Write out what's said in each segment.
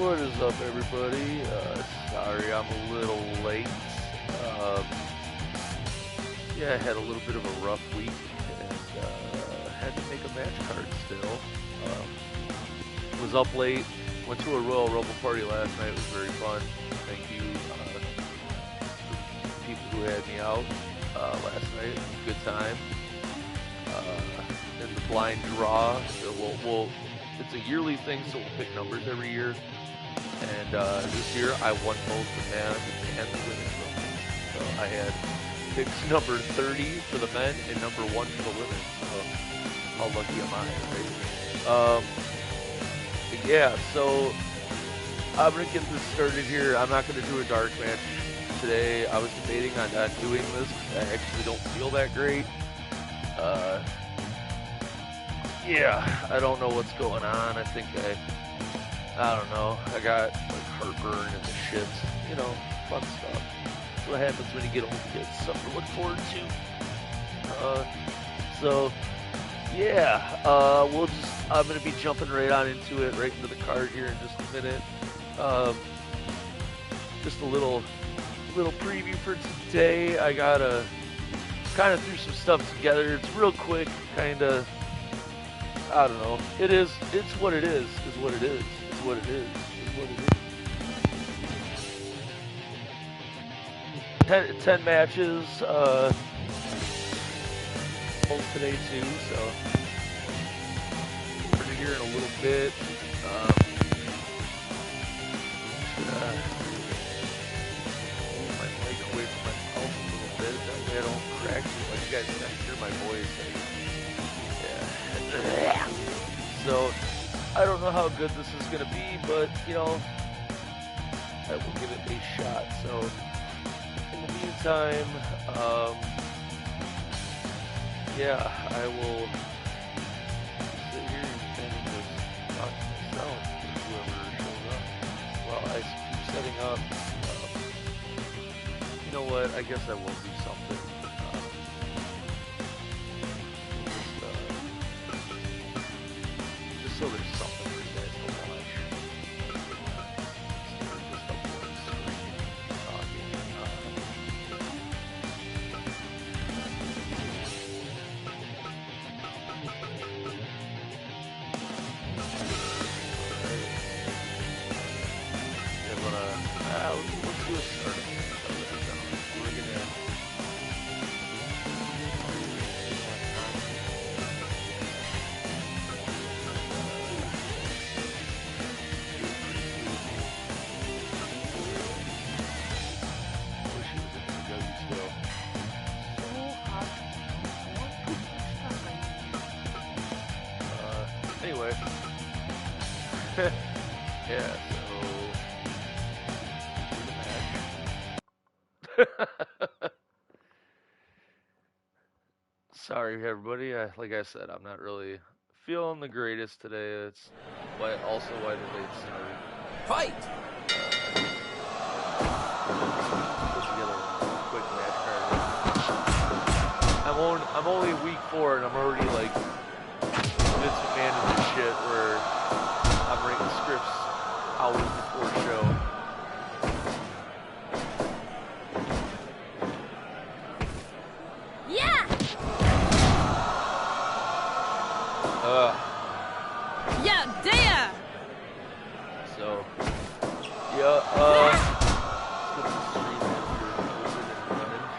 What is up, everybody? Sorry I'm a little late. Yeah, I had a little bit of a rough week and had to make a match card still. Was up late, went to a Royal Rumble party last night. It was very fun. Thank you, people who had me out last night. Good time. In the blind draw, it's a yearly thing, so we'll pick numbers every year. And this year I won both the men and the women's rumble. So I had picked number 30 for the men and number 1 for the women. So how lucky am I, right? Yeah, so I'm gonna get this started here. I'm not gonna do a dark match today. I was debating on not doing this because I actually don't feel that great. Yeah, I don't know what's going on. I think I don't know. I got like heartburn and the shits. You know, fun stuff. That's what happens when you get old kids. Something to look forward to. So yeah, I'm gonna be jumping right on into it, right into the card here in just a minute. Just a little preview for today. I gotta kind of threw some stuff together. It's real quick, kind of. I don't know. It's what it is. Is what it is. It's what it is. Is what it is. 10 matches. Today too. So we're here in a little bit. Move my mic away from my mouth a little bit. That way I don't crack too much. You guys can hear my voice. So, I don't know how good this is going to be, but, you know, I will give it a shot. So, in the meantime, yeah, I will sit here and kind of just talk to myself, or whoever shows up, while I keep setting up. You know what, I guess I will do something. So there's something for you guys to watch. Instead of just a voice talking. Let's do a start. We're gonna. Anyway, yeah, so sorry everybody, like I said, I'm not really feeling the greatest today. It's also why the late start. Fight! Put together a quick match card. I'm only week 4 and I'm already like Vince McMahon and this shit where I'm writing scripts hours before show. Yeah! Yeah, dear! So, yeah, let's get the stream after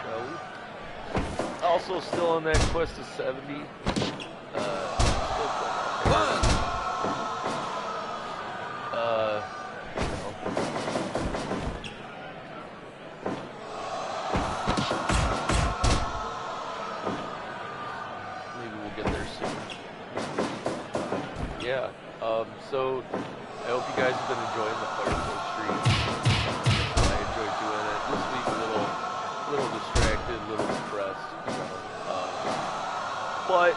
shall we? Also still on that quest to 70. Maybe we'll get there soon. Yeah. So I hope you guys have been enjoying the Firefox stream. I enjoyed doing it. This week a little distracted, a little depressed. But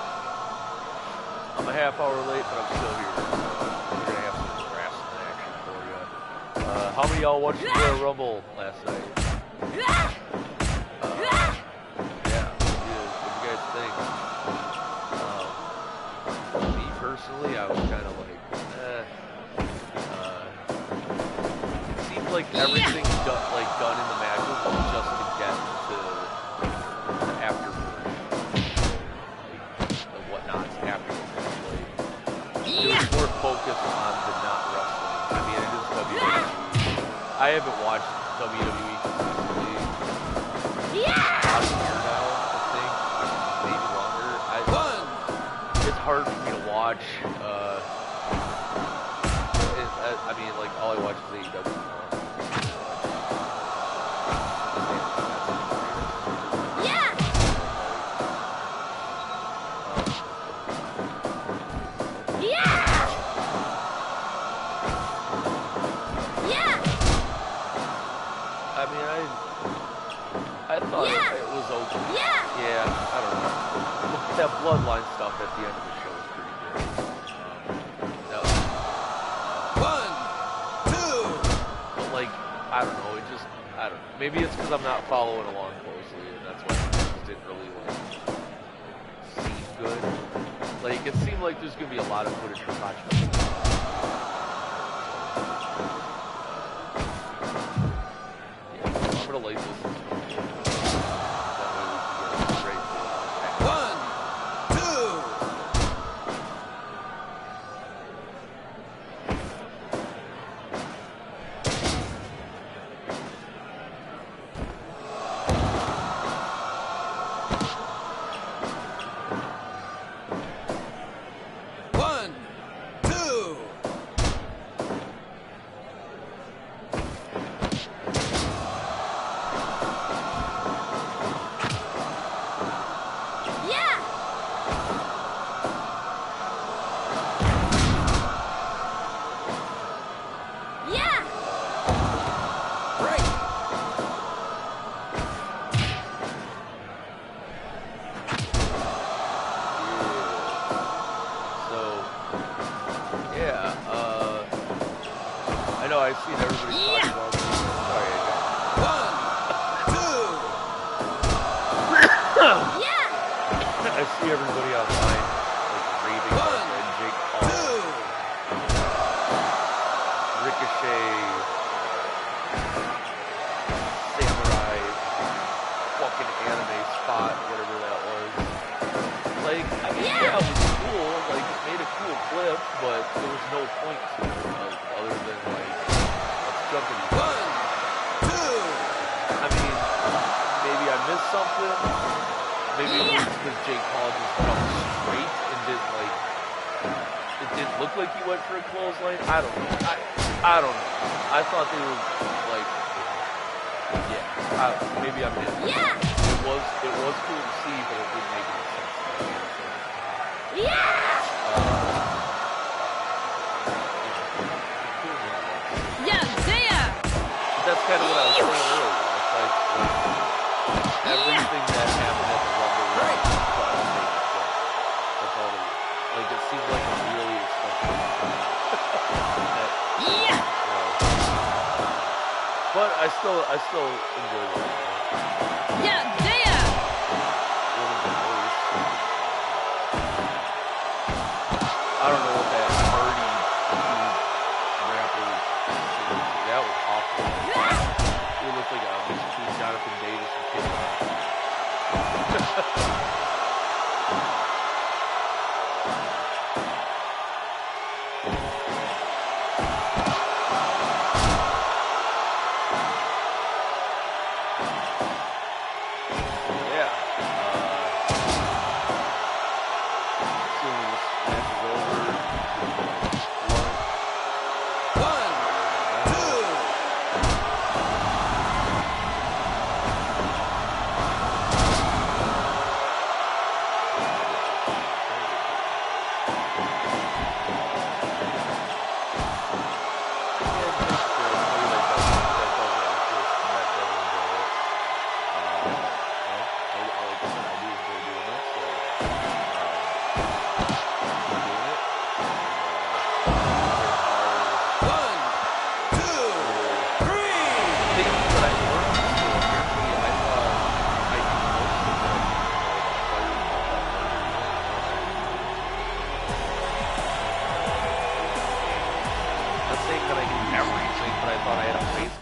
I'm a half hour late, but I'm still here. We're gonna have some wrestling action for you. How many of y'all watched the Royal Rumble last night? Yeah, what do you guys think? Me personally, I was kind of like, seems like everything done in the matches was just to get to the afterward, the whatnots afterwards. There was more focus on the not wrestling. I mean, it is WWE. I haven't watched WWE consistently about a year now, I think, maybe longer. It's hard for me to watch. I mean, like, all I watch is AEW now. I thought it was okay. Yeah, I don't know. That bloodline stuff at the end of the show was pretty good. No. 1, 2. But like, I don't know. I don't know. Maybe it's because I'm not following along closely, and that's why it didn't really seem good. Like, it seemed like there's gonna be a lot of footage for Botch. I'm gonna like this. I've seen everybody talking about this. Sorry, I see everybody online like raving about Jake Paul, Ricochet, Samurai, fucking anime spot, whatever that was. Like, I mean, yeah, it was cool. Like, it made a cool clip, but there was no point to it other than like. Jumping. 1, 2. I mean, maybe I missed something. Maybe it was because Jake Paul just jumped straight and it didn't look like he went for a clothesline. I don't know. I don't know. I thought they were like, maybe I missed. It was cool to see, but it didn't make any sense. That's kind of what I was saying earlier. It's like everything that happened at the Rumble was trying to make it fit. That's all it is. Like, it seems like a really expensive but I still enjoy it. Yeah, damn! I don't know what that party rapper is. That was awful. It looked like a mix between Jonathan Davis and Kid Rock.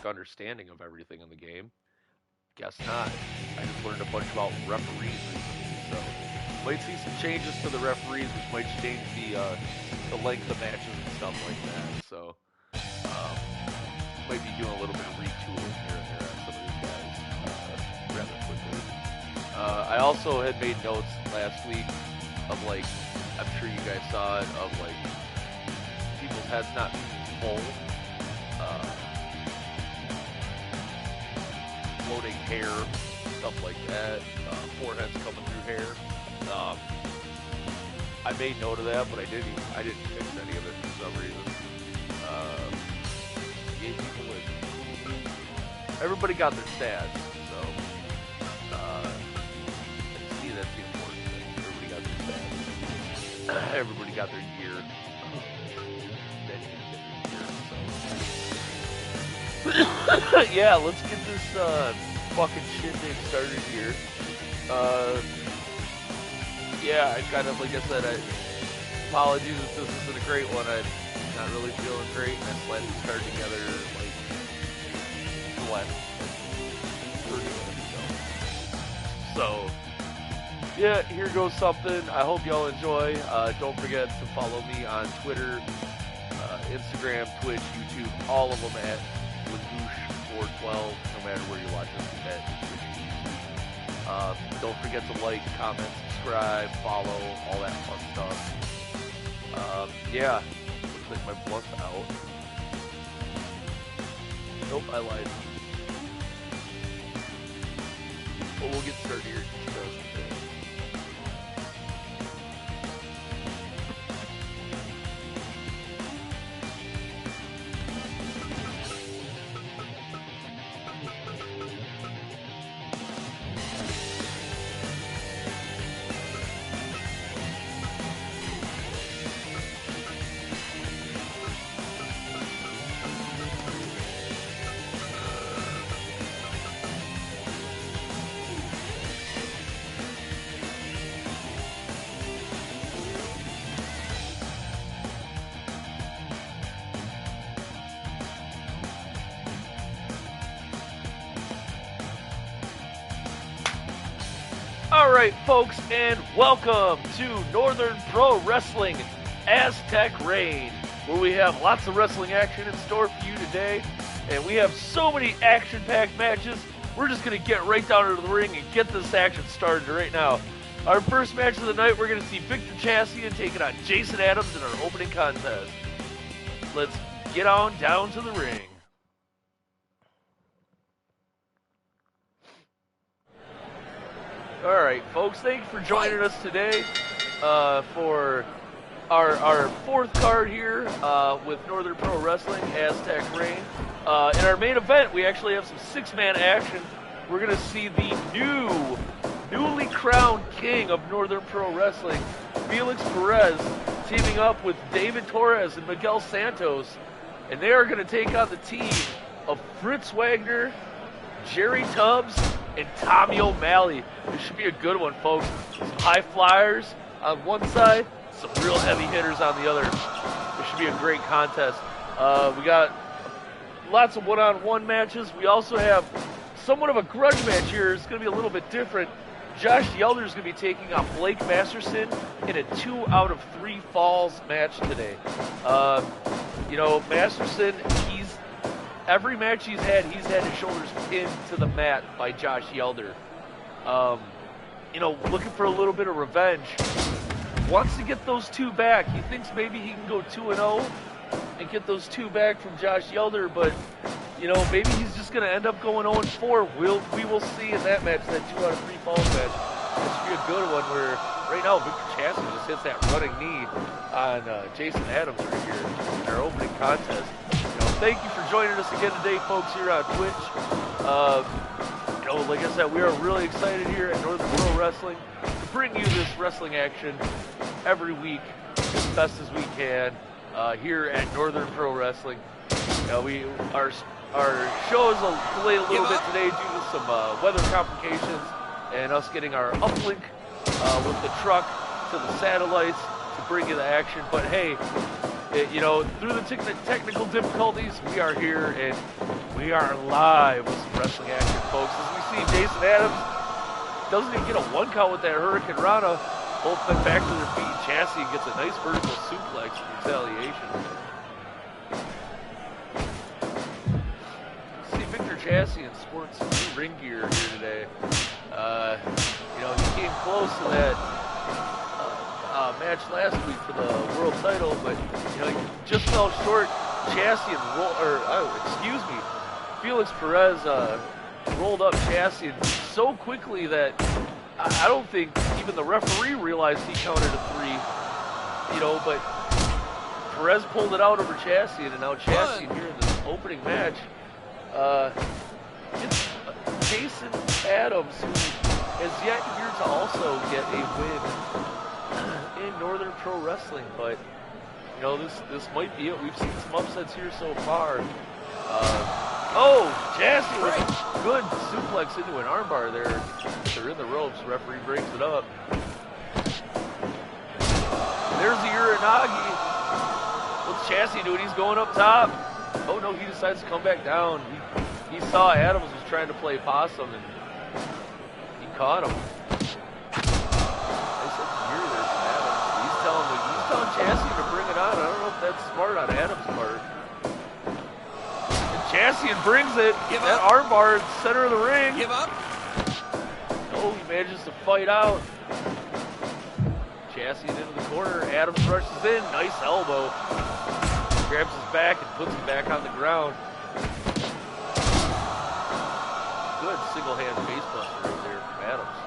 perfect understanding of everything in the game. Guess not. I just learned a bunch about referees recently, so might see some changes to the referees, which might change the length of matches and stuff like that. So might be doing a little bit of retooling here and there on some of these guys rather quickly. I also had made notes last week of like, I'm sure you guys saw it, of like people's heads not being full. Floating hair, stuff like that, foreheads coming through hair. I made note of that, but I didn't fix any of it for some reason. Gave people everybody got their stats, so to me that's the important thing. Everybody got their stats. Everybody got their gear. Then you get their gear. So yeah, let's get this fucking shindig started here. Yeah, I kind of, like I said, apologies if this isn't a great one. I'm not really feeling great, and I slightly started together like the last 30 minutes ago. So, yeah, here goes something. I hope y'all enjoy. Don't forget to follow me on Twitter, Instagram, Twitch, YouTube, all of them at Lagoosh412, no matter where you're watching at Twitch. Don't forget to like, comment, subscribe, follow, all that fun stuff. Yeah, looks like my blunt's out. Nope, I lied. But we'll get started here. Alright, folks, and welcome to Northern Pro Wrestling Aztec Reign, where we have lots of wrestling action in store for you today, and we have so many action-packed matches, we're just going to get right down into the ring and get this action started right now. Our first match of the night, we're going to see Victor Chassian taking on Jason Adams in our opening contest. Let's get on down to the ring. Alright, folks, thank you for joining us today for our fourth card here with Northern Pro Wrestling Aztec Reign. In our main event, we actually have some six-man action. We're going to see the newly crowned king of Northern Pro Wrestling, Felix Perez, teaming up with David Torres and Miguel Santos. And they are going to take on the team of Fritz Wagner, Jerry Tubbs, and Tommy O'Malley. This should be a good one, folks. Some high flyers on one side, some real heavy hitters on the other. This should be a great contest. We got lots of one-on-one matches. We also have somewhat of a grudge match here. It's going to be a little bit different. Josh Yelder is going to be taking on Blake Masterson in a 2 out of 3 falls match today. You know, Masterson, every match he's had his shoulders pinned to the mat by Josh Yelder. You know, looking for a little bit of revenge. Wants to get those 2 back. He thinks maybe he can go 2-0 and get those 2 back from Josh Yelder, but, you know, maybe he's just going to end up going 0-4. We will see in that match, that 2 out of 3 falls match. This should be a good one where, right now, Victor Chassian just hits that running knee on Jason Adams right here in our opening contest. Thank you for joining us again today, folks, here on Twitch. You know, like I said, we are really excited here at Northern Pro Wrestling to bring you this wrestling action every week as best as we can here at Northern Pro Wrestling. You know, our show is delayed a little bit today due to some weather complications and us getting our uplink with the truck to the satellites to bring you the action. But hey, you know, through the technical difficulties, we are here and we are live with some wrestling action, folks. As we see Jason Adams doesn't even get a 1 count with that Hurricane Rana. Both men back to their feet. Chassis gets a nice vertical suplex in retaliation. See Victor Chassis in sports new ring gear here today. You know, he came close to that match last week for the world title, but you know, he just fell short. Chassis and Felix Perez rolled up Chassis so quickly that I don't think even the referee realized he counted a 3. You know, but Perez pulled it out over Chassis, and now Chassis here in this opening match gets Jason Adams, who has yet here to also get a win in Northern Pro Wrestling, but you know, this might be it. We've seen some upsets here so far. Chassis with a good suplex into an armbar there. They're in the ropes. Referee breaks it up. There's the Uranagi. What's Chassis doing? He's going up top. Oh no, he decides to come back down. He saw Adams was trying to play possum and he caught him. He's telling Chassis to bring it on. I don't know if that's smart on Adams' part. And Chassis brings it. That armbar in the center of the ring. Give up. Oh, he manages to fight out. Chassis into the corner. Adams rushes in. Nice elbow. Grabs his back and puts him back on the ground. Good single-hand face buster right there from Adams.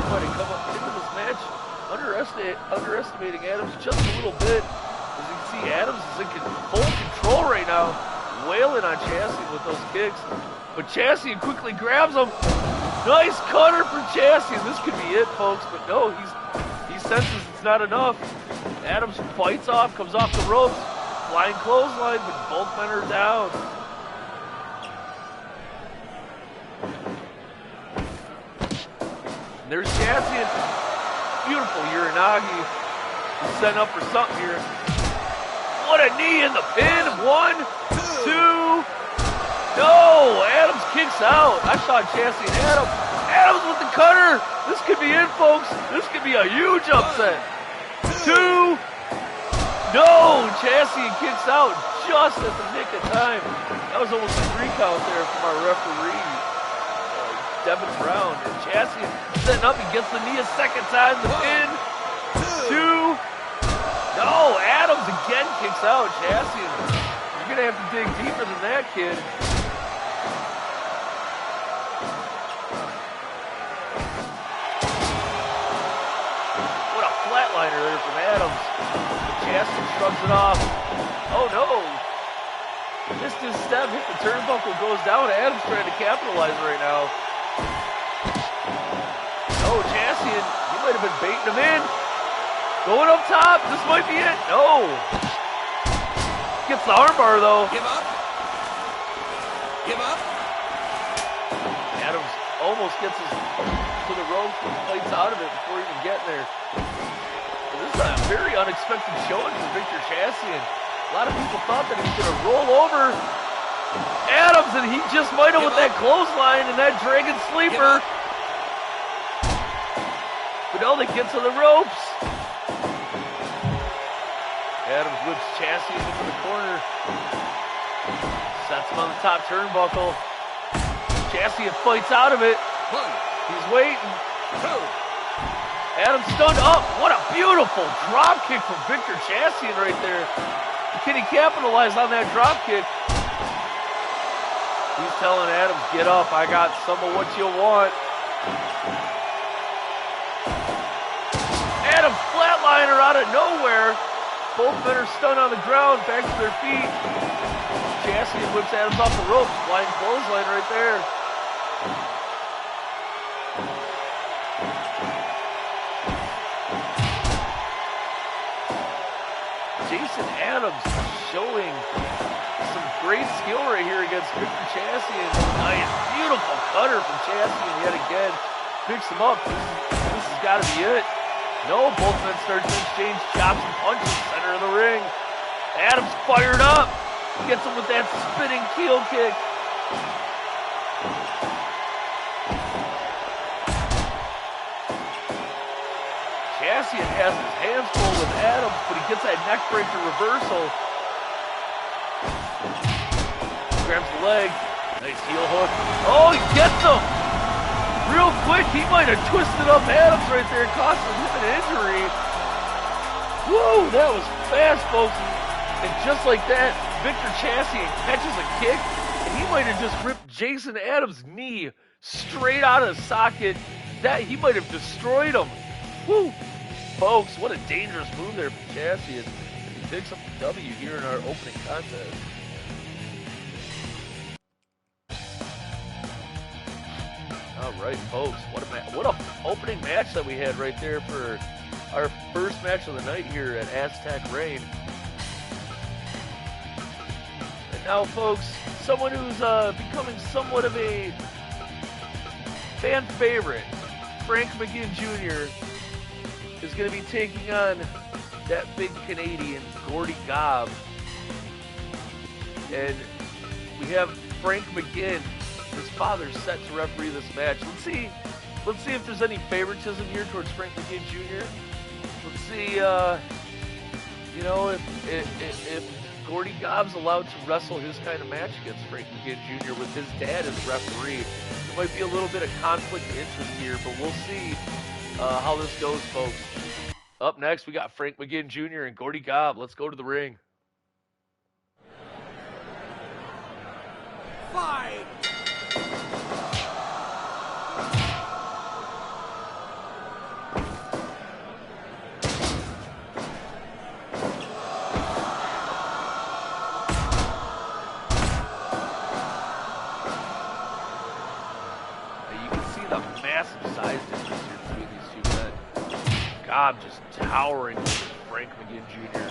Might come up into this match underestimating Adams just a little bit. As you can see, Adams is in full control right now, wailing on Chassis with those kicks. But Chassis quickly grabs him. Nice cutter for Chassis. This could be it, folks. But no, he senses it's not enough. Adams fights off, comes off the ropes, flying clothesline, but both men are down. There's Chassis and beautiful Uranagi. He's setting up for something here. What a knee in the pin. 1, 2. No, Adams kicks out. I saw Chassis and Adams. Adams with the cutter. This could be it, folks. This could be a huge upset. 2. No, Chassis kicks out just at the nick of time. That was almost a 3 count there from our referee, Devin Brown. And Chassis setting up, he gets the knee a second time, the pin. 2. No, Adams again kicks out. Chassis, you're going to have to dig deeper than that, kid. What a flatliner there from Adams. Chassis shrugs it off. Oh no. Missed his step, hit the turnbuckle, goes down. Adams trying to capitalize right now. Oh, Chassis, he might have been baiting him in. Going up top, this might be it. No. Gets the armbar though. Give up. Give up. Adams almost gets his to the rope and fights out of it before even getting there. But this is a very unexpected showing for Victor Chassis. And a lot of people thought that he was going to roll over Adams, and he just might have with that clothesline and that dragon sleeper. But no, they get to the ropes. Adams whips Chassis into the corner. Sets him on the top turnbuckle. Chassis fights out of it. 1. He's waiting. 2. Adams stunned up. What a beautiful drop kick from Victor Chassis right there. Can he capitalize on that drop kick? He's telling Adams, get up. I got some of what you want. Adams flatliner out of nowhere. Both men are stunned on the ground, back to their feet. Chassis whips Adams off the ropes, flying clothesline right there. Jason Adams showing some great skill right here against Victor Chassis. And nice, beautiful cutter from Chassis, and yet again picks him up. This has got to be it. No, both men start to exchange chops and punches center of the ring. Adams fired up. Gets him with that spinning heel kick. Cassian has his hands full with Adams, but he gets that neckbreaker reversal. Grabs the leg. Nice heel hook. Oh, he gets him! Real quick, he might have twisted up Adams right there, costing him an injury. Woo, that was fast, folks. And just like that, Victor Chastain catches a kick, and he might have just ripped Jason Adams' knee straight out of the socket. That he might have destroyed him. Woo! Folks, what a dangerous move there from Chastain. He picks up the W here in our opening contest. All right, folks, what a opening match that we had right there for our first match of the night here at Aztec Reign. And now, folks, someone who's becoming somewhat of a fan favorite, Frank McGinn Jr., is going to be taking on that big Canadian, Gordy Gobb. And we have Frank McGinn, his father, set to referee this match. Let's see if there's any favoritism here towards Frank McGinn Jr. Let's see, if Gordy Gobb's allowed to wrestle his kind of match against Frank McGinn Jr. with his dad as referee. There might be a little bit of conflict of interest here, but we'll see how this goes, folks. Up next, we got Frank McGinn Jr. and Gordy Gobb. Let's go to the ring. Fight! Gobb just towering over Frank McGinn Jr.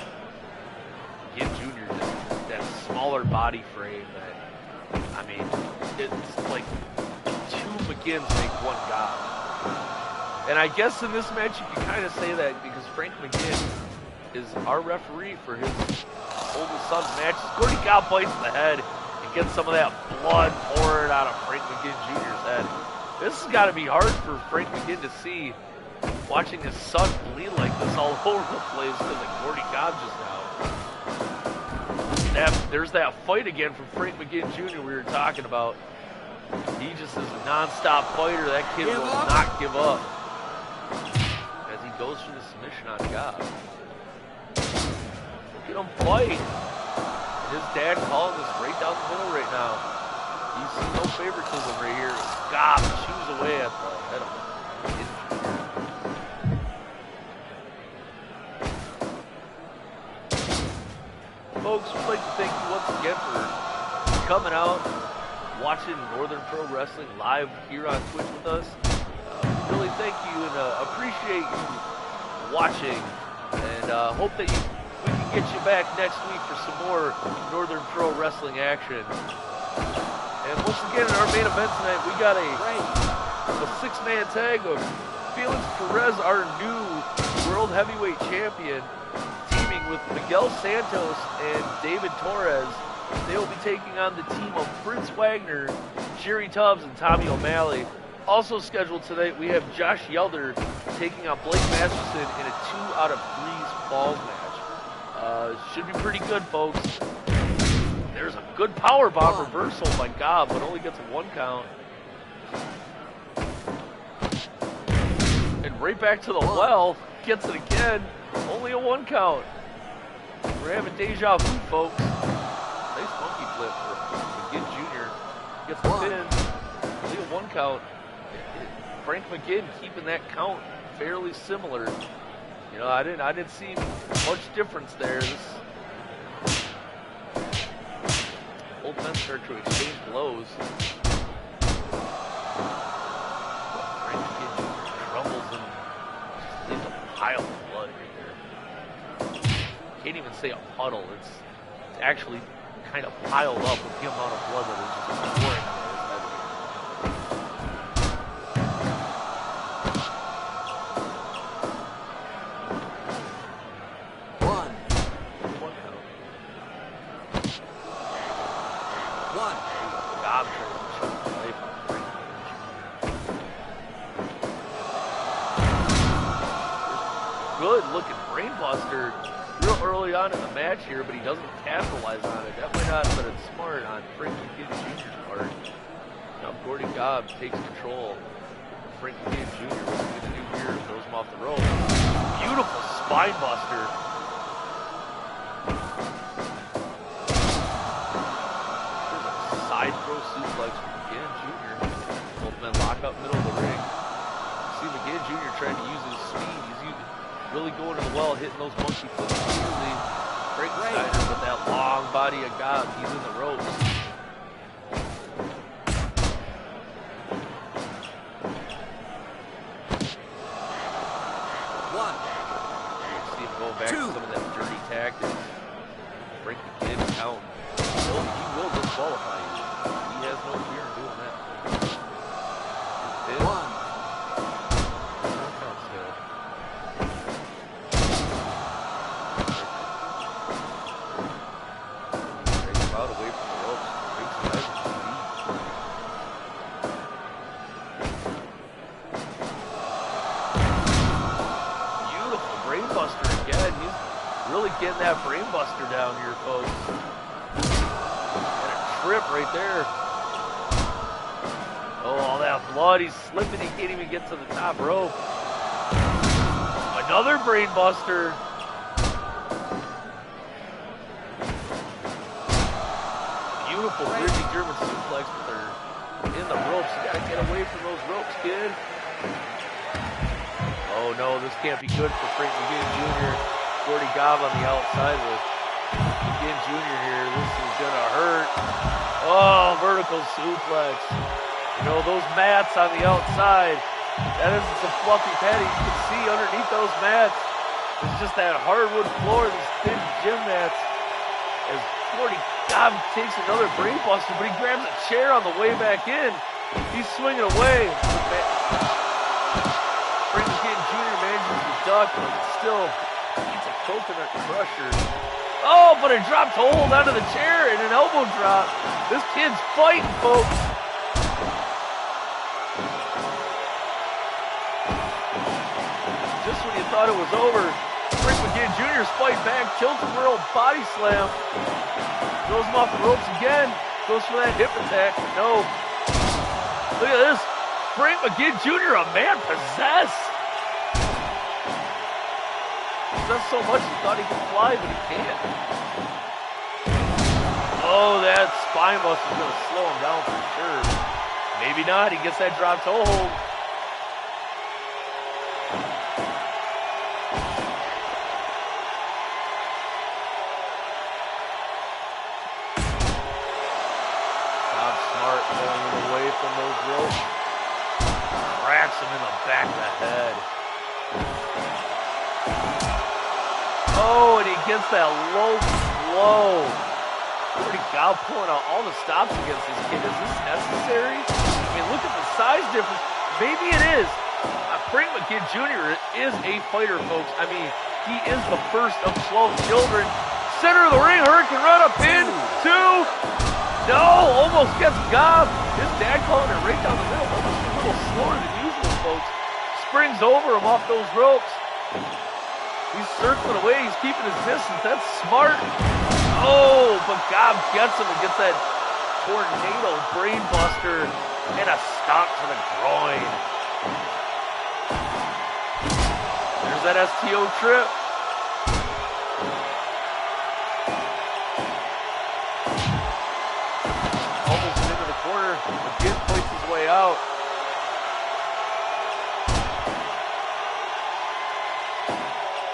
McGinn Jr. just that smaller body frame that, I mean, it's like two McGinns make one Gobb. And I guess in this match you can kind of say that because Frank McGinn is our referee for his oldest son's matches. Gordy Gobb bites the head and gets some of that blood pouring out of Frank McGinn Jr.'s head. This has got to be hard for Frank McGinn to see, watching his son bleed like this all over the place because of Gordy Gobb just now. There's that fight again from Frank McGinn Jr. we were talking about. He just is a non-stop fighter. That kid will not give up as he goes for the submission on Gobb. Look at him fight. And his dad calling this right down the middle right now. You see no favoritism right here. Gobb chews away at the head of him. Folks, we'd like to thank you once again for coming out, watching Northern Pro Wrestling live here on Twitch with us. Really thank you and appreciate you watching, and hope that we can get you back next week for some more Northern Pro Wrestling action. And once again, in our main event tonight, we got a six-man tag of Felix Perez, our new World Heavyweight Champion, with Miguel Santos and David Torres. They will be taking on the team of Fritz Wagner, Jerry Tubbs, and Tommy O'Malley. Also scheduled tonight, we have Josh Yelder taking on Blake Masterson in a 2 out of 3 falls match. Should be pretty good, folks. There's a good powerbomb reversal by Gobb, but only gets a 1 count. And right back to the well, gets it again, only a 1 count. We're having deja vu, folks. Nice monkey flip for McGinn Jr. Gets the pin. Only a 1 count. Frank McGinn keeping that count fairly similar. You know, I didn't see much difference there. Both men start to exchange blows. Frank McGinn Jr. crumbles and just leaves a pile of blood right there. Can't even say a puddle. It's actually kind of piled up with the amount of blood that is just pouring out of his head. good looking brainbuster real early on in the match here, but he doesn't capitalize on it. That might not have been smart on Frank McGinn Jr.'s part. Now Gordy Gobb takes control. Frank McGinn Jr. What's he going to do here? Throws him off the rope. Beautiful spine buster. There's a side throw suplex from McGinn Jr. Both men lock up middle of the ring. See McGinn Jr. trying to use his speed. He's really going to the well, hitting those monkey flips immediately. Frankensteiner with that long body of God. He's in the ropes. See him going back to some of that dirty tactics. Break the kid count. He will disqualify you. He has no fear in doing that. One. Away from the ropes. Breaks the leg with his feet. Beautiful brainbuster again. He's really getting that brainbuster down here, folks. And a trip right there. Oh, all that blood. He's slipping. He can't even get to the top rope. Another brainbuster. Beautiful bridging German suplex, but they're in the ropes. You gotta get away from those ropes, kid. Oh no, this can't be good for Frank McGinn Jr. Gordy Gobb on the outside with McGinn Jr. here. This is gonna hurt. Oh, vertical suplex. You know, those mats on the outside, that isn't some fluffy patty. You can see underneath those mats, it's just that hardwood floor, these thin gym mats. As Gordy Gobb takes another brainbuster, but he grabs a chair on the way back in. He's swinging away. Frank McGinn Jr. manages to duck, but still eats a coconut crusher. Oh, but a drop to hold onto the chair and an elbow drop. This kid's fighting, folks. Just when you thought it was over, Frank McGinn Jr.'s fight back, tilt-a-whirl body slam. Throws him off the ropes again. Goes for that hip attack. No. Look at this. Frank McGinn Jr., a man possessed. Possessed so much he thought he could fly, but he can't. Oh, that spine buster is going to slow him down for sure. Maybe not. He gets that drop toe hold. Going away from those ropes. Cracks him in the back of the head. Oh, and he gets that low blow. Gordy Gobb pulling out all the stops against this kid. Is this necessary? I mean, look at the size difference. Maybe it is. Frank McGinn Jr. is a fighter, folks. I mean, he is the first of 12 children. Center of the ring, Hurricane Run, a pin, 2. No, almost gets Gobb. His dad calling it right down the middle. Almost a little slower than usual, folks. Springs over him off those ropes. He's circling away. He's keeping his distance. That's smart. Oh, but Gobb gets him and gets that tornado brain buster and a stomp to the groin. There's that STO trip. McGinn fights his way out.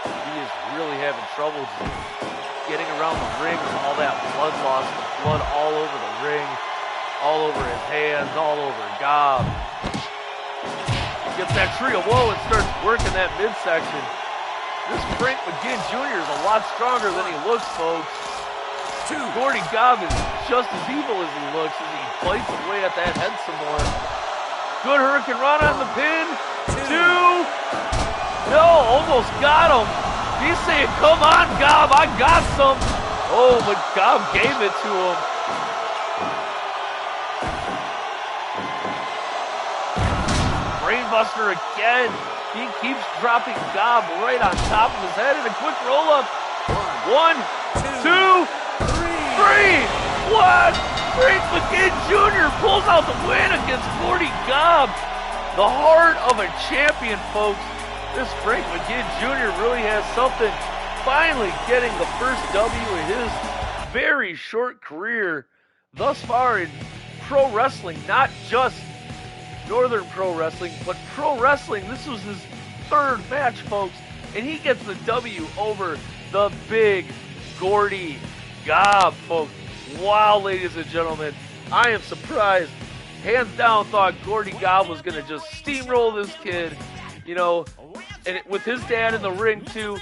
He is really having trouble getting around the ring with all that blood loss, the blood all over the ring, all over his hands, all over Gobb. He gets that tree of woe and starts working that midsection. This Frank McGinn Jr. is a lot stronger than he looks, folks. Gordy Gobb is just as evil as he looks as he bites away at that head some more. Good Hurricane Run on the pin. 2. No, almost got him. He's saying, come on, Gobb, I got some. Oh, but Gobb gave it to him. Brainbuster again. He keeps dropping Gob right on top of his head in a quick roll-up. 1, 2, 3. What? Frank McGinn Jr. pulls out the win against Gordy Gob. The heart of a champion, folks. This Frank McGinn Jr. really has something. Finally getting the first W in his very short career thus far in pro wrestling. Not just Northern Pro Wrestling, but pro wrestling. This was his third match, folks. And he gets the W over the big Gordy Gob, folks. Wow, ladies and gentlemen, I am surprised. Hands down, thought Gordy Gob was going to just steamroll this kid, you know, and with his dad in the ring too.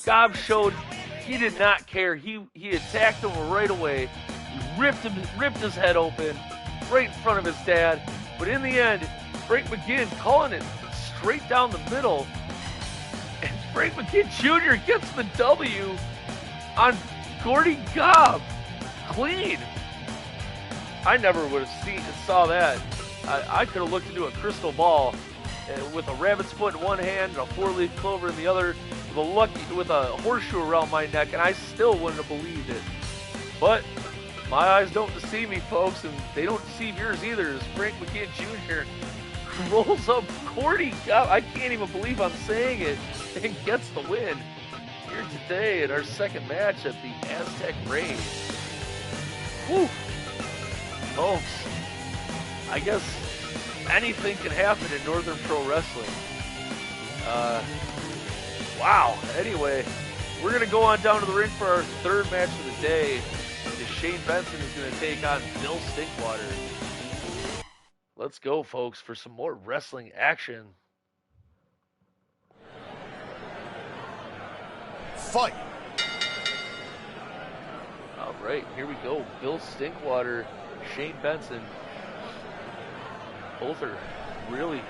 Gob showed he did not care. He attacked him right away. He ripped his head open right in front of his dad. But in the end, Frank McGinn calling it straight down the middle, and Frank McGinn Jr. gets the W on Gordy Gob. Clean. I never would have saw that. I could have looked into a crystal ball with a rabbit's foot in one hand and a four-leaf clover in the other, with a horseshoe around my neck, and I still wouldn't have believed it. But my eyes don't deceive me, folks, and they don't deceive yours either. As Frank McGinn Jr. rolls up Gordy Gob, I can't even believe I'm saying it, and gets the win here today in our second match at the Aztec Reign. Whew. Folks, I guess anything can happen in Northern Pro Wrestling. Wow. Anyway, we're going to go on down to the ring for our third match of the day. Shane Benson is going to take on Bill Stinkwater. Let's go, folks, for some more wrestling action. Fight! All right, here we go. Bill Stinkwater, Shane Benson. Both are really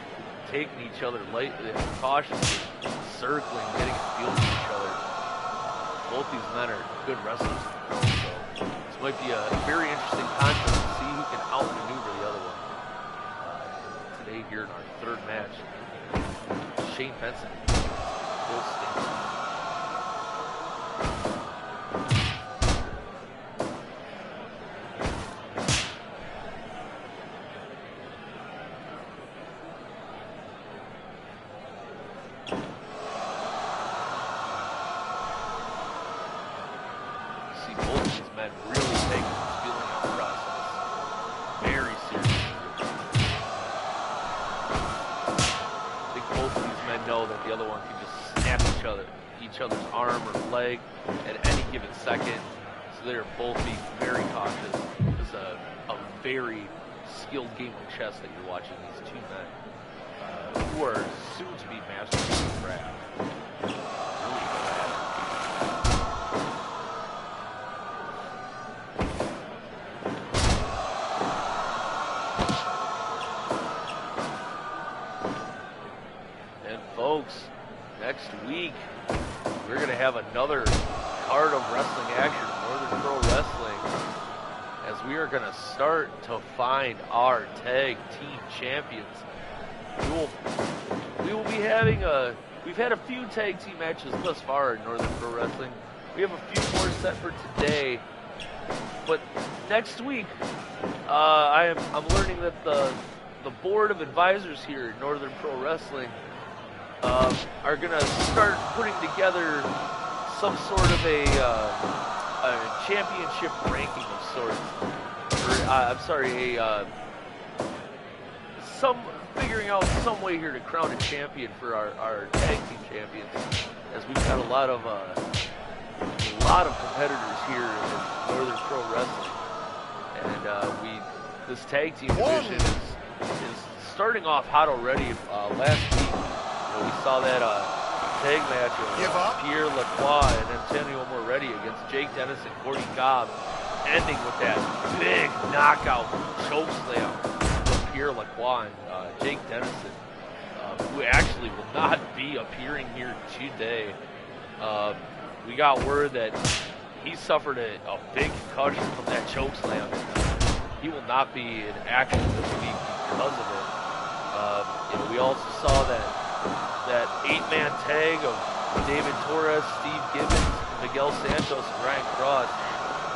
taking each other lightly and cautiously, circling, getting a feel for each other. Both these men are good wrestlers. So this might be a very interesting contest to see who can outmaneuver the other one. Today here in our third match, Shane Benson, Bill Stinkwater. Each other's arm or leg at any given second, so they're both being very cautious. It's a very skilled game of chess that you're watching these two men who are soon to be masters of the craft. And folks, next week we're going to have another card of wrestling action in Northern Pro Wrestling, as we are going to start to find our tag team champions. We will be having we've had a few tag team matches thus far in Northern Pro Wrestling. We have a few more set for today, but next week I'm learning that the board of advisors here in Northern Pro Wrestling are going to start putting together some sort of a championship ranking of sorts. Figuring out some way here to crown a champion for our tag team champions, as we've got a lot of competitors here in Northern Pro Wrestling, and this tag team division is starting off hot already. Last week, we saw that tag match of Pierre Lacroix and Antonio Moretti against Jake Dennis and Gordy Gob, ending with that big knockout chokeslam of Pierre Lacroix and Jake Dennison, who actually will not be appearing here today. We got word that he suffered a big concussion from that chokeslam, and he will not be in action this week because of it. We also saw that that 8-man tag of David Torres, Steve Gibbons, Miguel Santos, and Ryan Cross.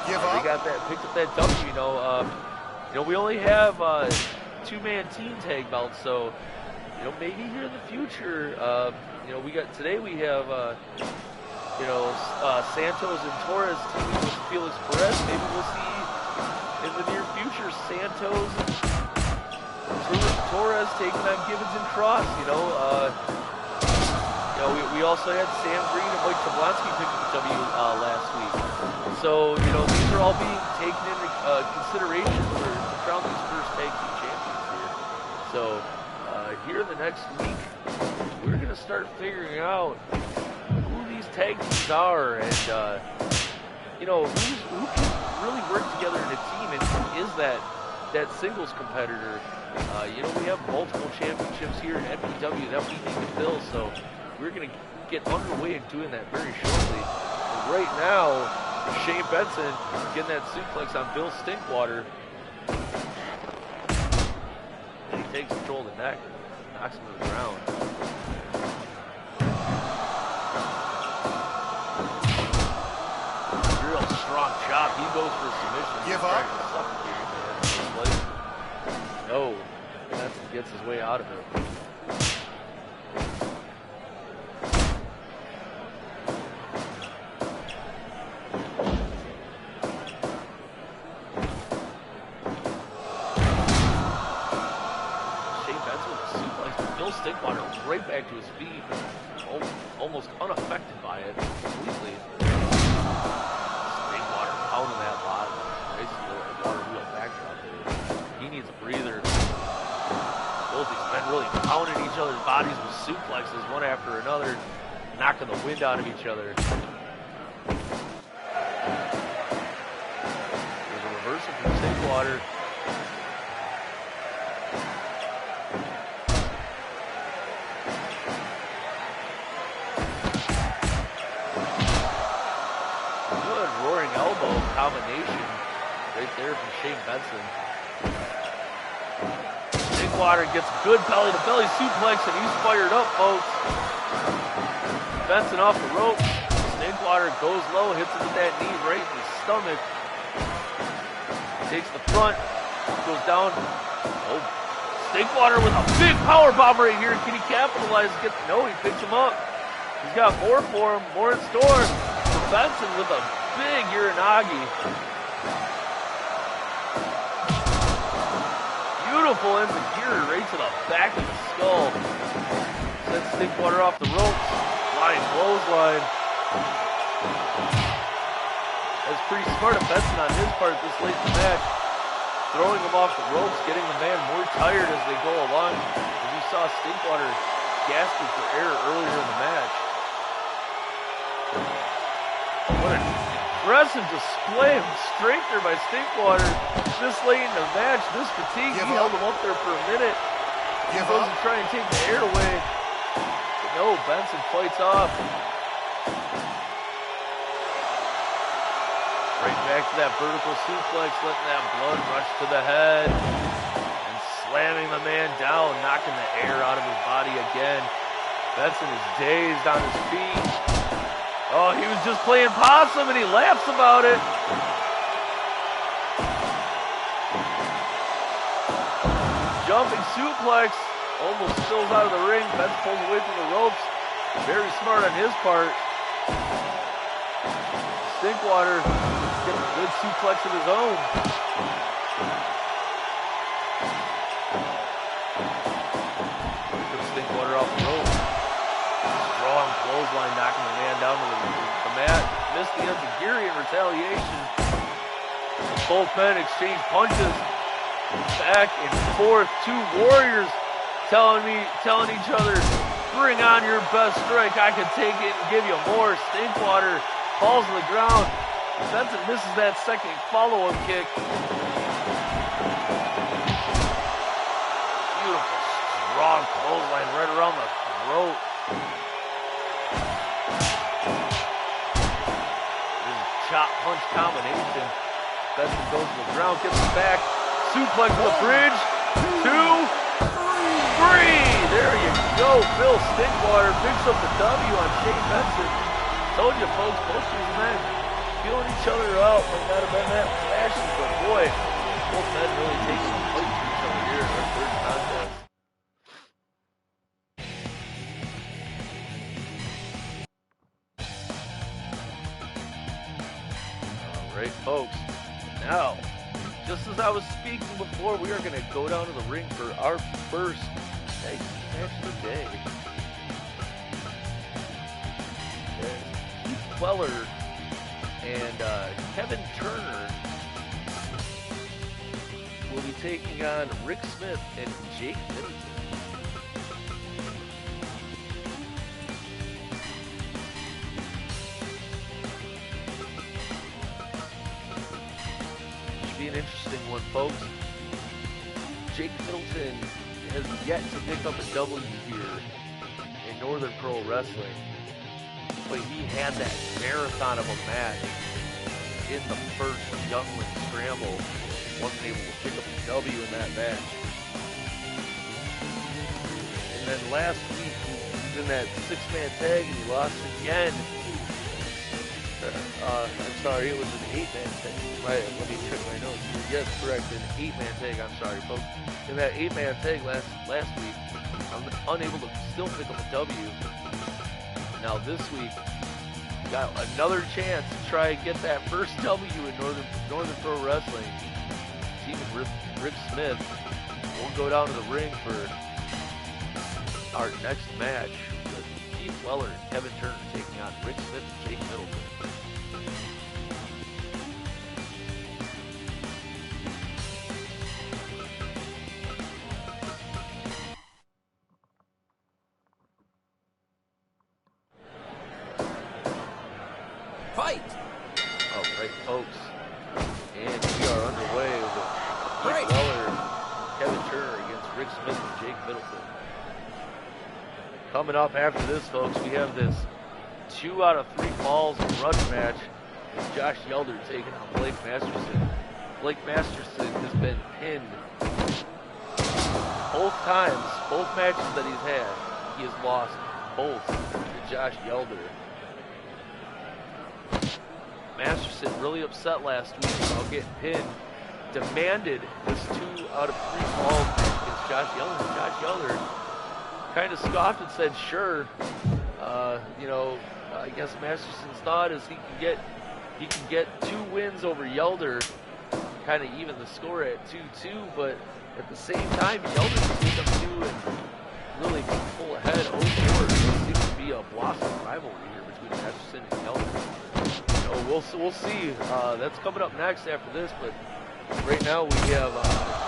They got that, picked up that W. You know, we only have 2-man team tag belts, so you know, maybe here in the future, you know, we have you know, Santos and Torres teaming with Felix Perez. Maybe we'll see in the near future Santos and Torres taking on Gibbons and Cross. You know, we also had Sam Green and Mike Jablonski pick up the W last week. So, you know, these are all being taken into consideration for to crown these first tag team champions here. So, here in the next week, we're going to start figuring out who these tag teams are and, you know, who can really work together in a team and is that singles competitor. You know, we have multiple championships here at NPW that we need to fill, so we're going to get underway in doing that very shortly. And right now, Shane Benson getting that suplex on Bill Stinkwater. And he takes control of the neck, knocks him to the ground. Real strong chop. He goes for a submission. Give up. No. Benson gets his way out of it. Stinkwater right back to his feet, almost unaffected by it completely. Stinkwater pounding that bottom. Nice little water wheel backdrop there. He needs a breather. Both these men really pounding each other's bodies with suplexes one after another, knocking the wind out of each other. There's a reversal from Stinkwater. Combination right there from Shane Benson. Stinkwater gets a good belly-to-belly suplex, and he's fired up, folks. Benson off the rope. Stinkwater goes low, hits him with that knee right in the stomach. Takes the front, goes down. Oh, Stinkwater with a big power bomb right here. Can he capitalize? No, he picks him up. He's got more for him, more in store. For Benson with a big Uranagi. Beautiful enziguri right to the back of the skull. Sends Stinkwater off the ropes. Flying clothesline. That's pretty smart of Benson on his part this late in the match. Throwing him off the ropes, getting the man more tired as they go along. As you saw Stinkwater gasping for air earlier in the match. What an impressive display of strength there by Stinkwater this late in the match. This fatigue, he held him up there for a minute. He goes to try and take the air away. But no, Benson fights off. Right back to that vertical suplex, letting that blood rush to the head. And slamming the man down, knocking the air out of his body again. Benson is dazed on his feet. Oh, he was just playing possum and he laughs about it. Jumping suplex, almost spills out of the ring. Benson pulls away from the ropes. Very smart on his part. Stinkwater gets a good suplex of his own. Stinkwater off the rope. Strong clothesline, knocking the man down to the mat. Missed the enziguri in retaliation. Both men exchange punches. Back and forth. Two warriors telling each other, bring on your best strike. I can take it and give you more. Stinkwater falls to the ground. Benson misses that second follow-up kick. Beautiful, strong clothesline right around the throat. Chop punch combination. Benson goes to the ground, gets it back. Suplex to the bridge. 2, 3. There you go. go. Phil Stinkwater picks up the W on Shane Benson. Told you, folks, both these men feeling each other out. Might not have been that flashy, but boy, both men really taking a fight to each other here in their third contest. All right, folks. Now, just as I was speaking before, we are going to go down to the ring for our first tag team match of the day. Keith Weller and Kevin Turner will be taking on Rick Smith and Jake Middleton. Be an interesting one, folks. Jake Middleton has yet to pick up a W here in Northern Pro Wrestling, but he had that marathon of a match in the first Youngling Scramble. Wasn't able to pick up a W in that match. And then last week he was in that six-man tag and he lost again. I'm sorry, it was an 8-man tag. Let me check my notes. Yes, correct, an 8-man tag. I'm sorry, folks. In that 8-man tag last week, I'm unable to still pick up a W. Now this week, got another chance to try and get that first W in Northern Pro Wrestling. Team Rick Smith will go down to the ring for our next match with Keith Weller and Kevin Turner taking on Rick Smith and Jake Middleton. Fight! All right, folks, and we are underway with Keith Weller, Kevin Turner against Rick Smith and Jake Middleton. Coming up after this, folks, we have this 2 out of 3 falls grudge match with Josh Yelder taking on Blake Masterson. Blake Masterson has been pinned both times, both matches that he's had. He has lost both to Josh Yelder. Masterson really upset last week about getting pinned. Demanded this 2 out of 3 falls against Josh Yelder. Josh Yelder kind of scoffed and said, "Sure." I guess Masterson's thought is he can get 2 wins over Yelder, kind of even the score at 2-2. But at the same time, Yelder can pick up 2 and really pull ahead over. There seems to be a blossom rivalry here between Masterson and Yelder. We'll see. That's coming up next after this, but right now we have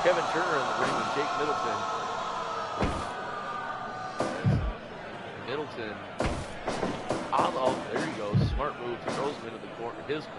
Kevin Turner in the ring with Jake Middleton. Middleton, there you go, smart move, throws him into the corner, his corner.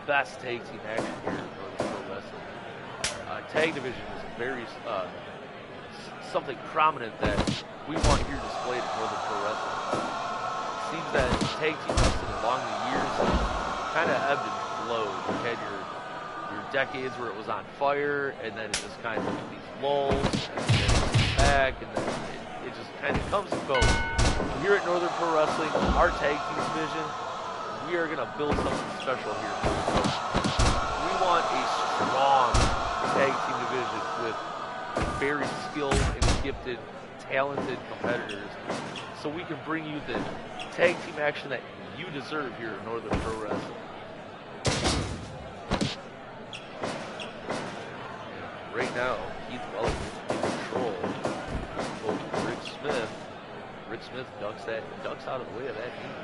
Best tag team action here in Northern Pro Wrestling. Tag division is a very something prominent that we want here displayed in Northern Pro Wrestling. It seems that tag team wrestling along the years kind of ebbed and flowed. You had your decades where it was on fire, and then it just kind of these lulls, and then it's back, and then it just kind of comes and goes. Here at Northern Pro Wrestling, our tag team division, we are going to build something special here. We want a strong tag team division with very skilled and gifted, talented competitors, so we can bring you the tag team action that you deserve here at Northern Pro Wrestling. And right now, Keith Weller is in control over Rick Smith. Rick Smith ducks out of the way of that knee.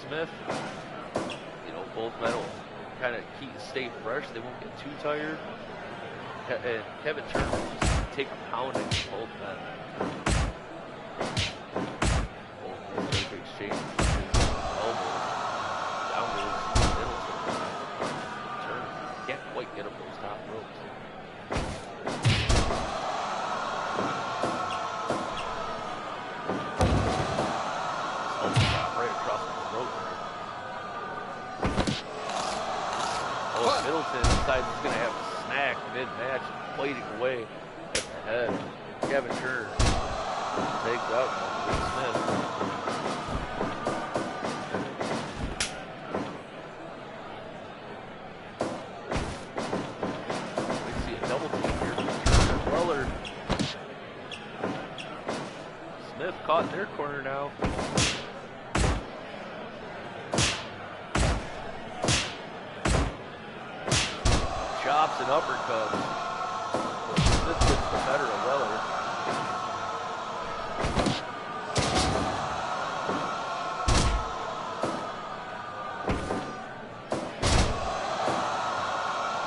Smith, you know, both men will kind of stay fresh. They won't get too tired. And Kevin Turner will just take a pounding with both men. Both these big exchange elbows. Down goes Middleton. Turner can't quite get up those top ropes. Middleton decides he's going to have a snack mid-match, fighting away at the head. Kevin Turner takes out Will Smith. We see a double team here from Turner and Weller. Smith caught in their corner now. Chops and uppercuts. Smith gets the better of Weller.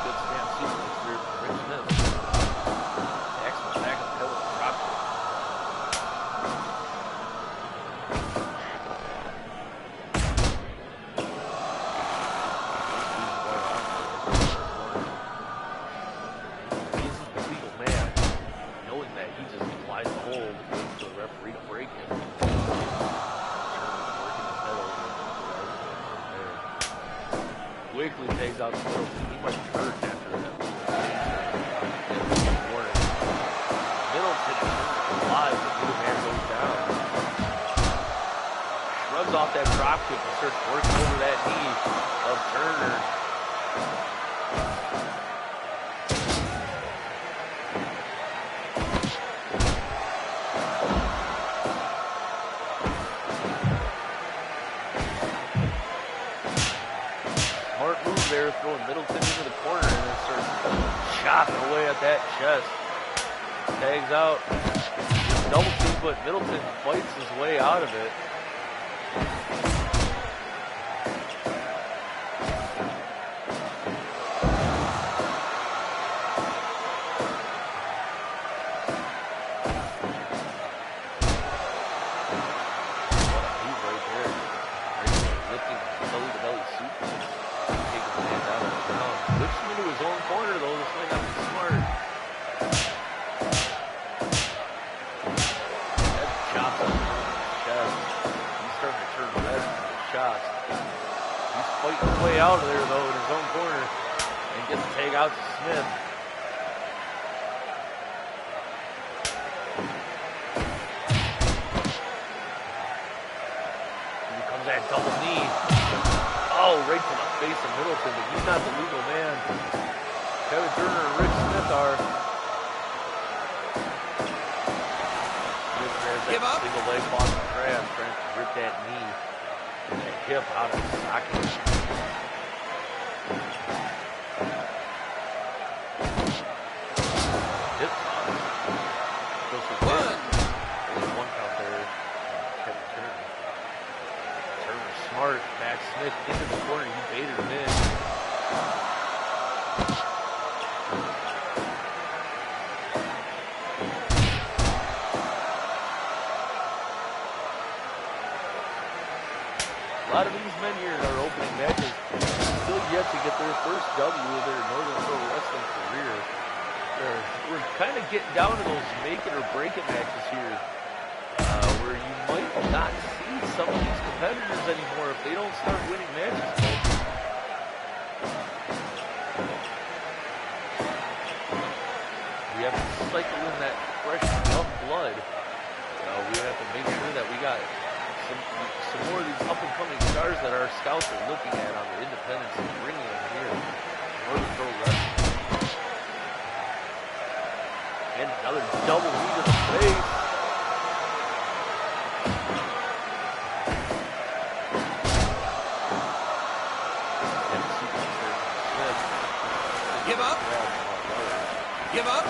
Good stand sequence here from Rick Smith. Excellent back of the head with a drop kick. Quickly takes out the Middleton. He might be hurt after that. Middleton is alive. The blue man goes down. Shrugs off that drop kick and starts working over that knee of Turner. There, throwing Middleton into the corner and then starts chopping away at that chest. Tags out. Double team, but Middleton fights his way out of it. He's right there. Lifting belly-to-belly suplex. Whips him into his own corner, though. This might not be smart. That chops up his chest. He's starting to turn red from the shots. He's fighting his way out of there, though, in his own corner. And gets the tag out to Smith. Here comes that double knee. Oh, right to the face of Middleton, but he's not the legal man. Kevin Turner and Rick Smith are. Smith grabs that single leg Boston Crab, trying to rip that knee and that hip out of the socket. Hip toss. Goes for one. Only one count there. Kevin Turner. Smart, back Smith into the corner, he baited him in. A lot of these men here in our opening matches still yet to get their first W of their Northern Pro Wrestling career. We're kind of getting down to those make it or break it matches here, where you might not see some of these competitors anymore if they don't start winning matches. We have to cycle in that fresh, young blood. We have to make sure that we got some more of these up-and-coming stars that our scouts are looking at on the independents and bringing them here. Northern Pro Wrestling. And another double knee to the face. Give up. Give up.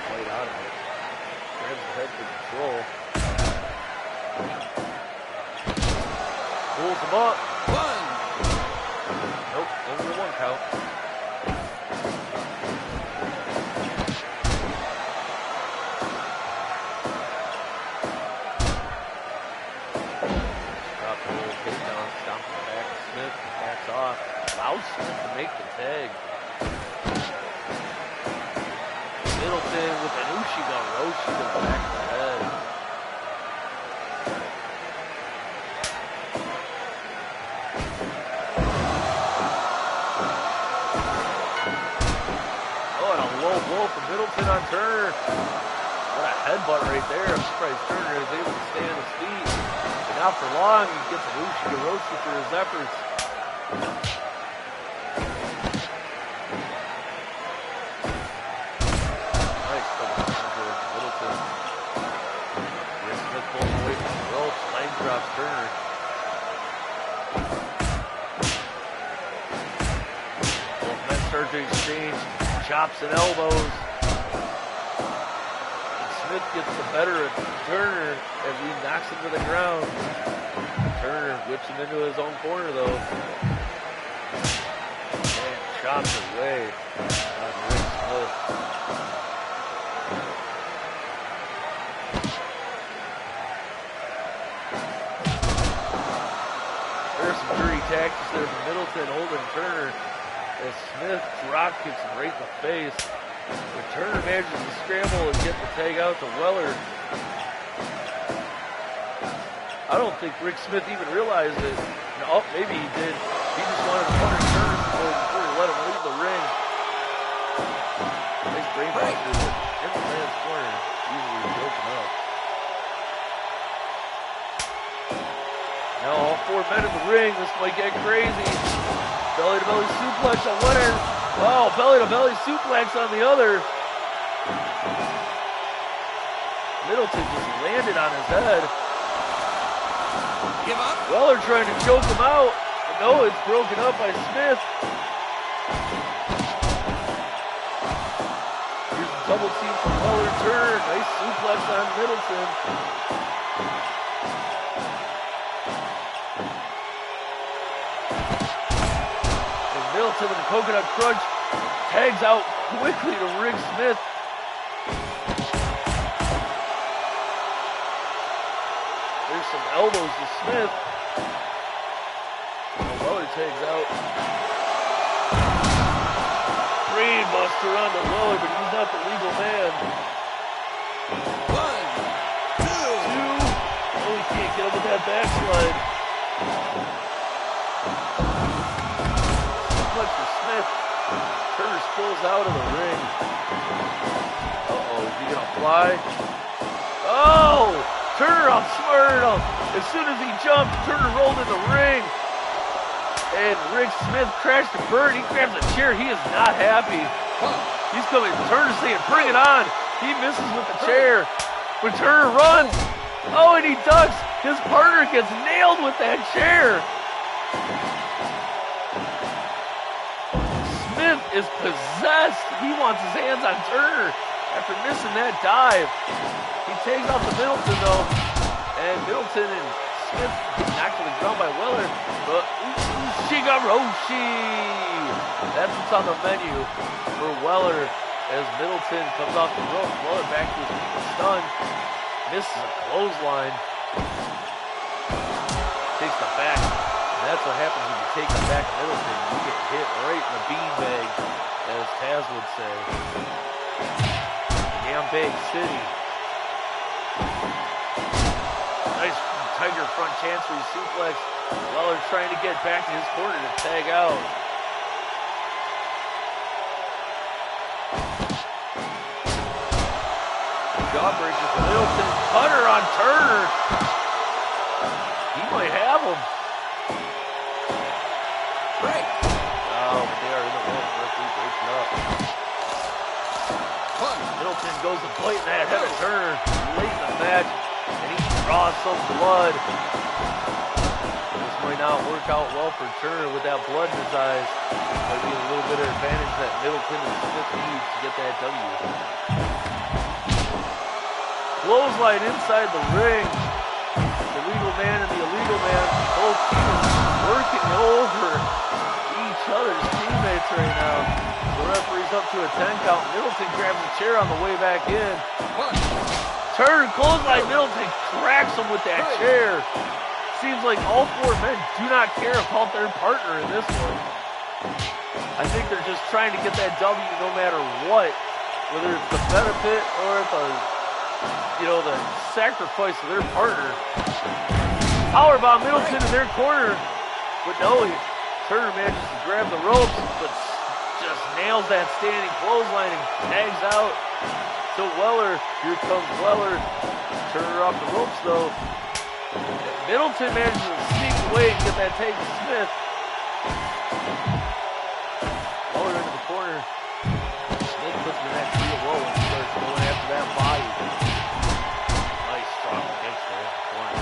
Played out of it. Grabs the head for control. Pulls him up. 1. Nope, only a 1 count. Drop the little takedown, stomps it back to Smith, backs off. Allows Smith to make the tag. Middleton with an Ushiga Roshi to the back of the head. Oh, and a low blow from Middleton on Turner. What a headbutt right there. I'm surprised Turner is able to stay on his feet. But not for long, he gets an Ushiga Roshi for his efforts. Drops Turner. Both men start to exchange chops and elbows. And Smith gets the better of Turner as he knocks him to the ground. Turner whips him into his own corner though. And chops away on Rick Smith. Tactics there from Middleton holding Turner as Smith drop kicks him right in the face. But Turner manages to scramble and get the tag out to Weller. I don't think Rick Smith even realized it. No, maybe he did. He just wanted to punish Turner before he let him leave the ring. Nice brainbuster in the man's corner. Easily broken up. Now all 4 men in the ring. This might get crazy. Belly-to-belly suplex on one end. Oh, belly-to-belly suplex on the other. Middleton just landed on his head. Give up. Weller trying to choke him out. But no, it's broken up by Smith. Here's a double team from Weller Turner. Nice suplex on Middleton. Middleton with the coconut crunch tags out quickly to Rick Smith. There's some elbows to Smith. Weller tags out. Brain buster on the Weller, but he's not the legal man. 1, 2. Oh, he can't get him with that backslide. Turner spills out of the ring. Uh-oh, is he gonna fly? Oh! Turner outsmarted him. As soon as he jumped, Turner rolled in the ring. And Rick Smith crashed and burned. He grabs a chair. He is not happy. He's coming. Turner's saying, bring it on. He misses with the chair. But Turner runs. Oh, and he ducks. His partner gets nailed with that chair. Smith is possessed. He wants his hands on Turner after missing that dive. He takes out the Middleton though. And Middleton and Smith get knocked to the ground by Weller. But Ushiga Roshi. That's what's on the menu for Weller as Middleton comes off the rope. Weller back to his feet and stunned. Misses a clothesline. Takes the back. And that's what happens when you take the back of Middleton. You get hit right in the beanbag, as Taz would say. Yambag City. Nice Tiger front chancery suplex. Weller trying to get back to his corner to tag out. Jawbreaker for Middleton. Cutter on Turner. He might have him. Break. Oh, but they are in the ring. Referee breaks it up. Middleton goes to bite in that head of Turner late in the match, and he draws some blood. This might not work out well for Turner with that blood in his eyes. Might be a little bit of advantage that Middleton and Smith need to get that W. Clothesline inside the ring. The legal man and the illegal man both keep up to a 10 count. Middleton grabs a chair on the way back in. 1. Turn, clothesline. Middleton cracks him with that chair. Seems like all 4 men do not care about their partner in this one. I think they're just trying to get that W no matter what, whether it's the benefit or the, the sacrifice of their partner. Powerbomb Middleton in their corner, but no, Turner manages to grab the ropes, but just nails that standing clothesline and tags out. So Weller, here comes Weller. Turner off the ropes though. Middleton manages to sneak away and get that tag to Smith. Weller into the corner. Smith puts him in that tree of woe and starts going after that body. Nice strong kicks there in the corner.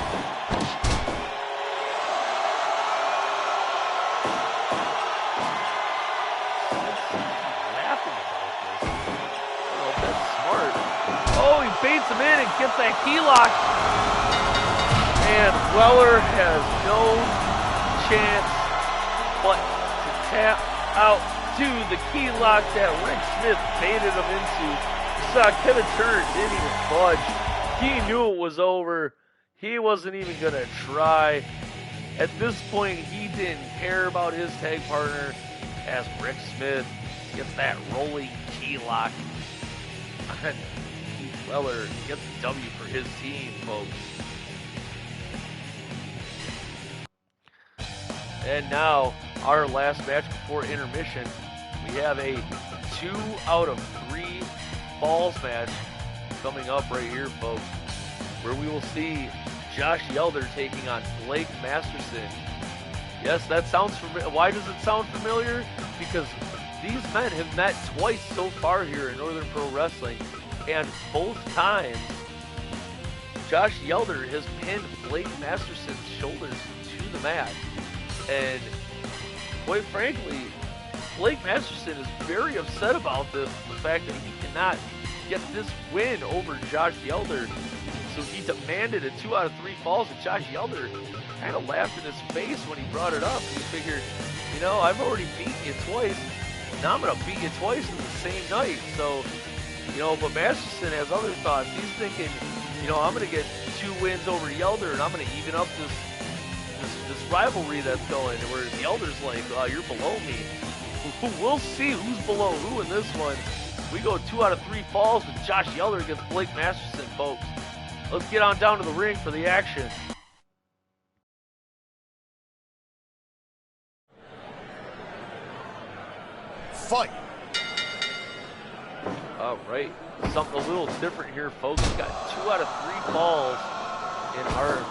Laughing about this. I don't know if that's smart. Oh, he baits him in and gets that key lock. And Weller has no chance but to tap out to the key lock that Rick Smith baited him into. You saw Kevin Turner didn't even budge. He knew it was over. He wasn't even going to try. At this point, he didn't care about his tag partner as Rick Smith gets that rolling key lock. And Keith Weller gets the W for his team, folks. And now, our last match before intermission, we have a 2 out of 3 falls match coming up right here, folks, where we will see Josh Yelder taking on Blake Masterson. Yes, that sounds familiar. Why does it sound familiar? Because these men have met twice so far here in Northern Pro Wrestling, and both times, Josh Yelder has pinned Blake Masterson's shoulders to the mat. And quite frankly, Blake Masterson is very upset about this, the fact that he cannot get this win over Josh Yelder. So he demanded a 2 out of 3 falls, and Josh Yelder kind of laughed in his face when he brought it up. He figured, I've already beaten you twice. Now I'm going to beat you twice in the same night. So, but Masterson has other thoughts. He's thinking, I'm going to get 2 wins over Yelder, and I'm going to even up this rivalry that's going, where Yelder's like, you're below me. We'll see who's below who in this one. We go 2 out of 3 falls with Josh Yelder against Blake Masterson, folks. Let's get on down to the ring for the action. Fight. All right, something a little different here, folks. We got 2 out of 3 falls in our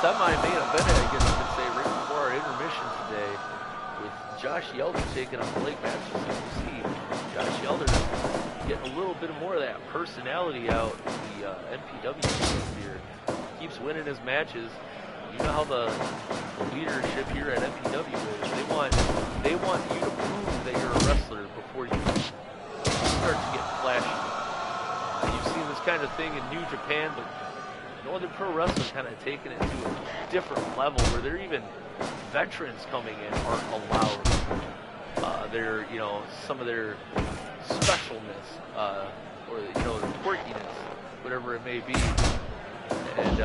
semi-main event, I guess you could say, right before our intermission today, with Josh Yelder taking on Blake Masterson. You see Josh Yelder getting a little bit more of that personality out in the NPW here. Keeps winning his matches. You know how the leadership here at NPW is. They want you to prove that you're a wrestler before you start to get flashy. You've seen this kind of thing in New Japan, but Northern Pro Wrestling kind of taking it to a different level where they're even veterans coming in aren't allowed. Some of their specialness, or their quirkiness, whatever it may be. And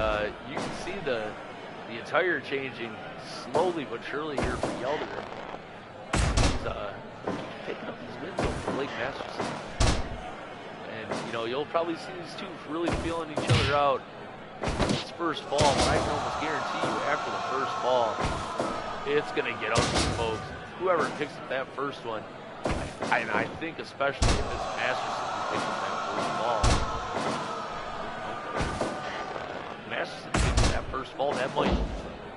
you can see the attire changing slowly but surely here for Yelder. He's picking up these wins over Blake Masterson. And you'll probably see these two really feeling each other out. This first fall, but I can almost guarantee you after the first fall, it's going to get ugly, folks. Whoever picks up that first one, I think especially if it's Masterson who picks up that first fall. Masterson picks up that first fall,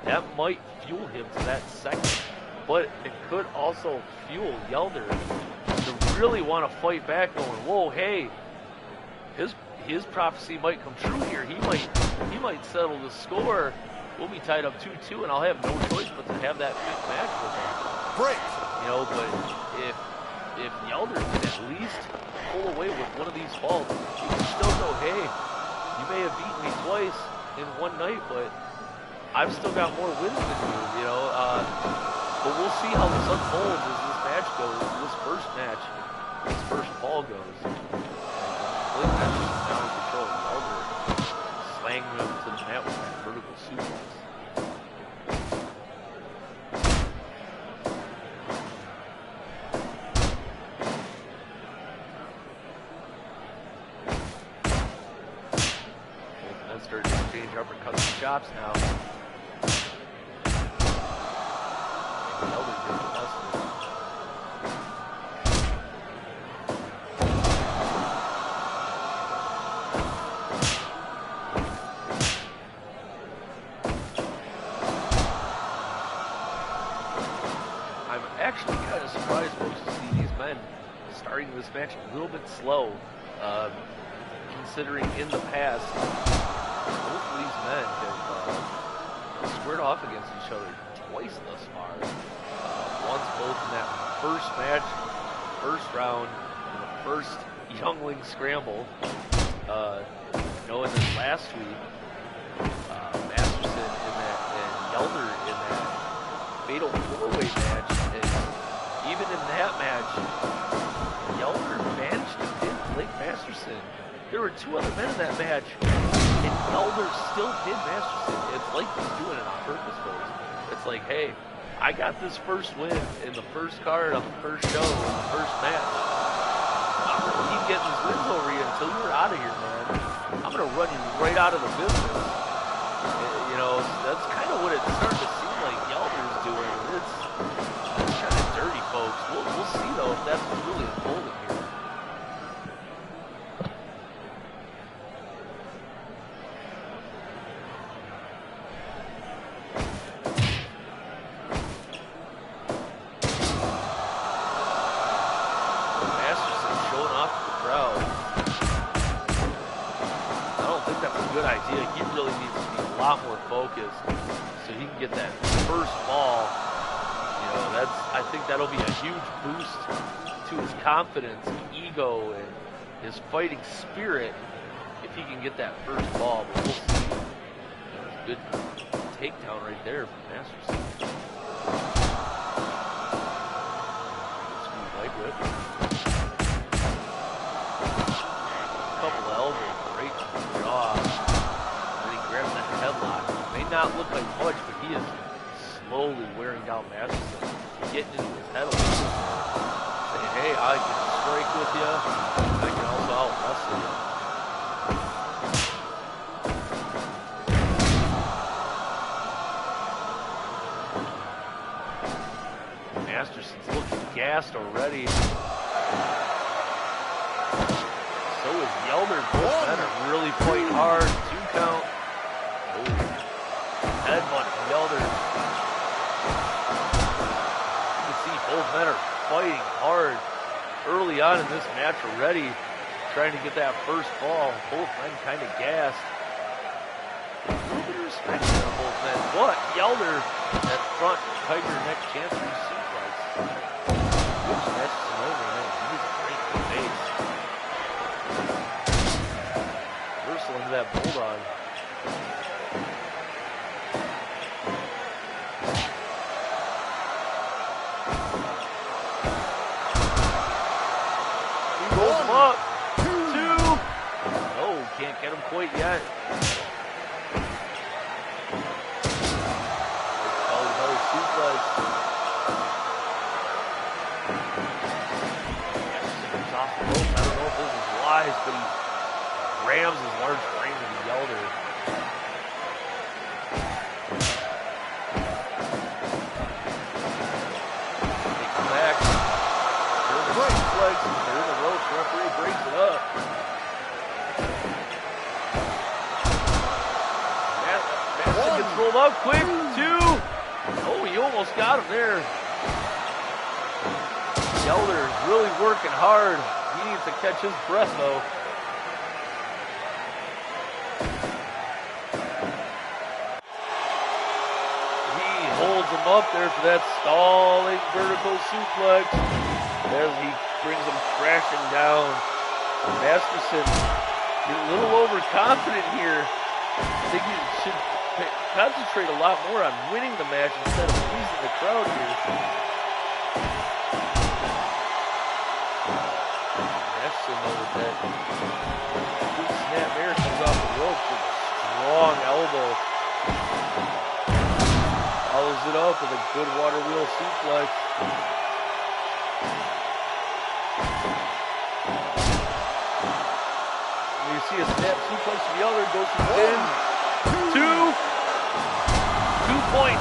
that might fuel him to that second, but it could also fuel Yelder to really want to fight back, going, whoa, hey, his prophecy might come true here. He might settle the score. We'll be tied up 2-2, and I'll have no choice but to have that fifth match with him. Break. But if Yelder can at least pull away with one of these falls, you can still go, hey, you may have beaten me twice in one night, but I've still got more wins than you, But we'll see how this unfolds as this match match goes, this first match, this first fall goes, Felix is now in control. Elder slanging him to the mat with that vertical suplex. Starting to exchange uppercuts and chops now. Elder gets the best of it. I'm actually kind of surprised, folks, to see these men starting this match a little bit slow, considering in the past both of these men have squared off against each other twice thus far. Once both in that first match, first round, in the first Youngling Scramble. And then last week, Masterson and Yelder in that fatal four-way match. And even in that match, Yelder managed to pin Blake Masterson. There were two other men in that match, and Elder still pinned Masterson. It's like he's doing it on purpose, folks. It's like, hey, I got this first win in the first card on the first show in the first match. I'm going to keep getting these wins over you until you're out of here, man. I'm going to run you right out of the business. That's kind of what it's starting to seem like Yelder's doing. It's kind of dirty, folks. We'll see, though, if that's what's really unfolding here. Good idea. He really needs to be a lot more focused so he can get that first fall. I think that'll be a huge boost to his confidence, ego, and his fighting spirit if he can get that first ball. But we'll see. Good takedown right there from Masterson. Smooth leg whip. Couple of elbows right to the jaw. Grabs that headlock. May not look like much, but he is slowly wearing down Masterson, getting into his head a little bit. Saying, hey, I can strike with you. I can also out wrestle you. Masterson's looking gassed already. So is Yelder. Both men are really fighting hard. 2 count. Headbutt from Yelder. You can see both men are fighting hard early on in this match already, trying to get that first fall. Both men kind of gassed. A little bit of respect on both men, but Yelder, that front tiger neck chancery suplex. Which Masterson over, man. He's great in the face. Reversal into that bulldog. Up. 2. Oh, can't get him quite yet. Belly suplex. Masterson's off the rope. I don't know if this is wise, but he rams his large frame into Yelder. Take him back. There's the suplex. There's the rope. Referee breaks it up. Masterson gets rolled up quick. 2. Oh, he almost got him there. Yelder is really working hard. He needs to catch his breath, though. He holds him up there for that stalling vertical suplex as he brings him crashing down. Masterson, you're a little overconfident here. I think you should concentrate a lot more on winning the match instead of pleasing the crowd here. Masterson though with that good snap there, comes off the ropes with a strong elbow. Follows it up with a good water wheel suplex. And you see a snap suplex from the other, goes from 10, 2.9.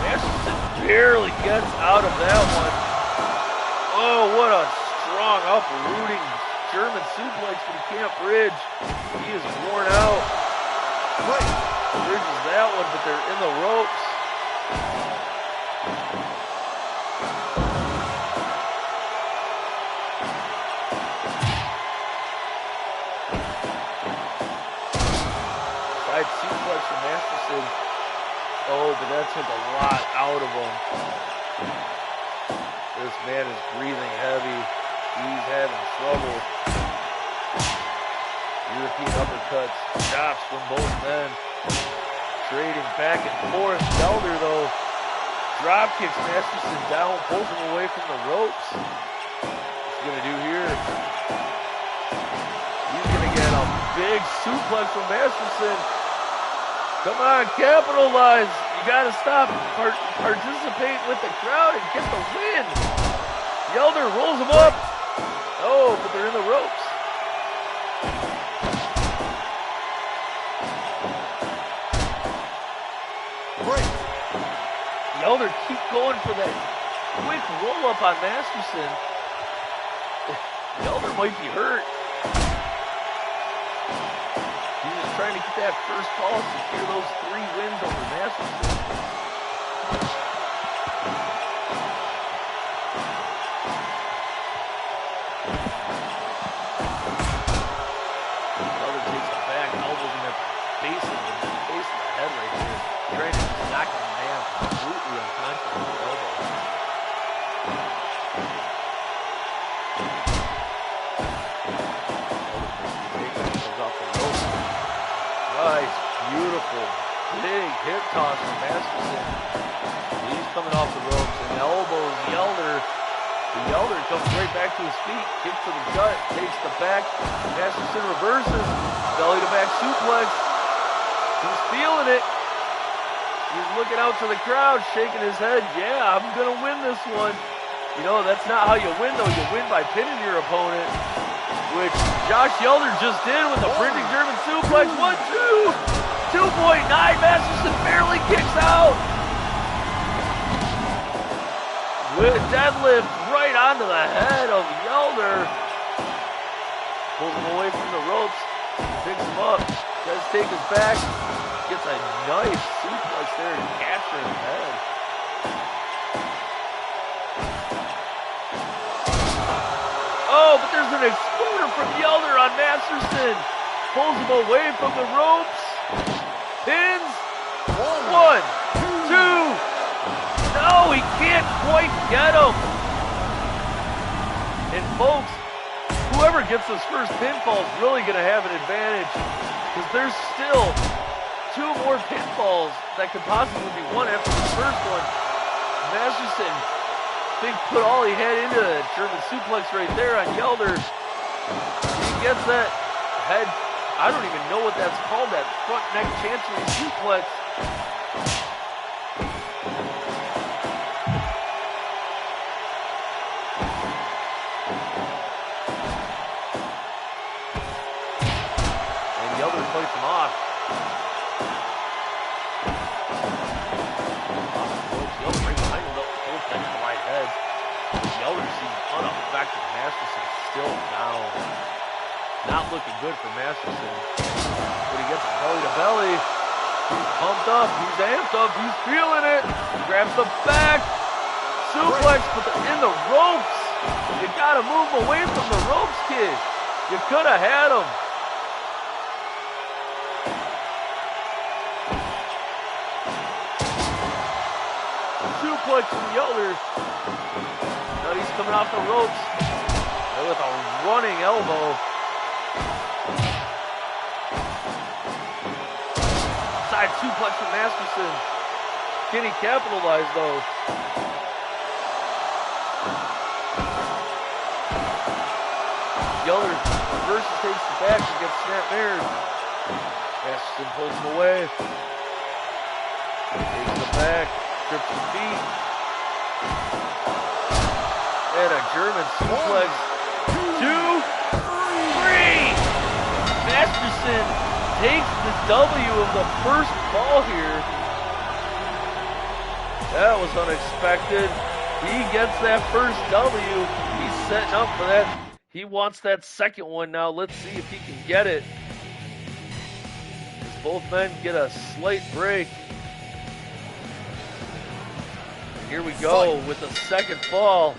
Masterson barely gets out of that one. Oh, what a strong uprooting German suplex, but he can't bridge. He is worn out. Bridges that one, but they're in the ropes. Side suplex from Masterson. Oh, but that took a lot out of him. This man is breathing heavy. He's having trouble. European uppercuts, chops from both men. Trading back and forth. Felder, though, drop kicks Masterson down, pulls him away from the ropes. What's he going to do here? He's going to get a big suplex from Masterson. Come on, capitalize. You got to stop, participate with the crowd and get the win. Yelder rolls him up. Oh, but they're in the ropes. Yelder keep going for that quick roll up on Masterson. Yelder might be hurt. He's just trying to get that first fall, secure those 3 wins over Masterson. Yelder takes the back, elbows him at the base of the head right here. Trying to just knock him down completely unconscious with the elbow. Comes off the rope. Nice, beautiful, big hip toss from Masterson. He's coming off the ropes and elbows Yelder. The Yelder comes right back to his feet, kick to the gut, takes the back. Masterson reverses, belly to back suplex. He's feeling it. He's looking out to the crowd, shaking his head. Yeah, I'm going to win this one. You know, that's not how you win, though. You win by pinning your opponent, which Josh Yelder just did with a printing German suplex. 1, 2, 2.9. Masterson barely kicks out. With a deadlift right onto the head of Yelder. Pulls him away from the ropes, picks him up, does take his back. Gets a nice suplex there and capture his head. Oh, but there's an exploder from Yelder on Masterson. Pulls him away from the ropes. Pins. 1, 2. No, he can't quite get him. And folks, whoever gets this first pinfall is really going to have an advantage because there's still 2 more pinfalls that could possibly be won after the first one. Masterson, I think, put all he had into the German suplex right there on Yelder. He gets that head, I don't even know what that's called, that front neck chancery suplex. And Yelder fights him off. Yelder seems unaffected. Masterson still down. Not looking good for Masterson. But he gets a belly to belly. He's pumped up. He's amped up. He's feeling it. Grabs the back. Suplex, but they're in the ropes. You gotta move away from the ropes, kid. You could have had him. Suplex from Yelder. Now he's coming off the ropes with a running elbow. Side suplex from Masterson. Can he capitalize though? Yeller reverses, takes the back, and gets snapmares. Masterson pulls him away. Takes the back, trips the feet. And a German suplex. 2, 3! Masterson takes the W of the first fall here. That was unexpected. He gets that first W. He's setting up for that. He wants that second one now. Let's see if he can get it. As both men get a slight break. Here we go with the second fall.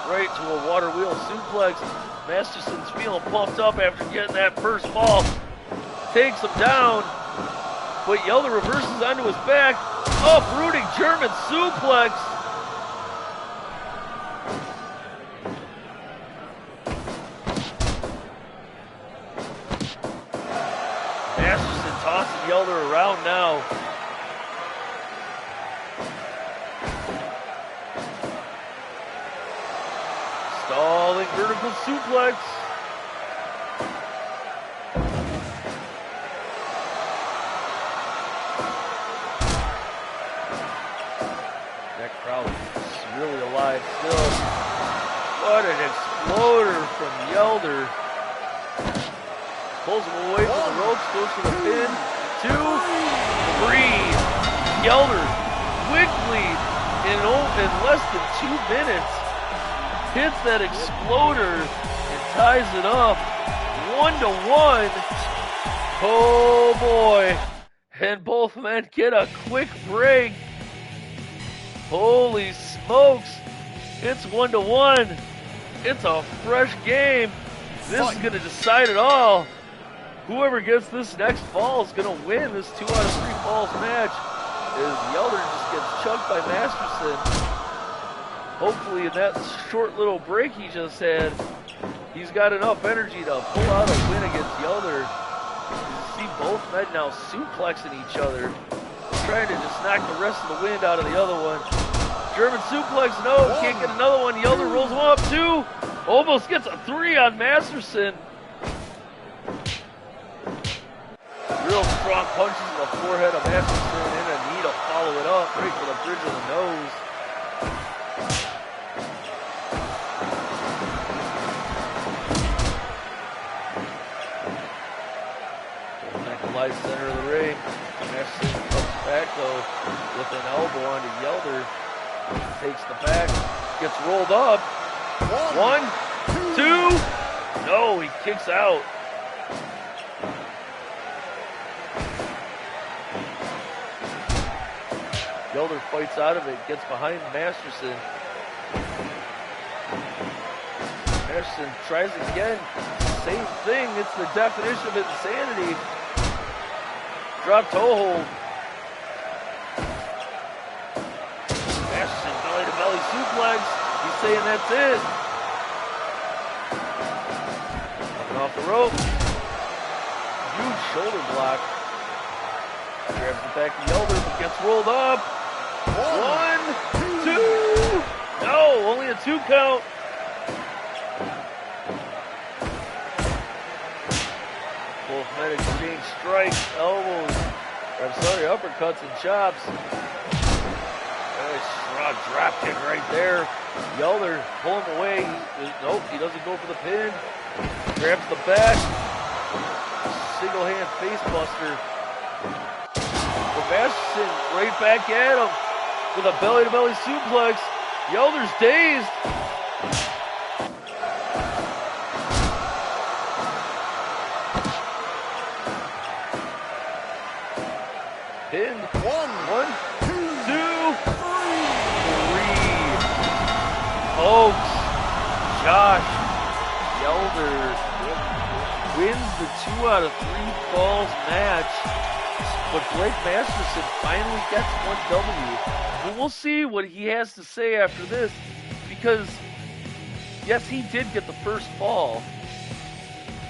Right to a water wheel suplex. Masterson's feeling pumped up after getting that first fall. Takes him down. But Yeller reverses onto his back. Uprooting German suplex. Masterson tossing Yeller around now. Stalling vertical suplex. That crowd is really alive still. What an exploder from Yeller. Pulls him away from the ropes, goes for the pin. 2, 3. Yeller quickly, in less than 2 minutes, hits that exploder and ties it up. 1-1. Oh boy. And both men get a quick break. Holy smokes. It's 1-1. It's a fresh game. This is going to decide it all. Whoever gets this next fall is going to win this 2 out of 3 falls match. As Yeller just gets chucked by Masterson. Hopefully in that short little break he just had, he's got enough energy to pull out a win against Yeller. You see both men now suplexing each other, trying to just knock the rest of the wind out of the other one. German suplex, no, can't get another one. Yeller rolls him up, 2. Almost gets a 3 on Masterson. Real strong punches in the forehead of Masterson and a knee to follow it up, right for the bridge of the nose. Light center of the ring. Masterson comes back though with an elbow onto Yeller. Takes the back, gets rolled up. 1, 2. No, he kicks out. Yeller fights out of it, gets behind Masterson. Masterson tries again. Same thing, it's the definition of insanity. Drop toe hold. Masterson belly to belly suplex. He's saying that's it. Coming off the rope. Huge shoulder block. Grabs the back of Yeller, but gets rolled up. 1, 2. No, only a 2 count. Both men exchange strikes, elbows, uppercuts and chops. Nice drop kick right there. Yeller pull him away. Nope, he doesn't go for the pin. Grabs the back. Single hand face buster. Masterson right back at him with a belly to belly suplex. Yeller's dazed. Pin. 1, 2, 3. Folks, Josh Yeller wins the 2 out of 3 falls match, but Blake Masterson finally gets 1 W. But we'll see what he has to say after this, because yes, he did get the first fall,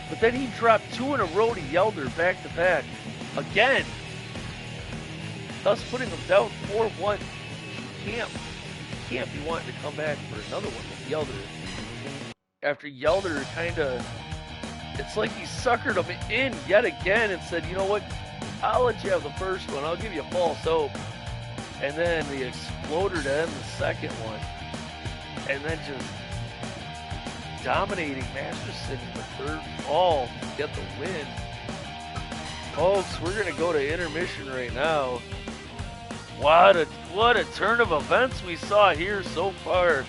but then he dropped 2 in a row to Yeller back to back again, thus putting him down 4-1. He can't be wanting to come back for another one with Yeller. after Yelder kind of, it's like he suckered him in yet again and said, you know what, I'll let you have the first one. I'll give you false hope. And then the exploder to end the second one. And then just dominating Masterson in the third fall to get the win. Folks, we're going to go to intermission right now. What a turn of events we saw here so far.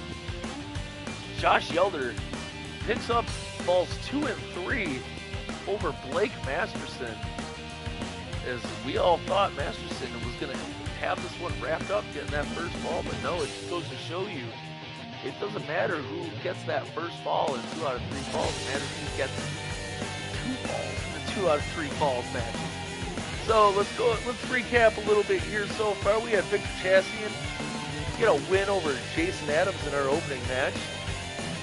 Josh Yelder picks up balls 2 and 3 over Blake Masterson. As we all thought Masterson was going to have this one wrapped up getting that first ball, but no, it just goes to show you it doesn't matter who gets that first ball in 2 out of 3 falls. It matters who gets 2 balls in the 2 out of 3 falls matches. So let's recap a little bit here so far. We had Victor Chassian get a win over Jason Adams in our opening match.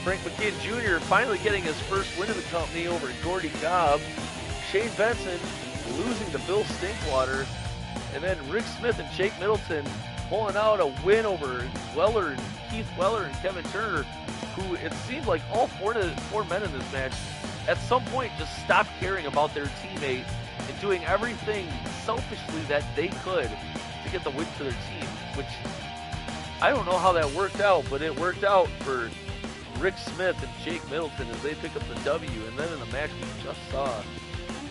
Frank McKinn Jr. finally getting his first win of the company over Gordy Cobb. Shane Benson losing to Bill Stinkwater. And then Rick Smith and Jake Middleton pulling out a win over Keith Weller and Kevin Turner, who it seemed like all four men in this match at some point just stopped caring about their teammate and doing everything selfishly that they could to get the win for their team, which I don't know how that worked out, but it worked out for Rick Smith and Jake Middleton as they pick up the W. And then in the match we just saw,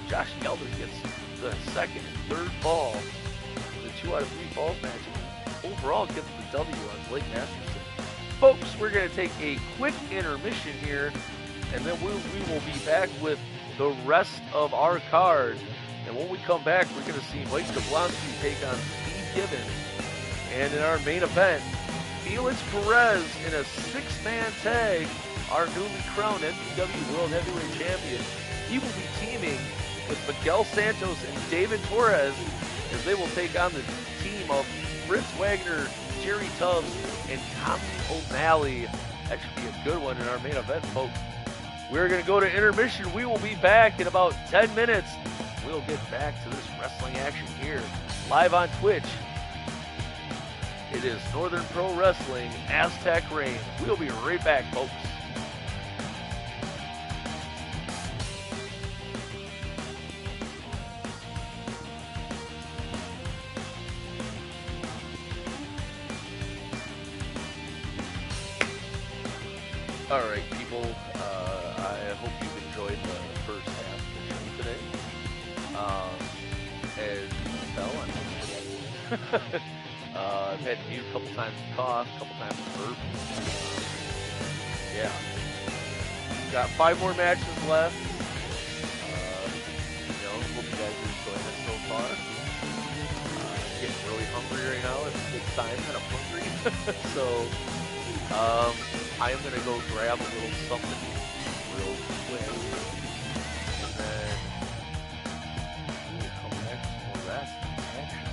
Josh Yelder gets the second and third ball in the 2 out of 3 falls match. And overall gets the W on Blake Masterson. Folks, we're going to take a quick intermission here, and then we will be back with the rest of our card. And when we come back, we're going to see Mike Jablonski take on Steve Gibbons. And in our main event, Felix Perez in a 6-man tag, our newly crowned NPW World Heavyweight Champion. He will be teaming with Miguel Santos and David Torres as they will take on the team of Fritz Wagner, Jerry Tubbs, and Tommy O'Malley. That should be a good one in our main event, folks. We're going to go to intermission. We will be back in about 10 minutes. We'll get back to this wrestling action here, live on Twitch. It is Northern Pro Wrestling Aztec Reign. We'll be right back, folks. All right, people. I hope you've enjoyed the first half of the show today. As you can tell, I've had to mute a couple times to cough, a couple times to burp. Yeah. Got 5 more matches left. Hope you guys are enjoying it so far. Getting really hungry right now. It's a good sign that I'm hungry. So, I am going to go grab a little something real quick. And then we'll come back to some more wrestling action.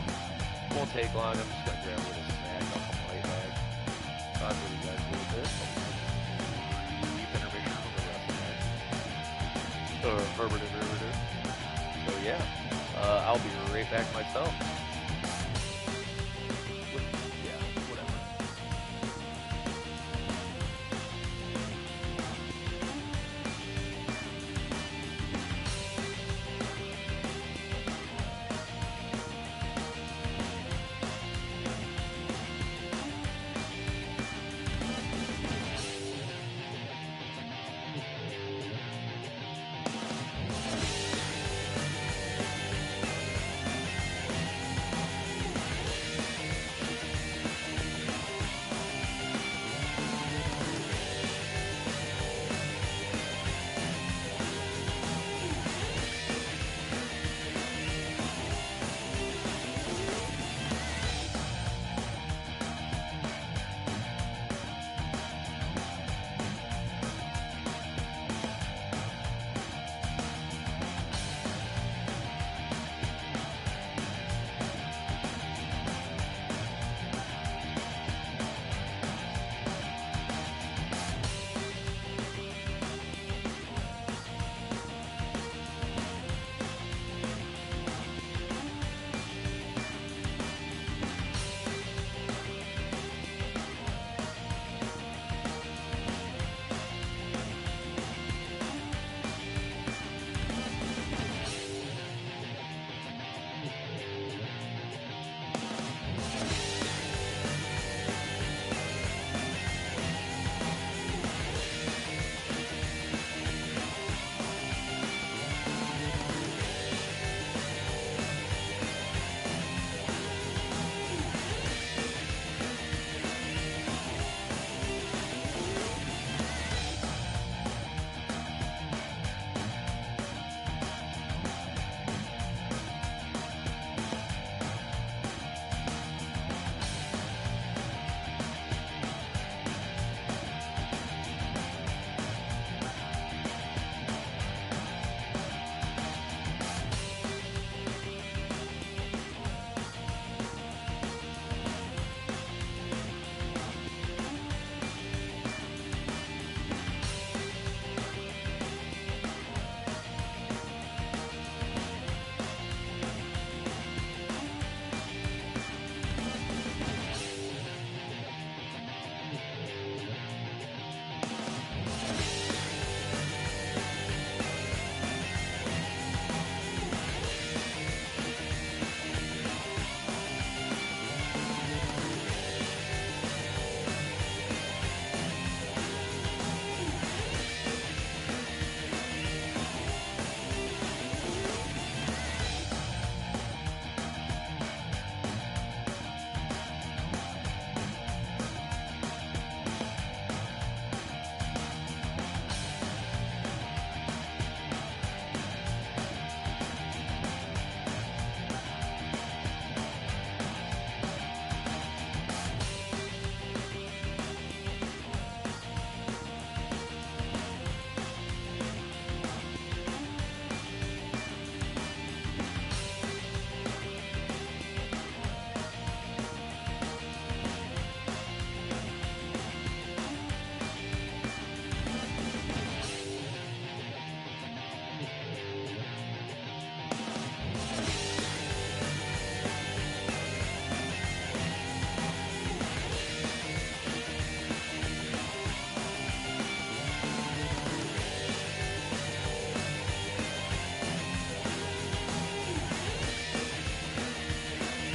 Won't take long. I'm just going to grab a little snack. I'll come right back. Talk with you guys a little bit. Brief intermission from the wrestling action. So yeah, I'll be right back myself.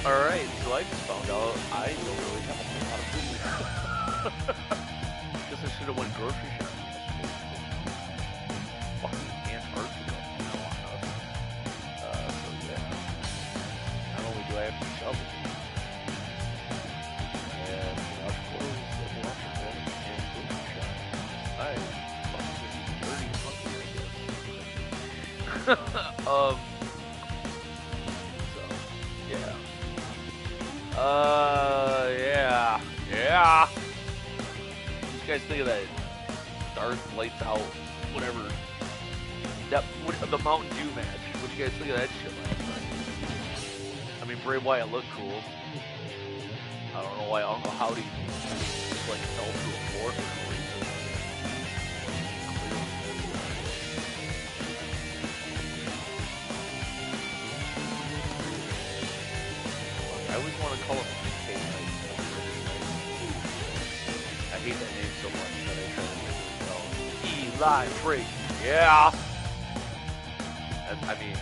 Alright, so I just found out I don't really have a whole lot of food. Guess I should have went grocery shopping yesterday. Fucking Antarctica now on us. So yeah. Not only do I have to shovel, I have to wash clothes and wash your bed and grocery shop. I fucking gonna be dirty and hungry, I guess. So, yeah. Yeah. What you guys think of that Dark Lights Out, whatever, the Mountain Dew match? What you guys think of that shit last night? I mean, Bray Wyatt looked cool. I don't know why Uncle Howdy just like fell to the floor for no reason. Clearly missed that. I always want to call him PK Knight. I hate that name so much that I try to make it spell. Eli Drake. Yeah. I mean,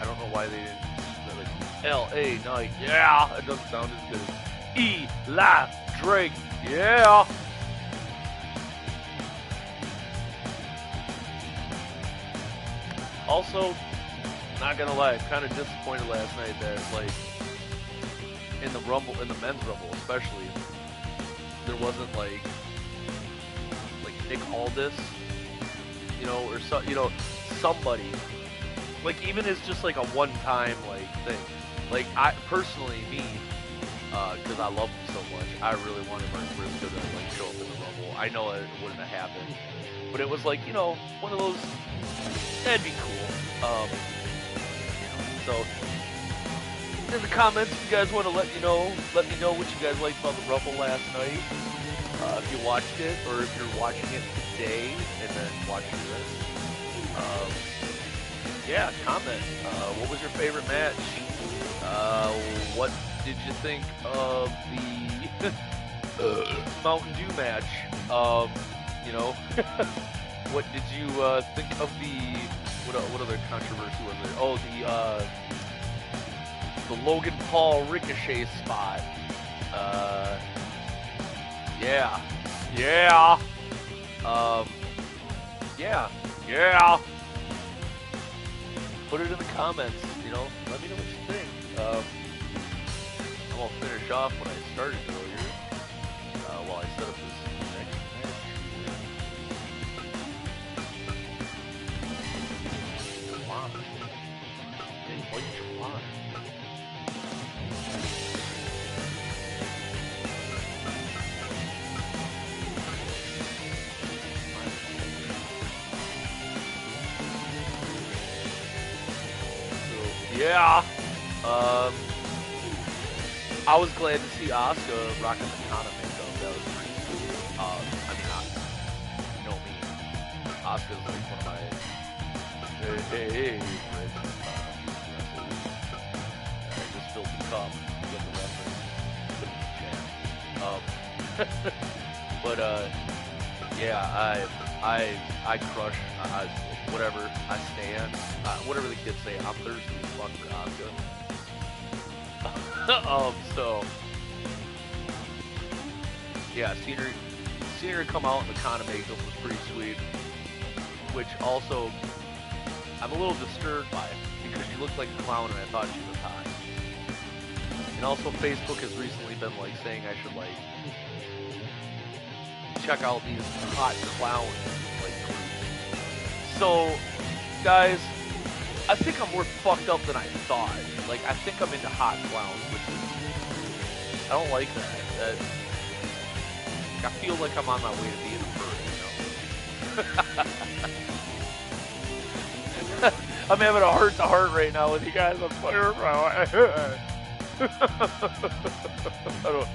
I don't know why they didn't keep it like L.A. Knight. Yeah. It doesn't sound as good as Eli Drake. Yeah. Also, not gonna lie, I'm kind of disappointed last night that like in the Rumble, in the men's Rumble especially, there wasn't like Nick Aldis, you know, or so, you know, somebody, like even as just like a one-time like thing. Like I personally, me, because I love him so much, I really wanted Mark Briscoe to like show up in the Rumble. I know it wouldn't have happened, but it was like, you know, one of those. That'd be cool. You know, so in the comments, if you guys want to let me know what you guys liked about the Rumble last night. If you watched it, or if you're watching it today and then watching this, yeah, comment. What was your favorite match? What did you think of the Mountain Dew match? You know, what did you think of the what other controversy was there? Oh, the Logan Paul Ricochet spot. Yeah. Put it in the comments, you know, let me know what you think. I'm gonna finish off what I started earlier, while I set up this next match. Juana. They like Juana. Yeah. I was glad to see Asuka rocking the Kana makeup. That was pretty sweet. I mean, you know me. Asuka's like one of my favorite wrestlers. I just filled the cup. You get the reference. But yeah, I crush. Whatever I stand, whatever the kids say, I'm thirsty as fuck for Asuka. So yeah, seeing her come out in the Kana makeup was pretty sweet. Which also, I'm a little disturbed by it because she looked like a clown and I thought she was hot. And also, Facebook has recently been like saying I should like check out these hot clown like groups. So, guys, I think I'm more fucked up than I thought. Like, I think I'm into hot clowns, which is, I don't like that. I feel like I'm on my way to being a bird, you know? I'm having a heart-to-heart right now with you guys. I'm fire. I don't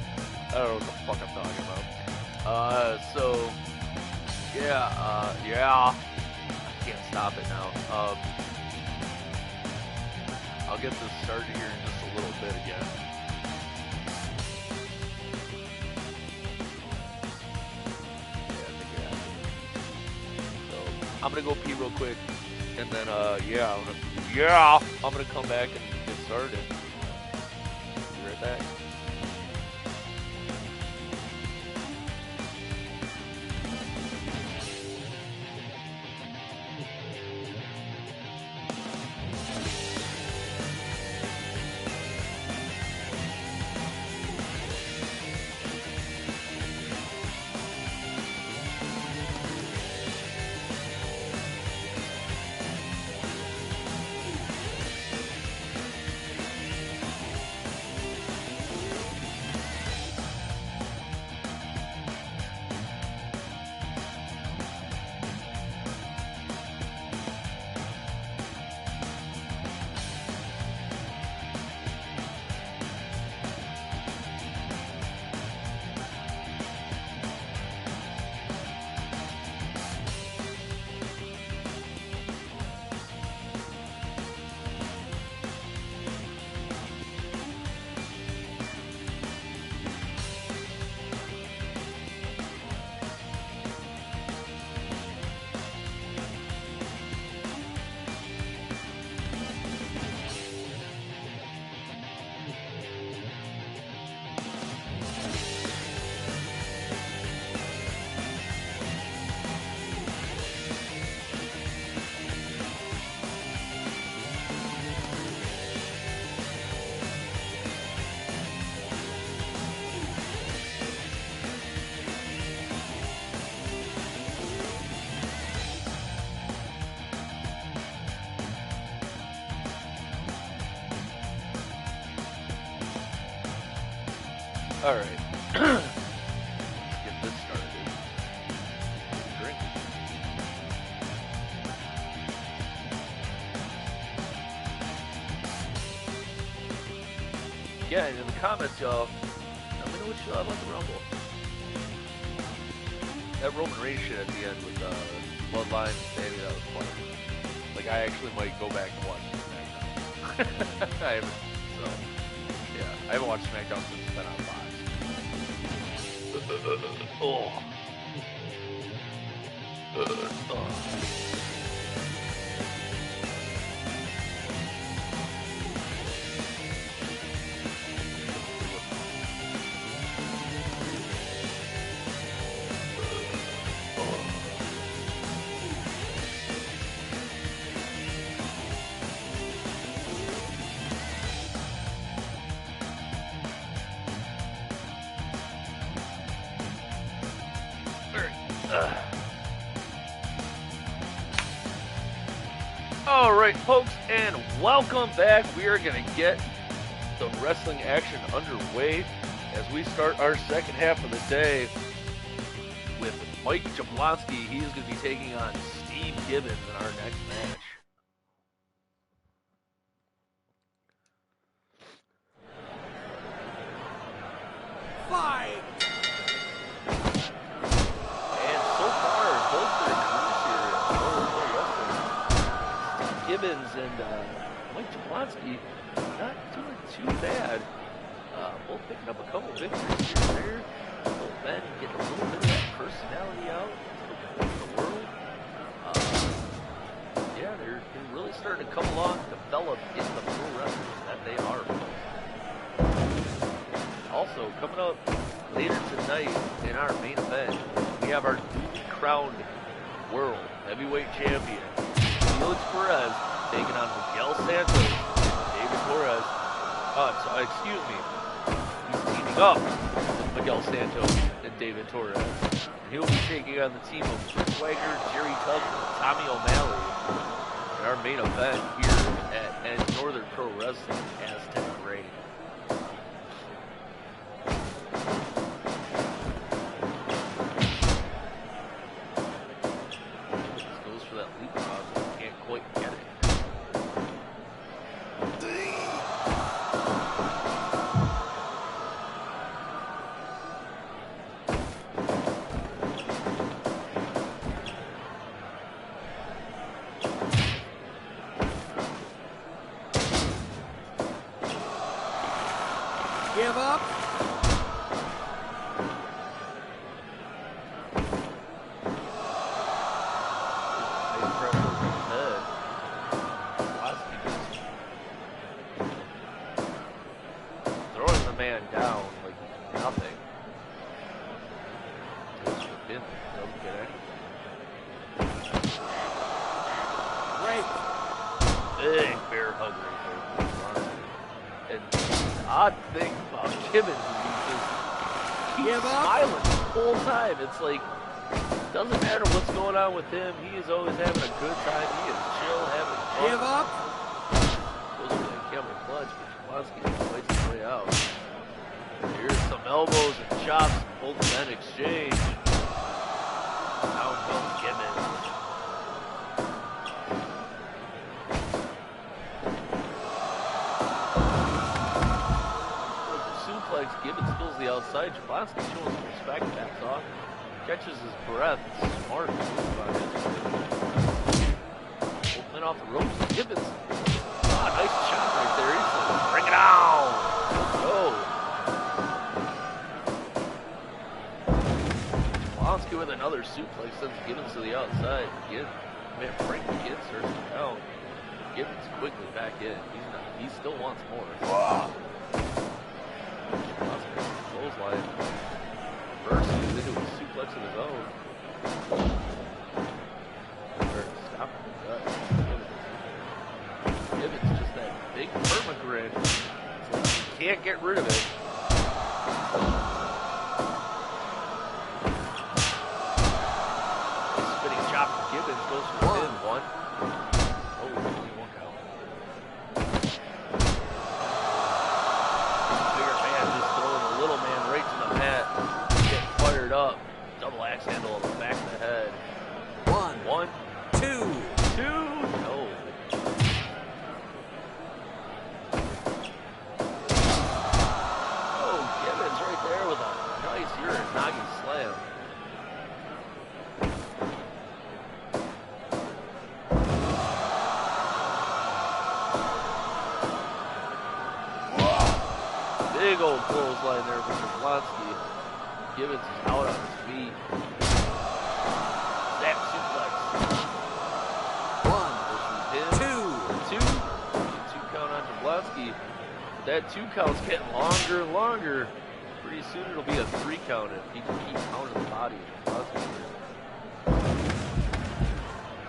know what the fuck I'm talking about. So, yeah. Can't stop it now. I'll get this started here in just a little bit again. Yeah, I think it has. So I'm gonna go pee real quick, and then I'm gonna come back and get started. You ready? back. All right. Get this started. Drink. Yeah, and in the comments, y'all, let me know what you thought about the Rumble. That Roman Reigns shit at the end with Bloodline, maybe that was fun. Like, I actually might go back and watch SmackDown. I haven't, so, yeah, I haven't watched SmackDown since it's been on Fox. Oh. Alright, folks, and welcome back. We are going to get the wrestling action underway as we start our second half of the day with Mike Jablonski. He is going to be taking on Steve Gibbons in our next match. Fight! And so far, both their careers here in Steve Gibbons and Mike Jablonski not doing too bad. Both picking up a couple victories here and there. Both men getting a little bit of that personality out to the world. Yeah, they're really starting to come along, develop into the pro wrestlers that they are. Also, coming up later tonight in our main event, we have our newly crowned world heavyweight champion, Felix Perez, taking on Miguel Santos, David Torres. Excuse me. He's teaming up with Miguel Santos and David Torres. And he'll be taking on the team of Chris Wagner, Jerry Tubbs, and Tommy O'Malley in our main event here at Northern Pro Wrestling Aztec Reign. Give up. Throwing the man down like nothing. Goes to the pin, doesn't get anything. Great. Big bear hug right there. And the odd thing about Gibbons is he just keeps smiling the whole time. It's like, doesn't matter what's going on with him. He is always having a good time. He is chill, having fun. Give up. Goes for that camera clutch, but Jablonski fights his way out. Here's some elbows and chops, both men exchange. Down goes Gibbons. Suplex, Gibbons fills the outside. Jablonski shows some respect, backs off. Catches his breath. Smart move on his part. Open off the ropes. Gibbons. Ah, nice shot right there. He's like, bring it on. Let's go. Jablonski with another suplex sends Gibbons to the outside. Frank McGinn starts to count. Gibbons quickly back in. He still wants more. Jablonski clothesline. Reversing into a suplex of his own. Stop the gut. Gibbons just that big perma-grin. It's like you can't get rid of it. Spinning chop from Gibbons goes for the pin. One. Oh, only one count. Bigger man just throwing the little man right to the mat. Fired up. Double axe handle on the back of the head. One. Two. No. Oh, Gibbons right there with a nice Uranagi slam. Big old clothesline there for Jablonski. Gibbons is out on his feet. Snap suplex. One. Two. Two count on Jablonski. That 2 count's getting longer and longer. Pretty soon it'll be a 3 count if he can keep counting the body of Jablonski.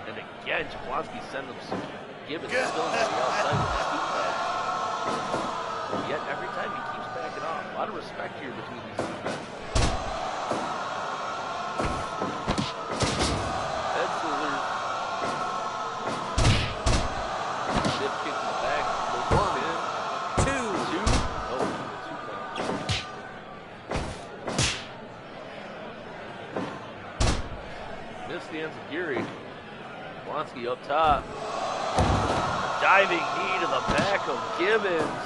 And again, Jablonski sends him Gibbons still to the outside with the suplex. Yet every time he keeps backing off. A lot of respect here between these two men. Jablonski up top. Diving knee to the back of Gibbons.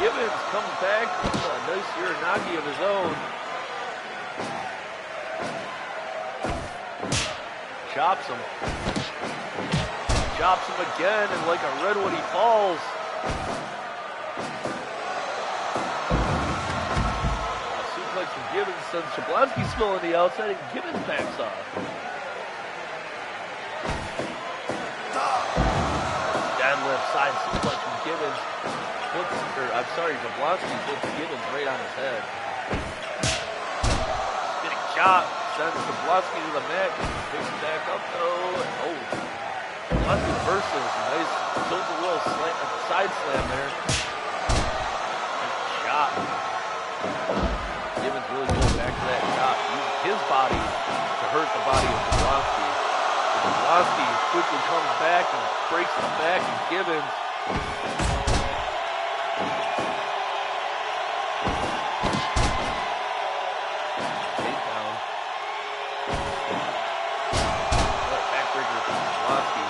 Gibbons comes back with a nice Uranagi of his own. Chops him. Chops him again, and like a redwood he falls. From Gibbons sends Jablonski spilling the outside and Gibbons backs off. Deadlift side suplex from Gibbons. Jablonski puts Gibbons right on his head. Spinning chop sends Jablonski to the mat. Picks him back up though. And Jablonski reverses. Nice tilt-a-whirl side slam there. And chop. Gibbons really going back to that chop, using his body to hurt the body of Jablonski. Jablonski quickly comes back and breaks the back of Gibbons. Takedown. Backbreaker from Jablonski.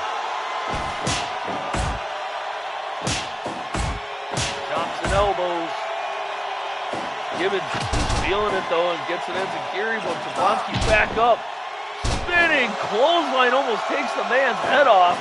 Chops and elbows. Gibbons feeling it though and gets it into Geary, but Jablonski back up. Spinning clothesline almost takes the man's head off.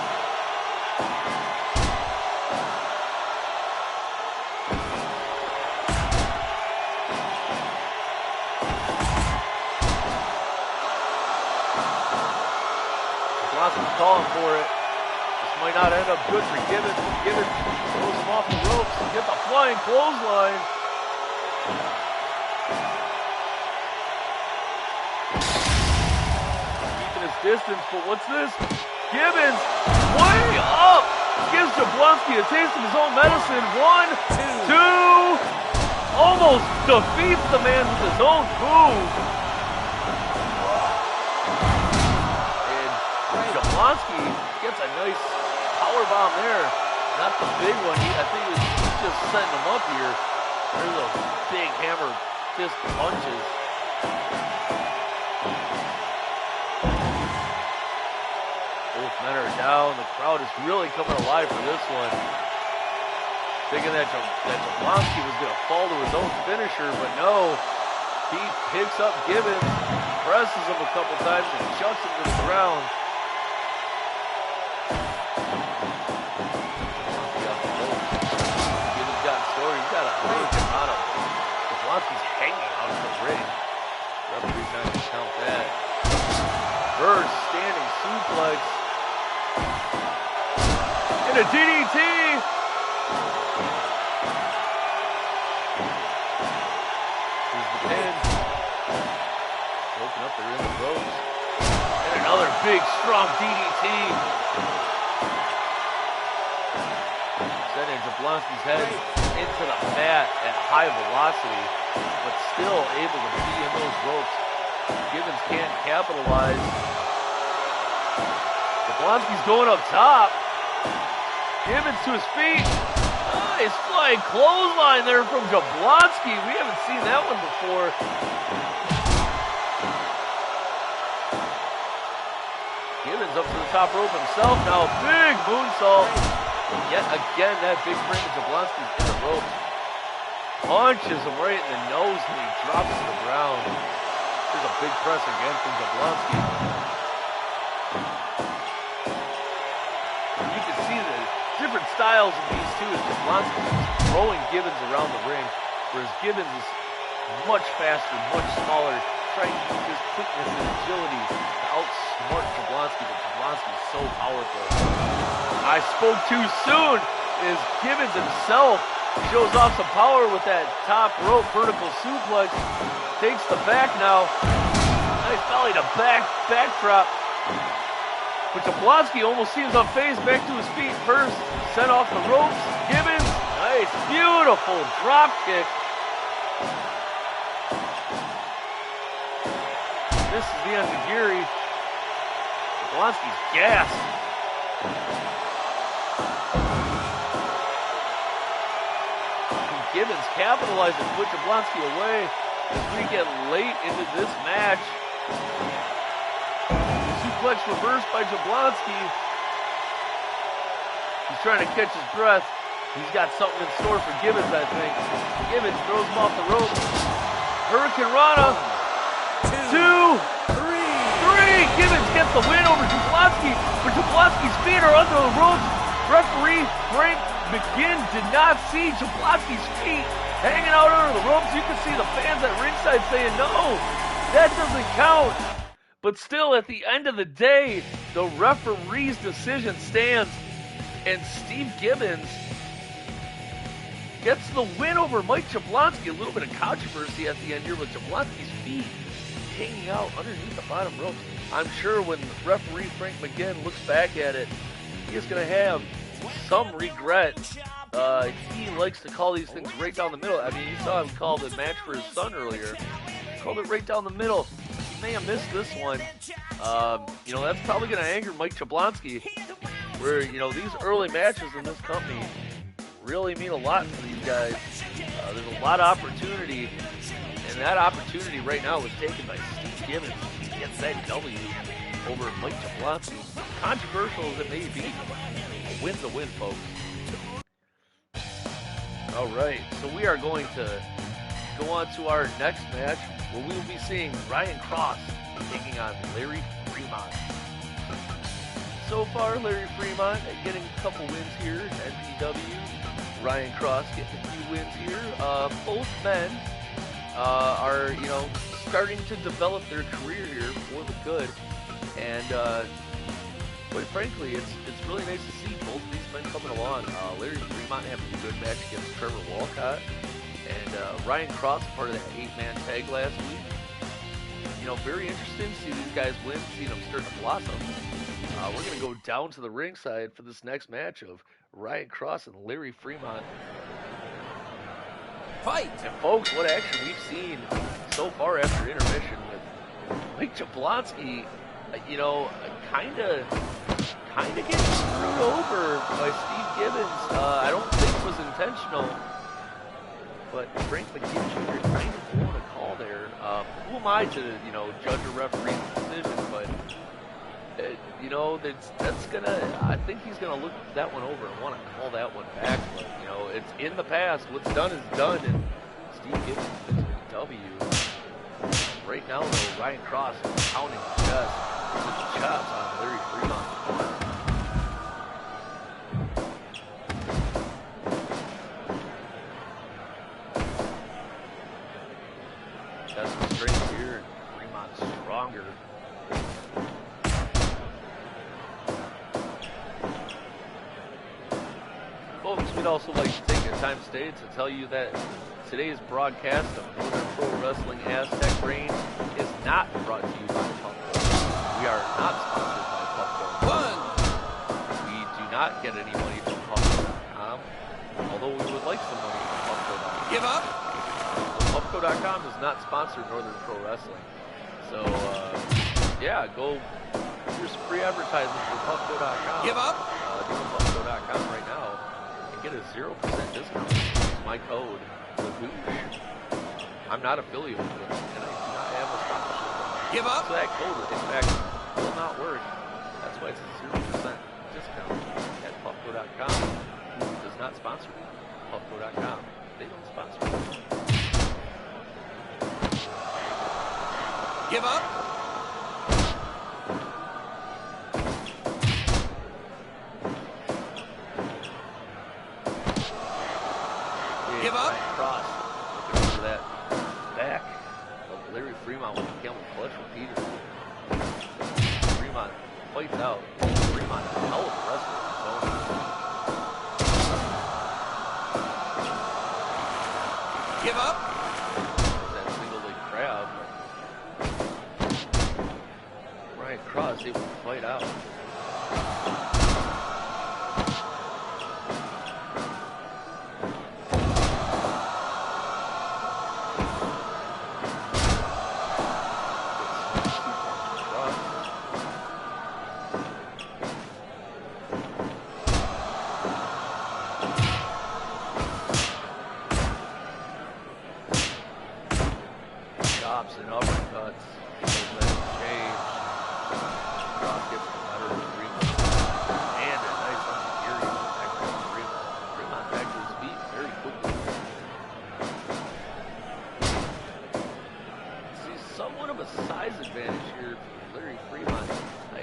Jablonski's calling for it. This might not end up good for Gibbons. Gibbons throws him off the ropes. Get the flying clothesline. Keeping his distance, but what's this? Gibbons way up. Gives Jablonski a taste of his own medicine. 1, 2. Almost defeats the man with his own move. And Jablonski gets a nice power bomb there. Not the big one. I think he was just setting him up here. There's those big hammer fist punches. Both men are down. The crowd is really coming alive for this one. Thinking that Jablonski was going to fall to his own finisher, but no. He picks up Gibbons, presses him a couple times, and chucks him to the ground. Gibbons got story. He's got a hang out of him. Jablonski's hanging out of the ring. Referee's not going to count that. Burst standing suplex. And a DDT. Here's the pin. Open up, they're in the ropes. And another big, strong DDT. Sending Jablonski's head into the mat at high velocity, but still able to be in those ropes. Gibbons can't capitalize. Jablonski's going up top. Gibbons to his feet. Nice flying clothesline there from Jablonski. We haven't seen that one before. Gibbons up to the top rope himself. Now a big moonsault. Yet again, that big frame of Jablonski's in the ropes. Punches him right in the nose and he drops to the ground. There's a big press again from Jablonski. You can see the different styles of these two as Jablonski is throwing Gibbons around the ring, whereas Gibbons is much faster, much smaller, trying to use his quickness and agility to outsmart Jablonski, but Jablonski is so powerful. I spoke too soon as Gibbons himself shows off some power with that top rope vertical suplex. Takes the back now. Nice belly to backdrop. But Jablonski almost seems unfazed, back to his feet first. Sent off the ropes. Gibbons, nice, beautiful drop kick. This is the end of Geary. Jablonski's gassed. Gibbons capitalizing, put Jablonski away as we get late into this match. Suplex reversed by Jablonski. He's trying to catch his breath. He's got something in store for Gibbons, I think. Gibbons throws him off the rope. Hurricane Rana. 2, 3. Gibbons gets the win over Jablonski, but Jablonski's feet are under the ropes. Referee Frank McGinn did not see Jablonski's feet hanging out under the ropes. You can see the fans at ringside saying, no, that doesn't count. But still, at the end of the day, the referee's decision stands, and Steve Gibbons gets the win over Mike Jablonski. A little bit of controversy at the end here with Jablonski's feet hanging out underneath the bottom ropes. I'm sure when referee Frank McGinn looks back at it, he is going to have some regret. He likes to call these things right down the middle. I mean, you saw him call the match for his son earlier. He called it right down the middle. He may have missed this one. That's probably going to anger Mike Jablonski, where, these early matches in this company really mean a lot to these guys. There's a lot of opportunity, and that opportunity right now was taken by Steve Gibbons. He gets that W over Mike Jablonski. Controversial as it may be, a win's a win, folks. All right, so we are going to go on to our next match, where we will be seeing Ryan Cross taking on Larry Fremont. So far, Larry Fremont getting a couple wins here at NPW. Ryan Cross getting a few wins here. Both men are, starting to develop their career here for the good. And quite frankly, it's really nice to see both of these men coming along. Larry Fremont having a good match against Trevor Walcott, and Ryan Cross, part of that 8-man tag last week. You know, very interesting to see these guys win, seeing them start to blossom. We're going to go down to the ringside for this next match of Ryan Cross and Larry Fremont. Fight! And folks, what action we've seen so far after intermission with Mike Jablonski, you know, kind of getting screwed over by Steve Gibbons. I don't think it was intentional, but Frank McGinn Jr. kind of blowing a call there. Who am I to, you know, judge a referee's decision? But you know, that's gonna. I think he's gonna look that one over and want to call that one back. But you know, it's in the past. What's done is done, and Steve Gibbons gets a W. Right now, though, Ryan Cross is pounding his chest with chops on Larry Fremont. That's the strength here, and Fremont's stronger. Folks, we'd also like to take a time today to tell you that today's broadcast of Northern Pro Wrestling Aztec Reign is not brought to you by Puffco. We are not sponsored by Puffco. We do not get any money from Puffco.com, although we would like some money from Puffco.com. Give up! Puffco.com does not sponsor Northern Pro Wrestling. So, yeah, go do some free advertising for Puffco.com. Give up! Go to Puffco.com right now and get a 0% discount. Use my code, THEGOOSH. I'm not affiliated with them, and I do not have a sponsorship. Give up! So that code, in fact, will not work. That's why it's a 0% discount at Puffco.com, who does not sponsor me. Puffco.com. They don't sponsor me. Give up! Yeah, Give up! Ryan Cross looking for that back of Larry Fremont with the camel clutch repeatedly. Fremont fights out. Fremont is a hell of a wrestler in his own. Give up! That single leg crab. Ryan Cross able to fight out. Chops and uppercuts. Those men exchange. Cross gets the better of Fremont. And a nice undegiri back to Fremont. Fremont back to his feet very quickly. See, somewhat of a size advantage here for Larry Fremont.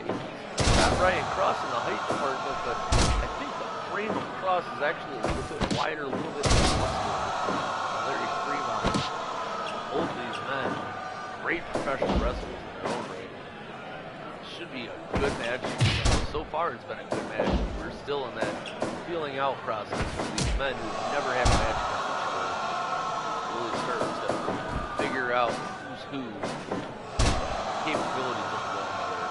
He's got Ryan Cross in the height department, but I think the frame of Cross is actually a little bit wider, a little bit more muscular. Larry Fremont. Both of these men, great professional wrestlers in their own right. Should be a good match. So far, it's been a good match. We're still in that feeling out process for these men who never have a match against each other. Really starting to figure out who's who, capabilities of one another.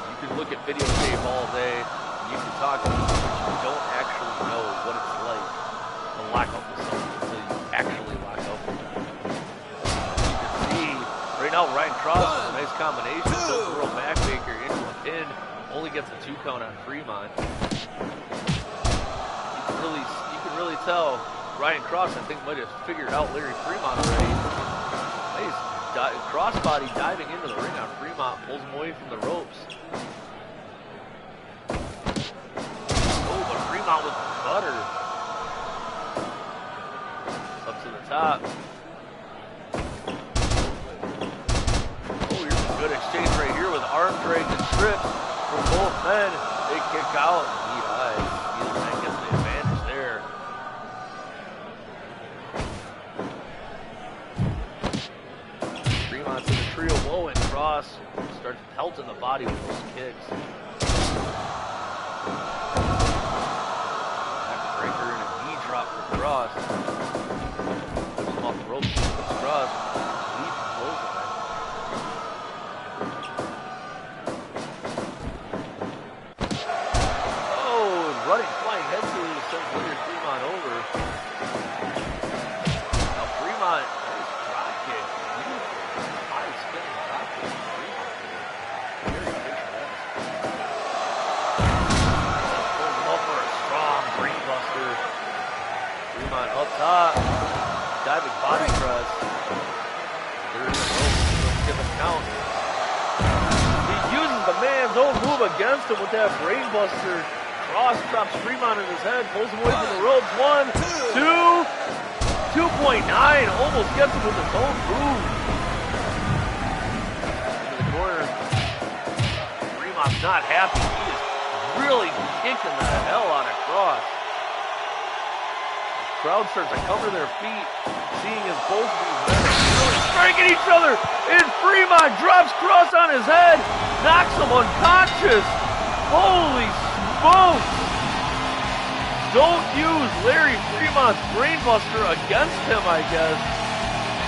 You can look at videotape all day, and you can talk to people, but you don't actually know what it's like to lock up with someone until you actually lock up with them. Right now, Ryan Cross with a nice combination. Does Earl Backmaker into a pin. Only gets a 2 count on Fremont. You can really tell Ryan Cross, I think, might have figured out Larry Fremont already. Nice crossbody diving into the ring on Fremont. Pulls him away from the ropes. Oh, but Fremont with the cutter. Up to the top. Good exchange right here with arm drags and trips from both men. They kick out. Neat eyes. Either man gets the advantage there. Fremont's in the trio low, and Cross starts pelting the body with those kicks. head to send Fremont over. Now Fremont, nice drop kick. Beautiful. High spinning drop kick. Fremont. Very picturesque. Pulls him up for a strong brain buster. Fremont up top. Diving body press. There's a rope. Let's give a count. He uses the man's own move against him with that brain buster. Cross drops Fremont in his head, pulls him away from the ropes. 1, 2, 2.9. Almost gets him with his own move. Into the corner. Fremont's not happy. He is really kicking the hell out of Cross. The crowd starts to cover their feet, seeing as both of these men are really striking each other. And Fremont drops Cross on his head, knocks him unconscious. Holy smokes! Don't use Larry Fremont's brainbuster against him, I guess.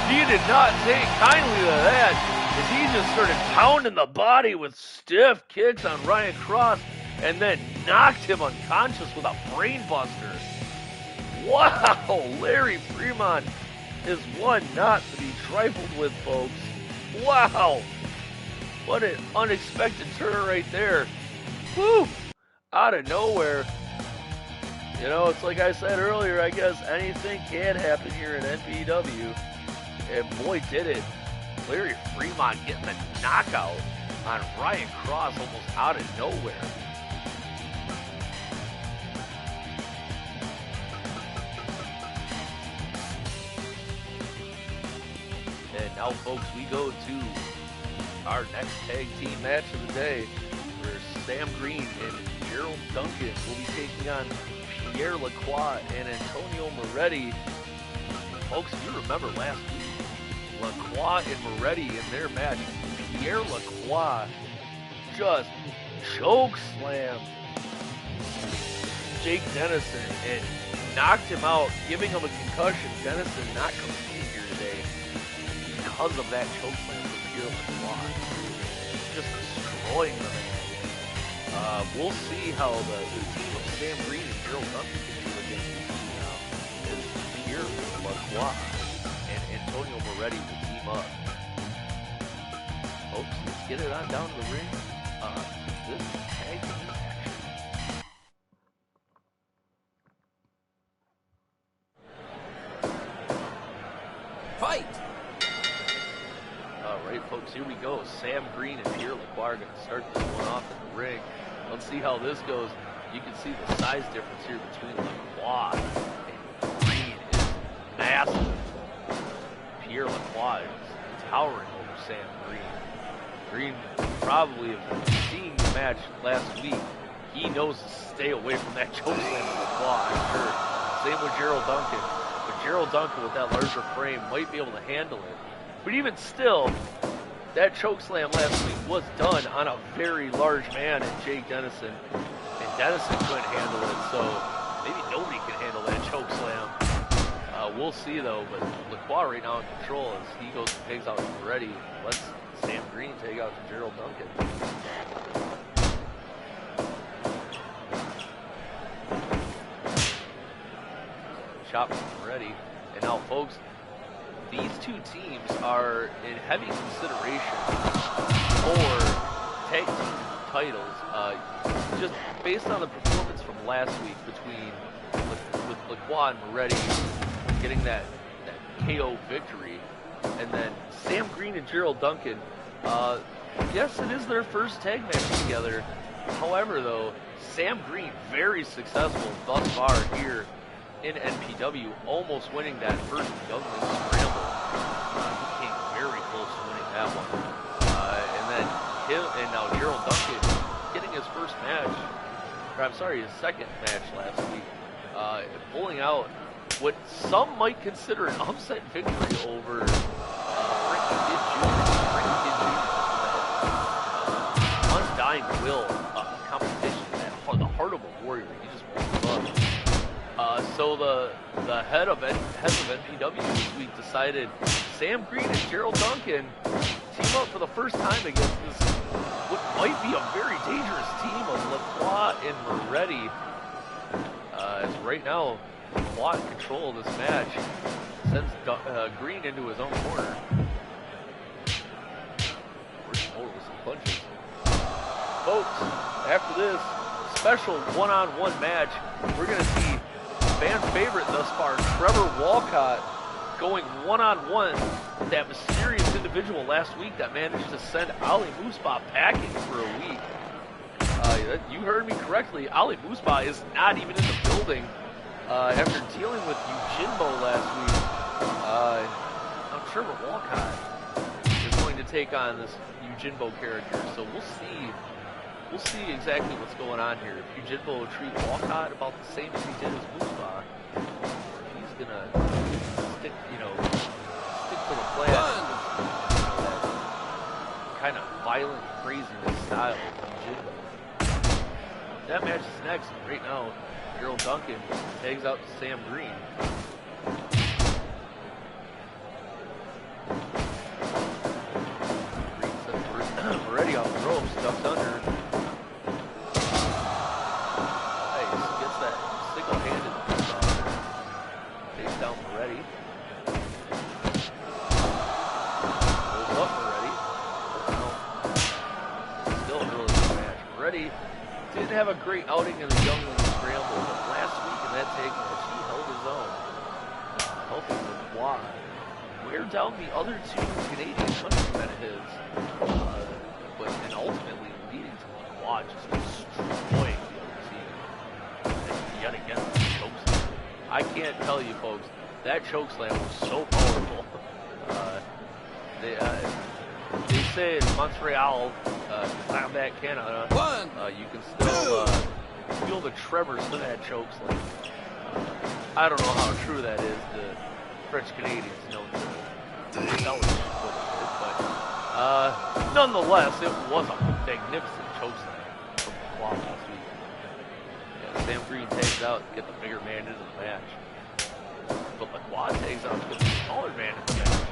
He did not take kindly to that, as he just started pounding the body with stiff kicks on Ryan Cross, and then knocked him unconscious with a brainbuster. Wow, Larry Fremont is one not to be trifled with, folks. Wow, what an unexpected turn right there. Whew, out of nowhere. You know, it's like I said earlier, I guess anything can happen here in NPW. And boy, did it. Larry Fremont getting the knockout on Ryan Cross almost out of nowhere. And now, folks, we go to our next tag team match of the day, where Sam Green and Gerald Duncan will be taking on Pierre Lacroix and Antonio Moretti. Folks, if you remember last week, Lacroix and Moretti in their match, Pierre Lacroix just choke slammed Jake Dennison and knocked him out, giving him a concussion. Dennison not competing here today because of that choke slam from Pierre Lacroix. Just destroying the man. We'll see how the team of Sam Green and Gerald Duncan can do against these two now. As Pierre Lacroix and Antonio Moretti will team up. Folks, let's get it on down to the ring. This is tag team action. Fight! Alright, folks, here we go. Sam Green and Pierre Lacroix are going to start this one off in the ring. Let's see how this goes. You can see the size difference here between Lacroix and Green is massive. Pierre Lacroix is towering over Sam Green. Green probably, seeing the match last week, he knows to stay away from that choke slam of Lacroix, I'm sure. Same with Gerald Duncan. But Gerald Duncan with that larger frame might be able to handle it. But even still, that choke slam last week was done on a very large man in Jake Dennison, and Dennison couldn't handle it, so maybe nobody can handle that choke slam. We'll see, though, but Lacroix right now in control as he goes and takes out Moretti. Let's Sam Green take out Gerald Duncan. Chop from Moretti. And now, folks, these two teams are in heavy consideration for tag team titles, just based on the performance from last week with Lacroix and Moretti getting that KO victory, and then Sam Green and Gerald Duncan. Yes, it is their first tag match together. However, though, Sam Green very successful thus far here in NPW, almost winning that first Youngling Scramble. He came very close to winning that one. And then him and now Gerald Duncan getting his first match, or I'm sorry, his second match last week, pulling out what some might consider an upset victory over Frankie Kid Jr. Frankie Kid Jr. Undying will competition for the heart of a warrior. He just won't give up. So the head of NPW this week decided Sam Green and Gerald Duncan team up for the first time against this what might be a very dangerous team of Lacroix and Moretti. right now, Watt in control of this match. Sends Green into his own corner. First over with some punches. Folks, after this special one-on-one match, we're going to see fan favorite thus far, Trevor Walcott, going one-on-one with that mysterious individual last week that managed to send Ali Musbah packing for a week. You heard me correctly. Ali Musbah is not even in the building after dealing with Yujinbo last week. Now Trevor Walcott is going to take on this Yujinbo character, so we'll see. We'll see exactly what's going on here. If Yujinbo will treat Walcott about the same as he did as Musbah, he's gonna stick to the plan. That kind of violent, craziness style of Yujinbo. That match is next. Right now, Gerald Duncan tags out Sam Green. Green sets Moretti off the ropes, ducks under. Nice, gets that single-handed takes down Moretti. Rolls up Moretti. Still a really good match. Moretti didn't have a great outing in the Youngling Scramble, but last week in that tag match, he held his own, helping the quad wear down the other two Canadian countrymen of his, and ultimately leading to the quad just destroying the other team. And yet again, the chokeslam. I can't tell you, folks, that chokeslam was so powerful. They say in Montreal, Combat Canada, you can still feel the tremors to that chokeslam. I don't know how true that is. The French Canadians know to tell us what it is, but nonetheless, it was a magnificent chokeslam from the quad last week. Yeah, Sam Green takes out to get the bigger man into the match, but the quad takes out to get the smaller man into the match.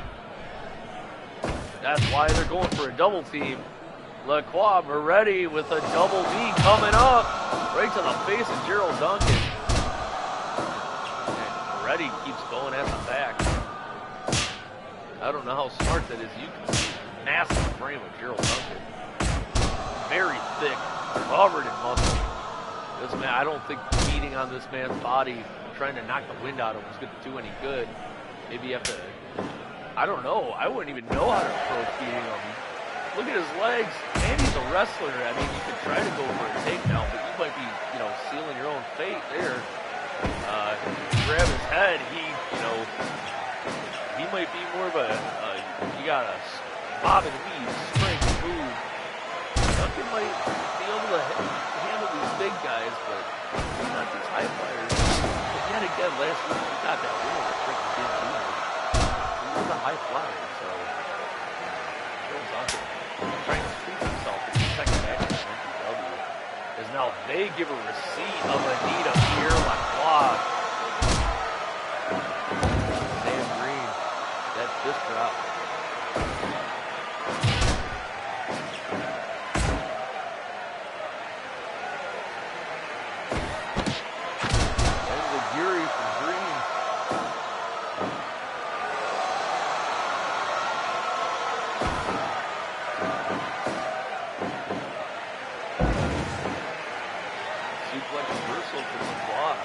That's why they're going for a double team. Lacroix Moretti with a double knee coming up right to the face of Gerald Duncan. And Moretti keeps going at the back. I don't know how smart that is. You can see the massive frame of Gerald Duncan. Very thick, covered in muscle. This man, I don't think beating on this man's body, trying to knock the wind out of him, is going to do any good. Maybe you have to, I don't know. I wouldn't even know how to approach beating him. Look at his legs, and he's a wrestler. I mean, you could try to go for a takedown, but you might be, sealing your own fate there. Grab his head, he might be more of you gotta bob and weave, strength, move. Duncan might be able to handle these big guys, but he's not these high flyers. But yet again, last week he got that win over freaking Jim Jr. He was a high flyer, so Duncan trying to treat himself in the second match in NPW, as now they give a receipt of a knee to Pierre Lacroix. Sam Green, that fist drop. And the Giri from Green. Suplex reversal from Lacroix.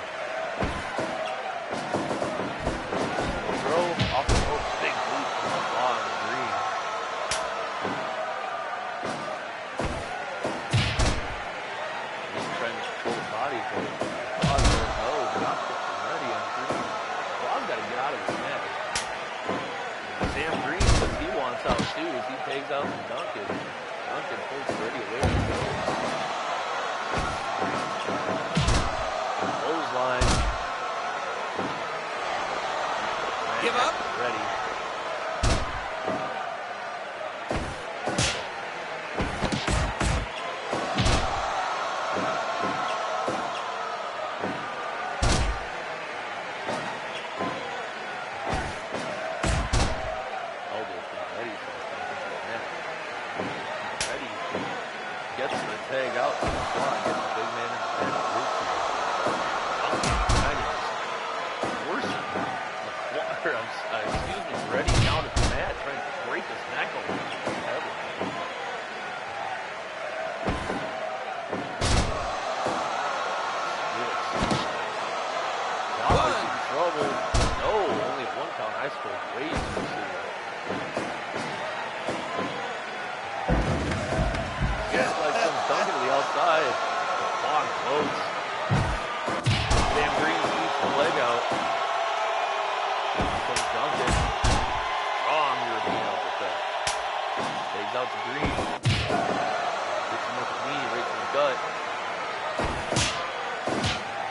out to Green. Gets him with a knee right to the gut.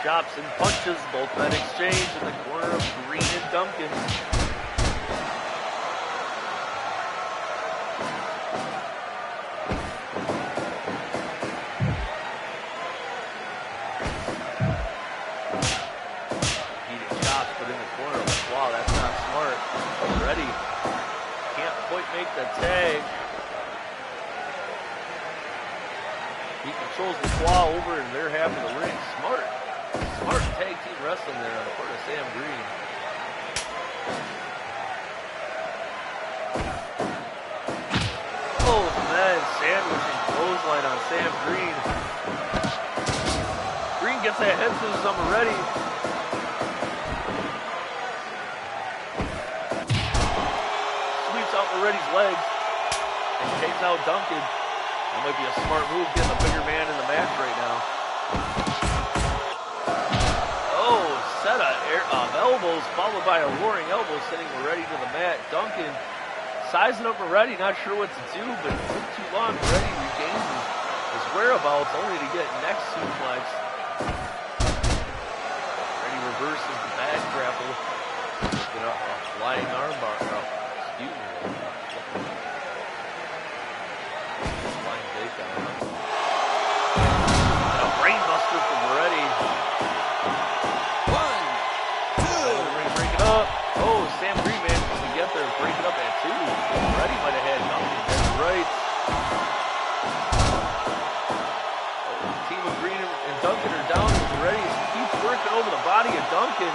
Chops and punches, both men exchange in the corner of Green and Duncan. Heated chops, but in the corner, like, wow, that's not smart. Already can't quite make the tag. He controls the claw over in their half of the ring. Smart tag team wrestling there on the part of Sam Green. Oh, man, sandwiching clothesline on Sam Green. Green gets that head scissors on Moretti. Sweeps out Moretti's legs and takes out Duncan. That might be a smart move, getting the bigger man in the match right now. Oh, set of elbows followed by a roaring elbow sending Moretti to the mat. Duncan sizing up Moretti, not sure what to do, but it took too long. Moretti regains his whereabouts only to get neck suplex. Moretti reverses the bad grapple. Looking up a flying armbar. Excuse me. Flying takedown. And a brainbuster for Moretti. 1, 2. Break it up. Oh, Sam Green manages to get there and break it up at 2. Moretti might have had nothing. That's right. Oh, the team of Green and Duncan are down. Moretti keeps working over the body of Duncan.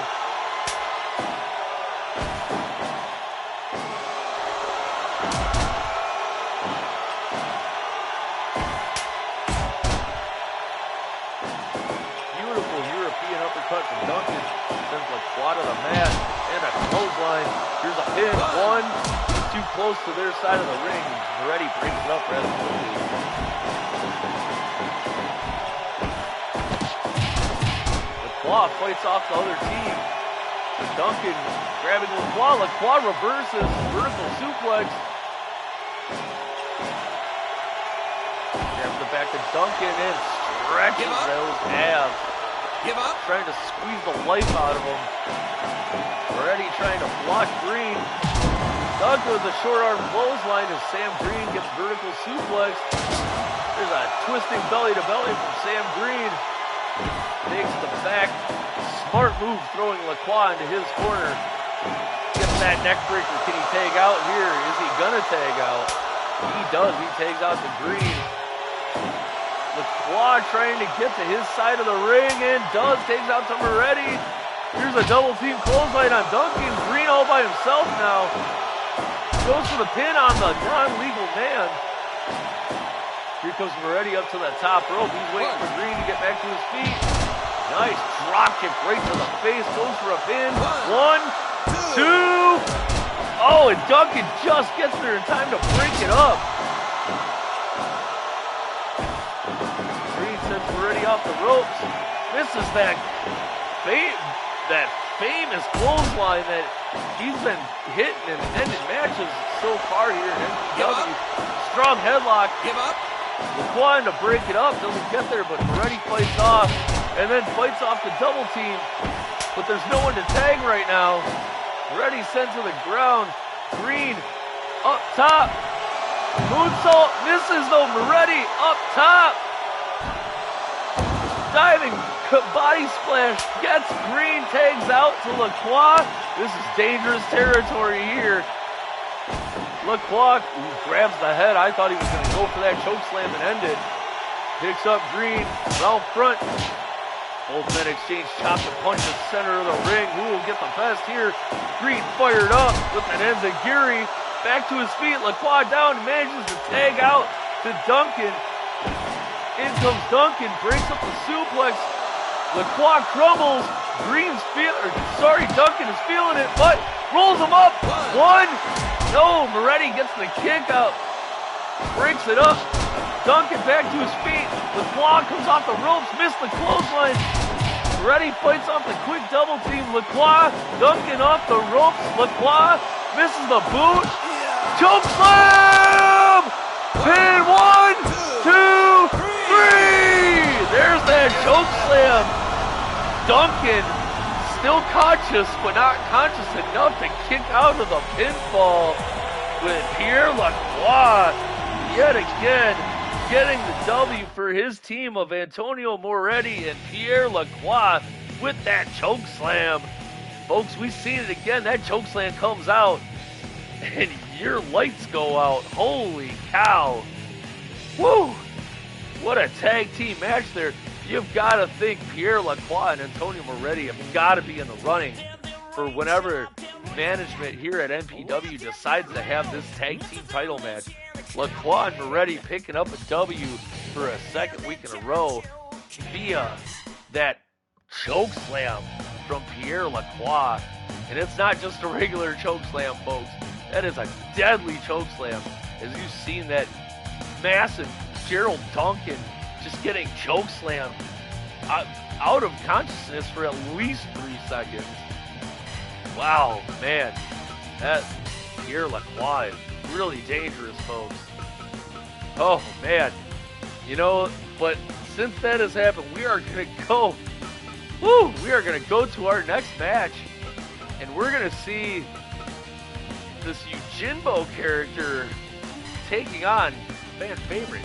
Beautiful European uppercut from Duncan. Sends the quad of the mat and a clothesline. Here's a pin. 1. He's too close to their side of the ring. Moretti breaks it up rather quickly. LaCroix fights off the other team. Duncan grabbing LaCroix. LaCroix reverses. Vertical suplex. Grabs it back to Duncan and stretches those abs. Give up. Trying to squeeze the life out of him. Already trying to block Green. Duncan with a short arm clothesline as Sam Green gets vertical suplex. There's a twisting belly to belly from Sam Green. Takes the back. Smart move throwing LaCroix into his corner. Gets that neck breaker. Can he tag out here? Is he gonna tag out? He does. He tags out to Green. LaCroix trying to get to his side of the ring and does. Takes out to Moretti. Here's a double team clothesline on Duncan. Green all by himself now. Goes for the pin on the non-legal man. Here comes Moretti up to the top rope. He's waiting for Green to get back to his feet. Nice drop kick right to the face. Goes for a pin. 1, 2. Oh, and Duncan just gets there in time to break it up. Green sends Moretti off the ropes. Misses that famous clothesline that he's been hitting in ended matches so far here in NPW. Strong headlock. Give up. LaCroix to break it up, doesn't get there, but Moretti fights off, and then fights off the double team. But there's no one to tag right now. Moretti sent to the ground. Green up top. Moonsault misses though. Moretti up top. Diving body splash gets Green, tags out to LaCroix. This is dangerous territory here. LaCroix grabs the head. I thought he was going to go for that choke slam and end it. Picks up Green, round front. Both men exchange chops and punches center of the ring. Who will get the best here? Green fired up with an enziguri. Back to his feet. LaCroix down, manages to tag out to Duncan. In comes Duncan, breaks up the suplex. LaCroix crumbles. Duncan is feeling it, but rolls him up. 1. No, Moretti gets the kick out. Breaks it up. Duncan back to his feet. LaCroix comes off the ropes, missed the clothesline. Moretti fights off the quick double team. LaCroix, Duncan off the ropes. LaCroix misses the boot. Choke slam! choke slam. Duncan still conscious, but not conscious enough to kick out of the pinfall with Pierre Lacroix yet again getting the W for his team of Antonio Moretti and Pierre Lacroix with that choke slam. Folks, we've seen it again. That choke slam comes out and your lights go out. Holy cow. Woo! What a tag team match there. You've got to think Pierre Lacroix and Antonio Moretti have got to be in the running for whenever management here at NPW decides to have this tag team title match. Lacroix and Moretti picking up a W for a second week in a row via that choke slam from Pierre Lacroix. And it's not just a regular choke slam, folks. That is a deadly choke slam. As you've seen that massive Gerald Duncan just getting choke slammed out of consciousness for at least 3 seconds. Wow, man. That Pierre Lacroix is really dangerous, folks. Oh, man. You know, but since that has happened, we are going to go. Woo! We are going to go to our next match. And we're going to see this Yojimbo character taking on fan favorite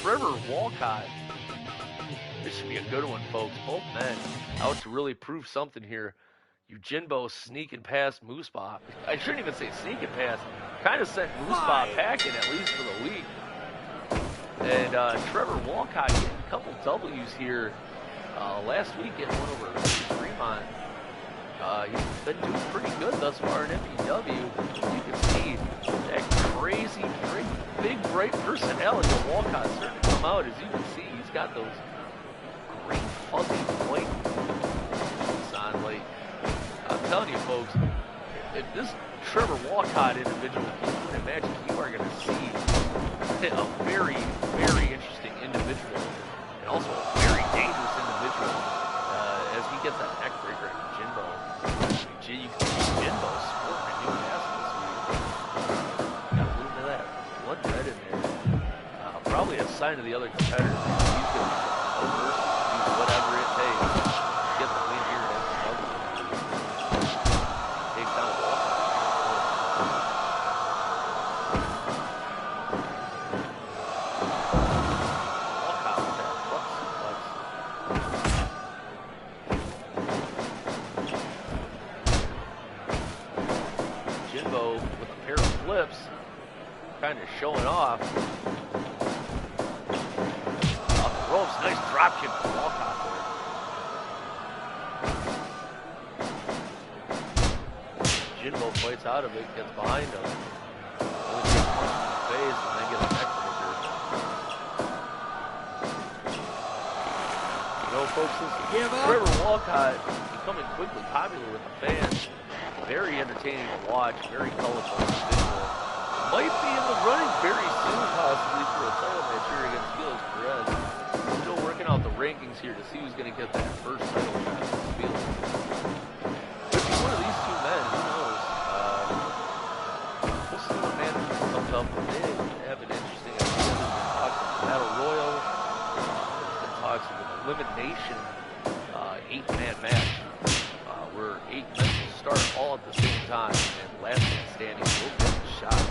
Trevor Walcott. This should be a good one, folks. Both men out to really prove something here. Yojimbo sneaking past Moosebah. I shouldn't even say sneaking past. Kind of sent Moosebah packing, at least for the week. And Trevor Walcott getting a couple W's here. Last week getting one over Fremont. He's been doing pretty good thus far in NPW. You can see that crazy, big, bright personality of Walcott starting to come out. As you can see, he's got those great fuzzy white on. Like, I'm telling you, folks, if this Trevor Walcott individual keeps doing magic, you are going to see a very, very interesting individual, and also a very dangerous individual as he gets that neck breaker at Yojimbo. You can see Yojimbo sporting a new mask this week. Got a little bit of that blood red in there. Probably a sign of the other competitors. He's going to be the first to do whatever it takes to get the win here at NPW. Takes down Walcott. Kind of showing off. Off the ropes, nice drop kick from Walcott there. Jimbo fights out of it, gets behind him. Only gets punched in the face and then gets a neck breaker. You know, folks, this Trevor Walcott becoming quickly popular with the fans. Very entertaining to watch, very colorful individual. Might be in the running very soon, possibly, for a title match here against Felix Perez. Still working out the rankings here to see who's going to get that first title shot against Felix. Could be one of these two men, who knows? We'll see what management comes up with. They have an interesting idea. There's been talks of the Battle Royal. There's been talks of an elimination 8-man match where 8 men will start all at the same time, and last man standing will get the shot.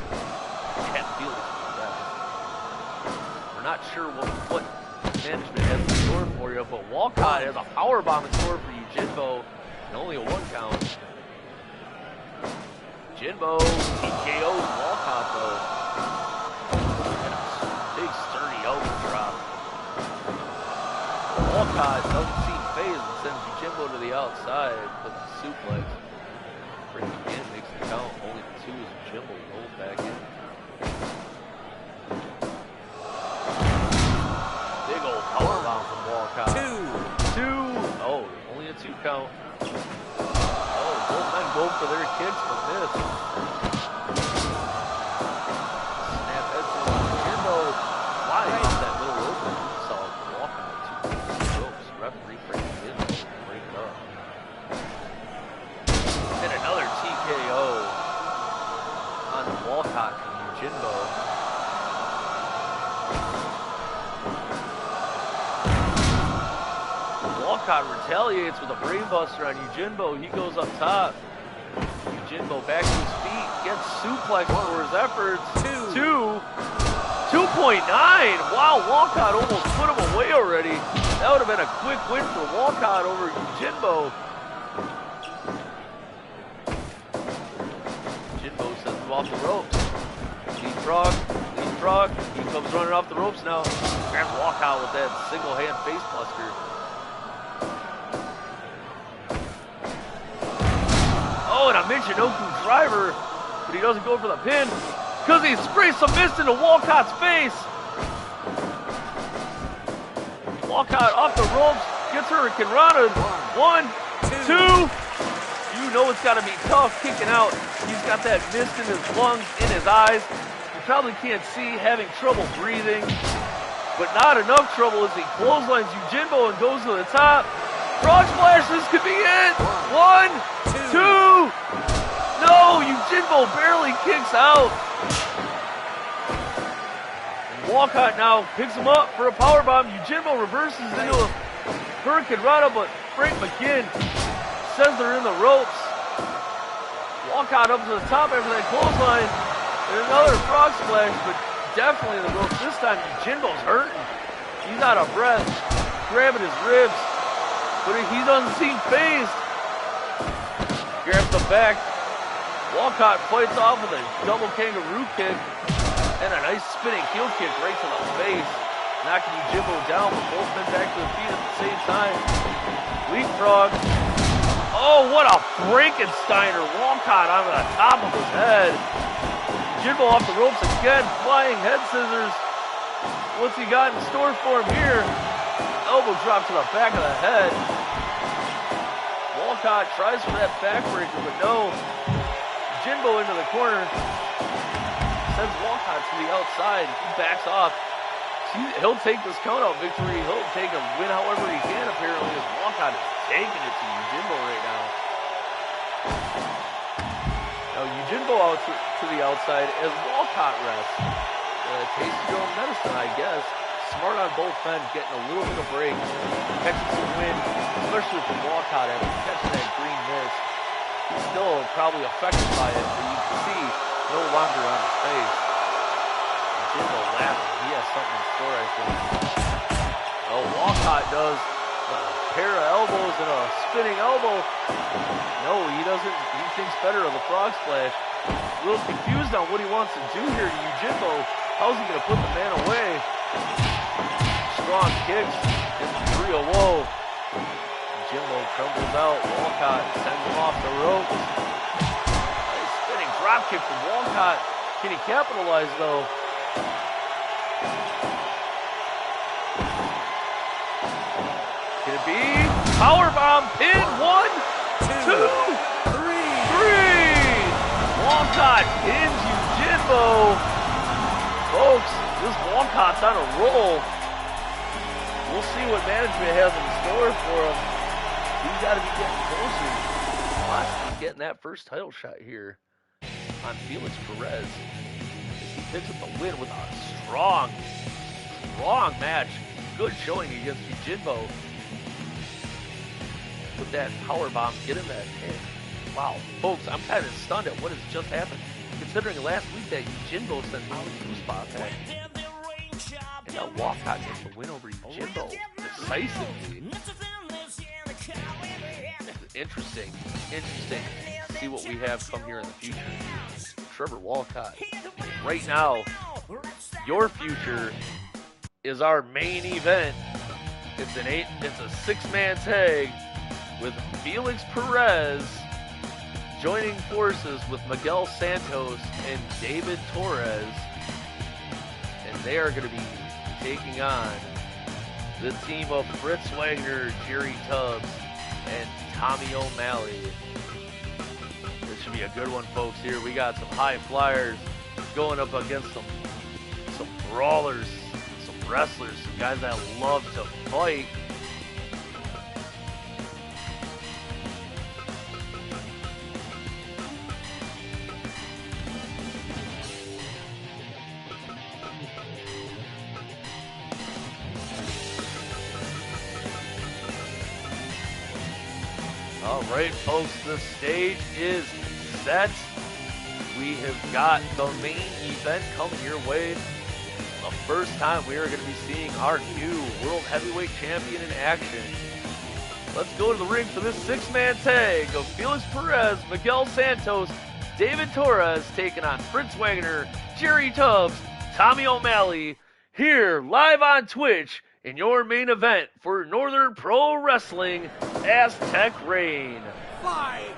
Can't feel it from the best. We're not sure what management has in store for you, but Walcott has a power bomb in store for Yojimbo, and only a 1 count. Yojimbo TKO's Walcott though. And a big sturdy elbow drop. Walcott doesn't seem phased and sends Yojimbo to the outside with the suplex. Brings him in, makes the count. Only 2 as Yojimbo rolls back in. Big old powerbomb from Walcott. 2. Oh, only a 2 count. Oh, both men go for their kicks, but miss. Snap head to Yojimbo. Flying off that middle rope. Saw Walcott 2 ropes. Referee breaks it in. Break it up. And another TKO on Walcott from Yojimbo. Walcott retaliates with a brainbuster on Yujinbo. He goes up top. Yujinbo back to his feet, gets suplexed for his efforts. 2.9. Wow, Walcott almost put him away already. That would have been a quick win for Walcott over Yujinbo. Yujinbo sends him off the ropes. Leapfrog. He comes running off the ropes now. Grabs Walcott with that single hand face buster. Oh, and a Michinoku driver, but he doesn't go for the pin because he sprays some mist into Walcott's face. Walcott off the ropes, gets Hurricane Rana. 1, 2. You know it's got to be tough kicking out. He's got that mist in his lungs, in his eyes. You probably can't see, having trouble breathing, but not enough trouble as he clotheslines Yujinbo and goes to the top. Frog splash, this could be it. 1, 2. No, Yujinbo barely kicks out. And Walcott now picks him up for a powerbomb. Yujinbo reverses into a Hurricane Rana, but Frank McGinn says they're in the ropes. Walcott up to the top after that clothesline. There's another frog splash, but definitely in the ropes. This time Yujinbo's hurting. He's out of breath, grabbing his ribs, but he doesn't seem phased. Grabs the back. Walcott fights off with a double kangaroo kick and a nice spinning heel kick right to the face, knocking Yujinbo down, but both men back to the feet at the same time. Leapfrog. Oh, what a Frankensteiner. Walcott onto the top of his head. Yujinbo off the ropes again, flying head scissors. What's he got in store for him here? Elbow drop to the back of the head. Walcott tries for that backbreaker, but no. Yujinbo into the corner. Sends Walcott to the outside. He backs off. He'll take this count-out victory. He'll take a win however he can, apparently, as Walcott is taking it to Yujinbo right now. Now, Yujinbo out to the outside as Walcott rests. Taste your own medicine, I guess. Smart on both men, getting a little bit of break. Catching some wind, especially from Walcott after catching that green mist. He's still probably affected by it, but you can see no longer on his face. Yujinbo laughing. He has something in store, I think. Oh, Walcott does a pair of elbows and a spinning elbow. No, he doesn't. He thinks better of the frog splash. A little confused on what he wants to do here to Yujinbo. How's he going to put the man away? Strong kicks into 3-0. Yujinbo crumbles out. Walcott sends him off the ropes. Nice spinning drop kick from Walcott. Can he capitalize though? Can it be? Powerbomb pin. 1, 2, 3. Walcott pins Yujinbo. Folks, this Walcott's on a roll. We'll see what management has in store for him. He's got to be getting closer. Possibly getting that first title shot here on Felix Perez. He picks up the win with a strong match. Good showing against Yujinbo. With that powerbomb, get in that pin. Wow, folks, I'm kind of stunned at what has just happened. Considering last week that Yujinbo sent out a 2-spot back. And now Walcott gets the win over Yujinbo decisively. Interesting. See what we have come here in the future. Trevor Walcott. Right now, your future is our main event. It's a 6-man tag with Felix Perez joining forces with Miguel Santos and David Torres, and they are going to be taking on the team of Fritz Wagner, Jerry Tubbs, and Tommy O'Malley. This should be a good one, folks. Here we got some high flyers going up against some brawlers, some wrestlers, some guys that love to fight. All right, folks, the stage is set. We have got the main event coming your way. The first time we are going to be seeing our new World Heavyweight Champion in action. Let's go to the ring for this six-man tag of Felix Perez, Miguel Santos, David Torres taking on Fritz Wagner, Jerry Tubbs, Tommy O'Malley, here live on Twitch in your main event for Northern Pro Wrestling Aztec Reign. Fight!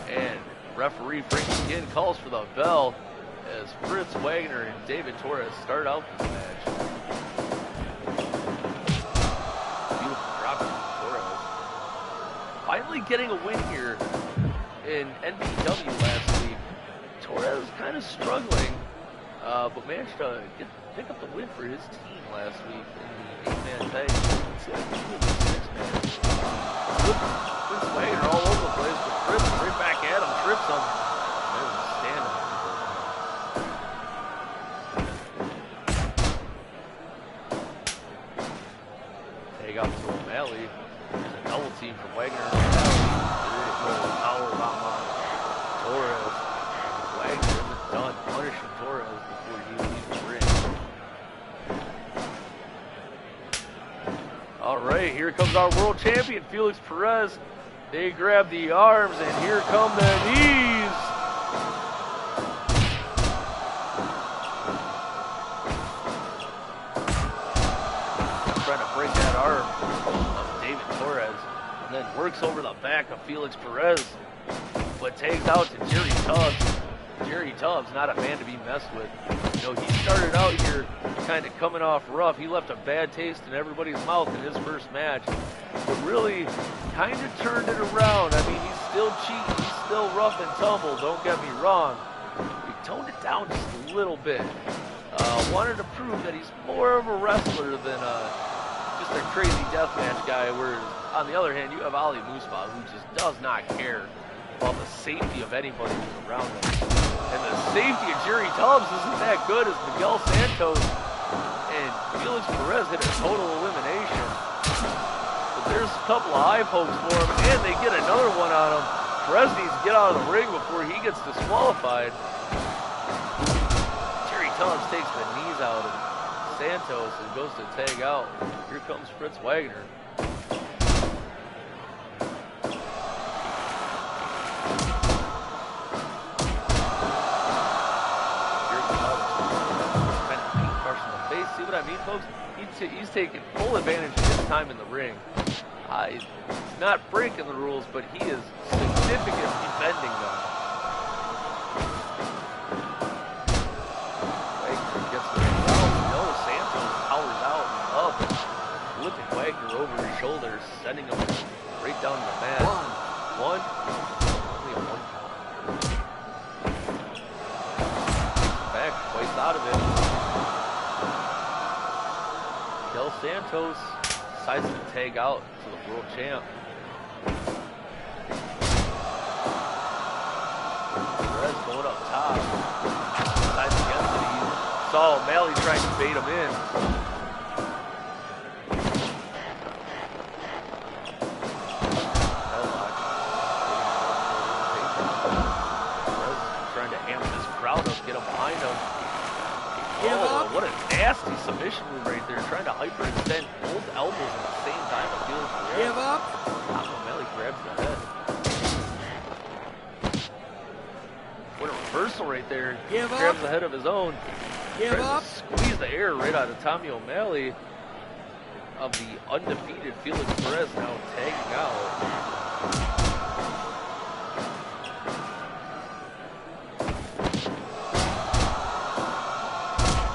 And referee Frank McGinn calls for the bell as Fritz Wagner and David Torres start out this match. Beautiful drop from Torres. Finally getting a win here in NPW last week. Torres kind of struggling, but managed to pick up the win for his team last week in the 8-man tag. Let's see if I can do the 6-man. Fritz Wagner all over the place, but Fritz right back at him, trips him. There's a stand-up. Take out to O'Malley. There's a double team from Wagner. Power bomb on Torres. Wagner isn't done punishing Torres before he leaves the ring. All right, here comes our world champion, Felix Perez. They grab the arms, and here come the knees. Trying to break that arm of David Torres, and then works over the back of Felix Perez, but takes out to Jerry Tubbs. Jerry Tubbs, not a man to be messed with. You know, he started out here kind of coming off rough. He left a bad taste in everybody's mouth in his first match, but really kind of turned it around. I mean, he's still cheating, he's still rough and tumble, don't get me wrong. He toned it down just a little bit. Wanted to prove that he's more of a wrestler than just a crazy deathmatch guy, whereas on the other hand, you have Ali Musfa, who just does not care about the safety of anybody who's around him. And the safety of Jerry Tubbs isn't that good as Miguel Santos and Felix Perez hit a total elimination. But there's a couple of eye pokes for him, and they get another one on him. Perez needs to get out of the ring before he gets disqualified. Jerry Tubbs takes the knees out of Santos and goes to tag out. Here comes Fritz Wagner. See what I mean, folks? He's taking full advantage of his time in the ring. He's not breaking the rules, but he is significantly bending them. Wagner gets the ground. No, Santos powers out and up, flipping Wagner over his shoulder, sending him right down to the mat. One. Only a one count. Back, twice out of it. Miguel Santos decides to tag out to the world champ. Perez going up top. Decides against it. He saw O'Malley trying to bait him in. Headlock. Perez trying to amp this crowd up, get him behind him. Oh, what a nasty submission move right there. Trying to hyperextend both elbows at the same time. I feel it's Perez. Give up. O'Malley grabs the head. What a reversal right there. Give grabs up. the head of his own. Give Tries up. to squeeze the air right out of Tommy O'Malley of the undefeated Felix Perez now tagging out.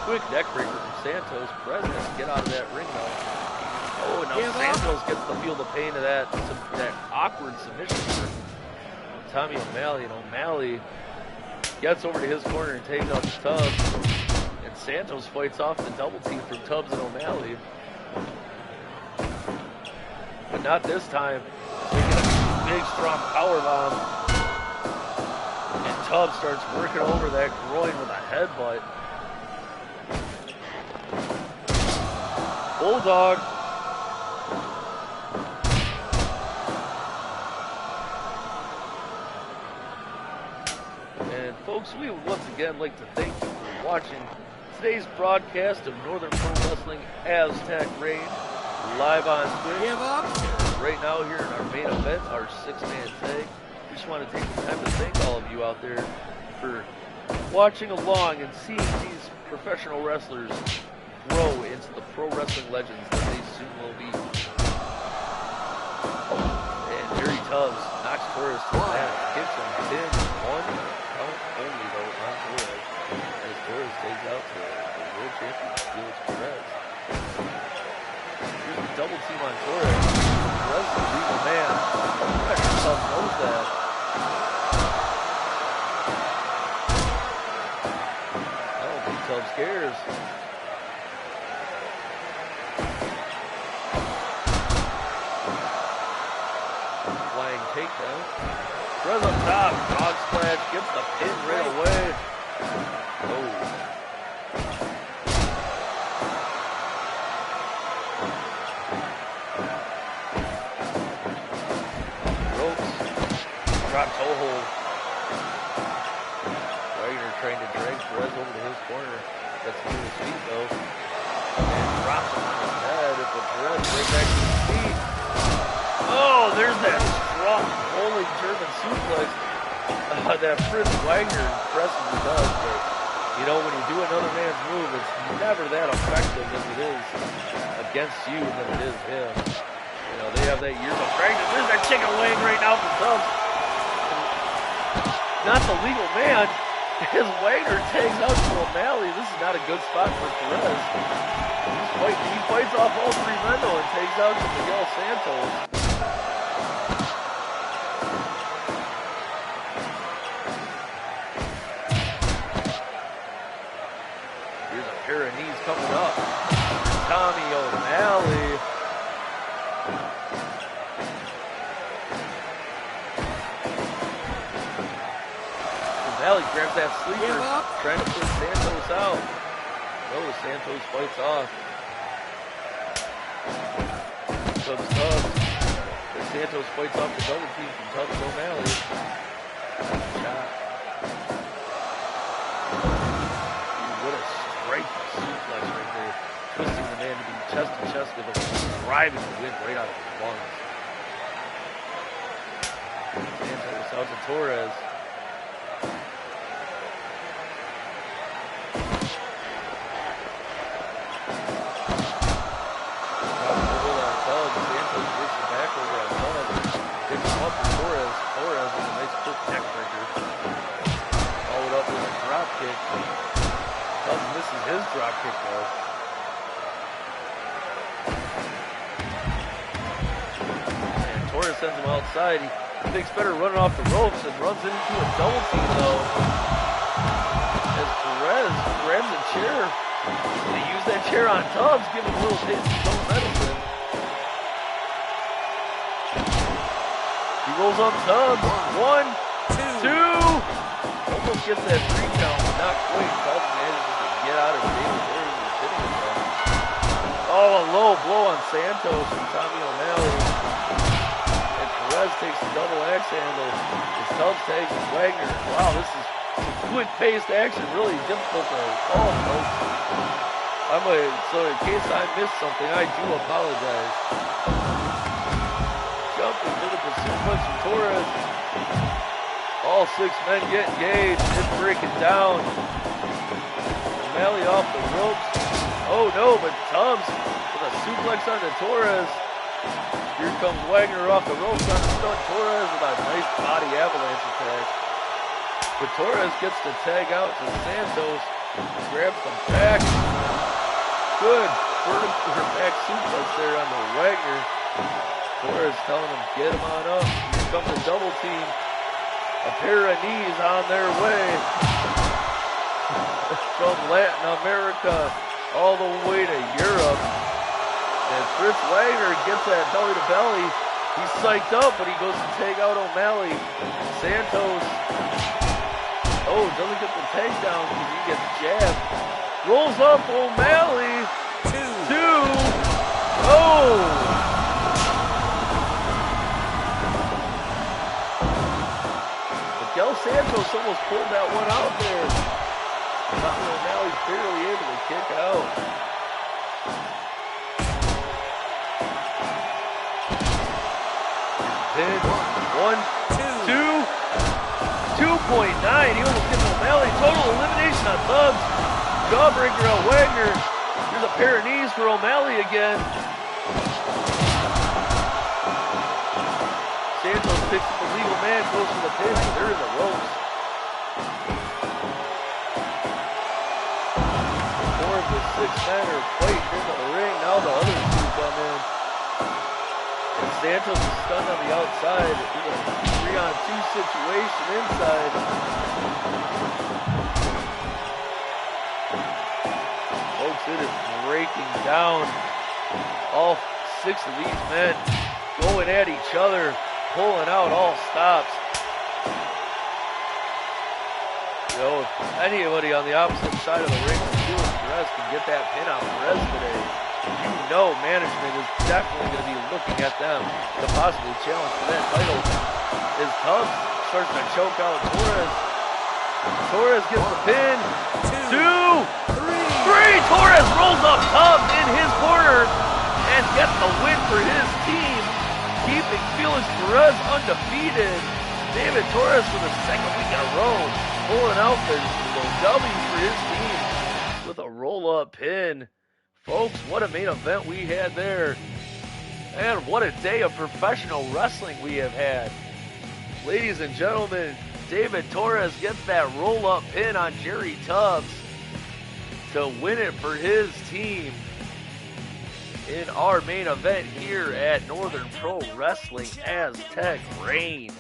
Quick neck breaker from Santos. Perez has to get out of that ring though. Oh, now Santos gets to feel the pain of that awkward submission from Tommy O'Malley, and O'Malley gets over to his corner and takes out Tubbs. And Santos fights off the double team from Tubbs and O'Malley. But not this time. They get a big strong power bomb. And Tubbs starts working over that groin with a headbutt. Bulldog. folks, we would once again like to thank you for watching today's broadcast of Northern Pro Wrestling Aztec Reign live on Twitch. Give up. Right now here in our main event, our 6-man tag. We just want to take the time to thank all of you out there for watching along and seeing these professional wrestlers grow into the pro wrestling legends that they soon will be. And Jerry Tubbs knocks Torres to the mat, kicks him, pin, 1 count only though on Torres, as Torres takes out to the world champion Felix Perez. Here's the double team on Torres. Perez is a legal man. Tubbs knows that. I don't think Tubbs cares. Flying takedown. Perez up top. Dog splash. Gets the pin right away. Oh. Drop toe hold. Wagner trying to drag Perez over to his corner. Gets him to his feet though. And drops him on his head. But Perez right back to his feet. Oh, there's that strong rolling German suplex that Fritz Wagner impressively does. But, you know, when you do another man's move, it's never that effective as it is against you than it is him. You know, they have that years of practice. There's that chicken wing right now for Tubbs. Not the legal man, as Wagner tags out to O'Malley. This is not a good spot for Perez. He fights off all 3 men though and tags out to Miguel Santos. Here's a pair of knees coming up. Tommy O'Malley. O'Malley grabs that sleeper, trying to put Santos out. No, Santos fights off. Tubbs. But Santos fights off the double team from Tubbs O'Malley. Shot. What a straight suplex right there. Twisting the man to be chest to chest with him, driving the wind right out of his lungs. Santos out to Torres. Torres with a nice quick neck breaker. Followed up with a drop kick. Tubbs misses his drop kick though. And Torres sends him outside. He thinks better running off the ropes and runs into a double team though. As Perez grabs a chair. They use that chair on Tubbs, give him a little taste of his own medicine. Rolls up Tubbs. 1, 2. Almost gets that 3 count, but not quite. Tubbs manages to get out of David Perez and hitting him. Oh, a low blow on Santos from Tommy O'Malley. And Perez takes the double axe handle. As Tubbs tags with Wagner. Wow, this is quick-paced action. Really difficult to call, folks. So in case I missed something, I do apologize. Jumping to the suplex from Torres. All 6 men get engaged. It's breaking down. O'Malley off the ropes. Oh no, but Tubbs with a suplex onto Torres. Here comes Wagner off the ropes on the stunt Torres with a nice body avalanche attack. But Torres gets to tag out to Santos. Grabs the back. Good vertical back suplex there on the Wagner. Torres telling him, get him on up. Here comes the double team. A pair of knees on their way. From Latin America all the way to Europe. And Fritz Wagner gets that belly to belly. He's psyched up, but he goes to take out O'Malley. Santos, doesn't get the takedown because he gets jabbed. Rolls up O'Malley. 2. Miguel Santos almost pulled that one out there. Now he's barely able to kick out. Pin. 1, 2, 2.9. He almost gets O'Malley. Total elimination on Tubbs. Jawbreaker on Wagner. Here's a pair of knees for O'Malley again. Santos picks up the legal man, goes for the pin. There is a ropes. Four of the 6 men are fighting into the ring. Now the other 2 come in. And Santos is stunned on the outside. It's a 3-on-2 situation inside. Folks, it is breaking down. All 6 of these men going at each other, pulling out all stops. You know, if anybody on the opposite side of the ring from Felix Perez can get that pin on Perez today, you know management is definitely going to be looking at them to possibly challenge for that title. As Tubbs starts to choke out Torres. Torres gets the pin. 2, 3. Torres rolls up Tubbs in his corner and gets the win for his team, keeping Felix Perez undefeated. David Torres for the 2nd week in a row, pulling out the W for his team with a roll-up pin. Folks, what a main event we had there. And what a day of professional wrestling we have had. Ladies and gentlemen, David Torres gets that roll-up pin on Jerry Tubbs to win it for his team in our main event here at Northern Pro Wrestling Aztec Reign.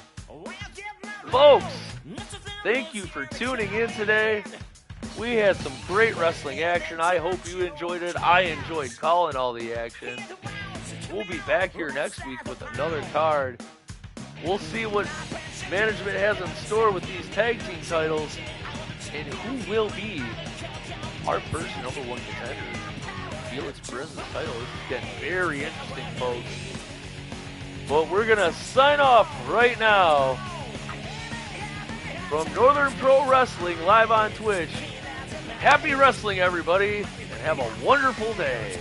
Folks, thank you for tuning in today. We had some great wrestling action. I hope you enjoyed it. I enjoyed calling all the action. We'll be back here next week with another card. We'll see what management has in store with these tag team titles and who will be our first #1 contender. Felix Perez's title. This is getting very interesting, folks. But we're going to sign off right now from Northern Pro Wrestling live on Twitch. Happy wrestling, everybody, and have a wonderful day.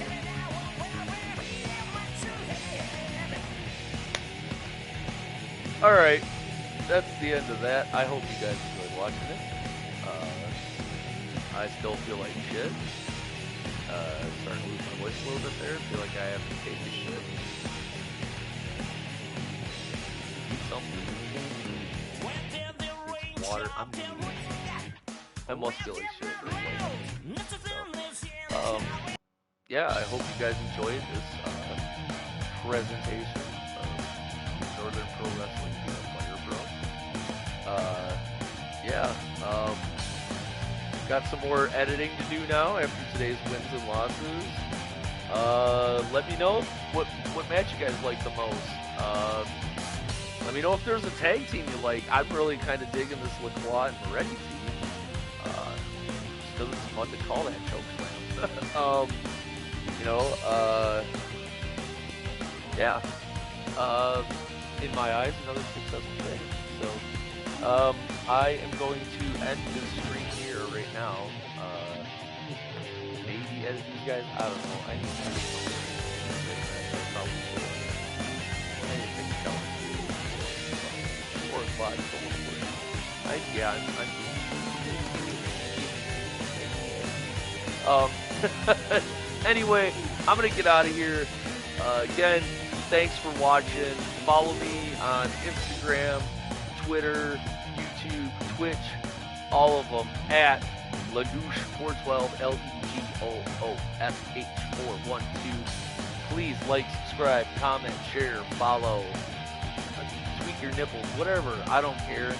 Alright, that's the end of that. I hope you guys enjoyed watching it. I still feel like shit. Starting to lose my voice a little bit there. Feel like I have to take this shit. Eat something. It's water. I'm eating. I must feel like shit. So, yeah, I hope you guys enjoyed this presentation of Northern Pro Wrestling Fire Bro. Yeah, got some more editing to do now after today's wins and losses. Let me know what match you guys like the most. Let me know if there's a tag team you like. I'm really kind of digging this LaCroix and Moretti team. Just because it's fun to call that chokeslam. Yeah. In my eyes, another successful day. So, I am going to end this stream here right now. Maybe edit these guys. I don't know. I need to do something. I probably should. I need to take a shower too. 4 o'clock. It's almost 4. Anyway, I'm gonna get out of here. Again, thanks for watching. Follow me on Instagram, Twitter, YouTube, Twitch, all of them at Legoosh412, LEGOOSH412. Please like, subscribe, comment, share, follow, tweak your nipples, whatever. I don't care.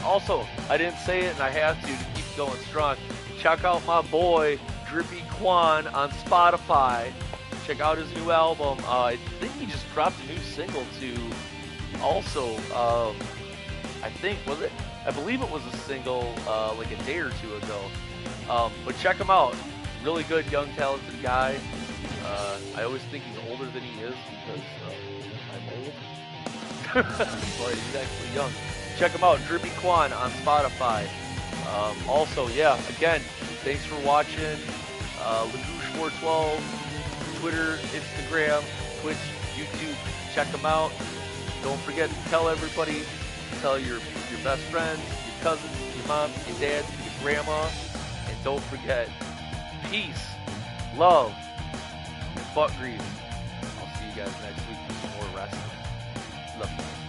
Also, I didn't say it and I have to keep going strong. Check out my boy Drippy Quan on Spotify. Check out his new album. I think he just dropped a new single too. Also, I believe it was a single like a day or two ago. But check him out. Really good, young, talented guy. I always think he's older than he is because I'm old. But he's actually young. Check him out, Drippy Quan on Spotify. Also, yeah, again, thanks for watching. Lagouche412, Twitter, Instagram, Twitch, YouTube. Check them out. Don't forget to tell everybody, tell your best friends, your cousins, your mom, your dad, your grandma, and don't forget, peace, love, and butt grease. I'll see you guys next week for some more wrestling. Love you.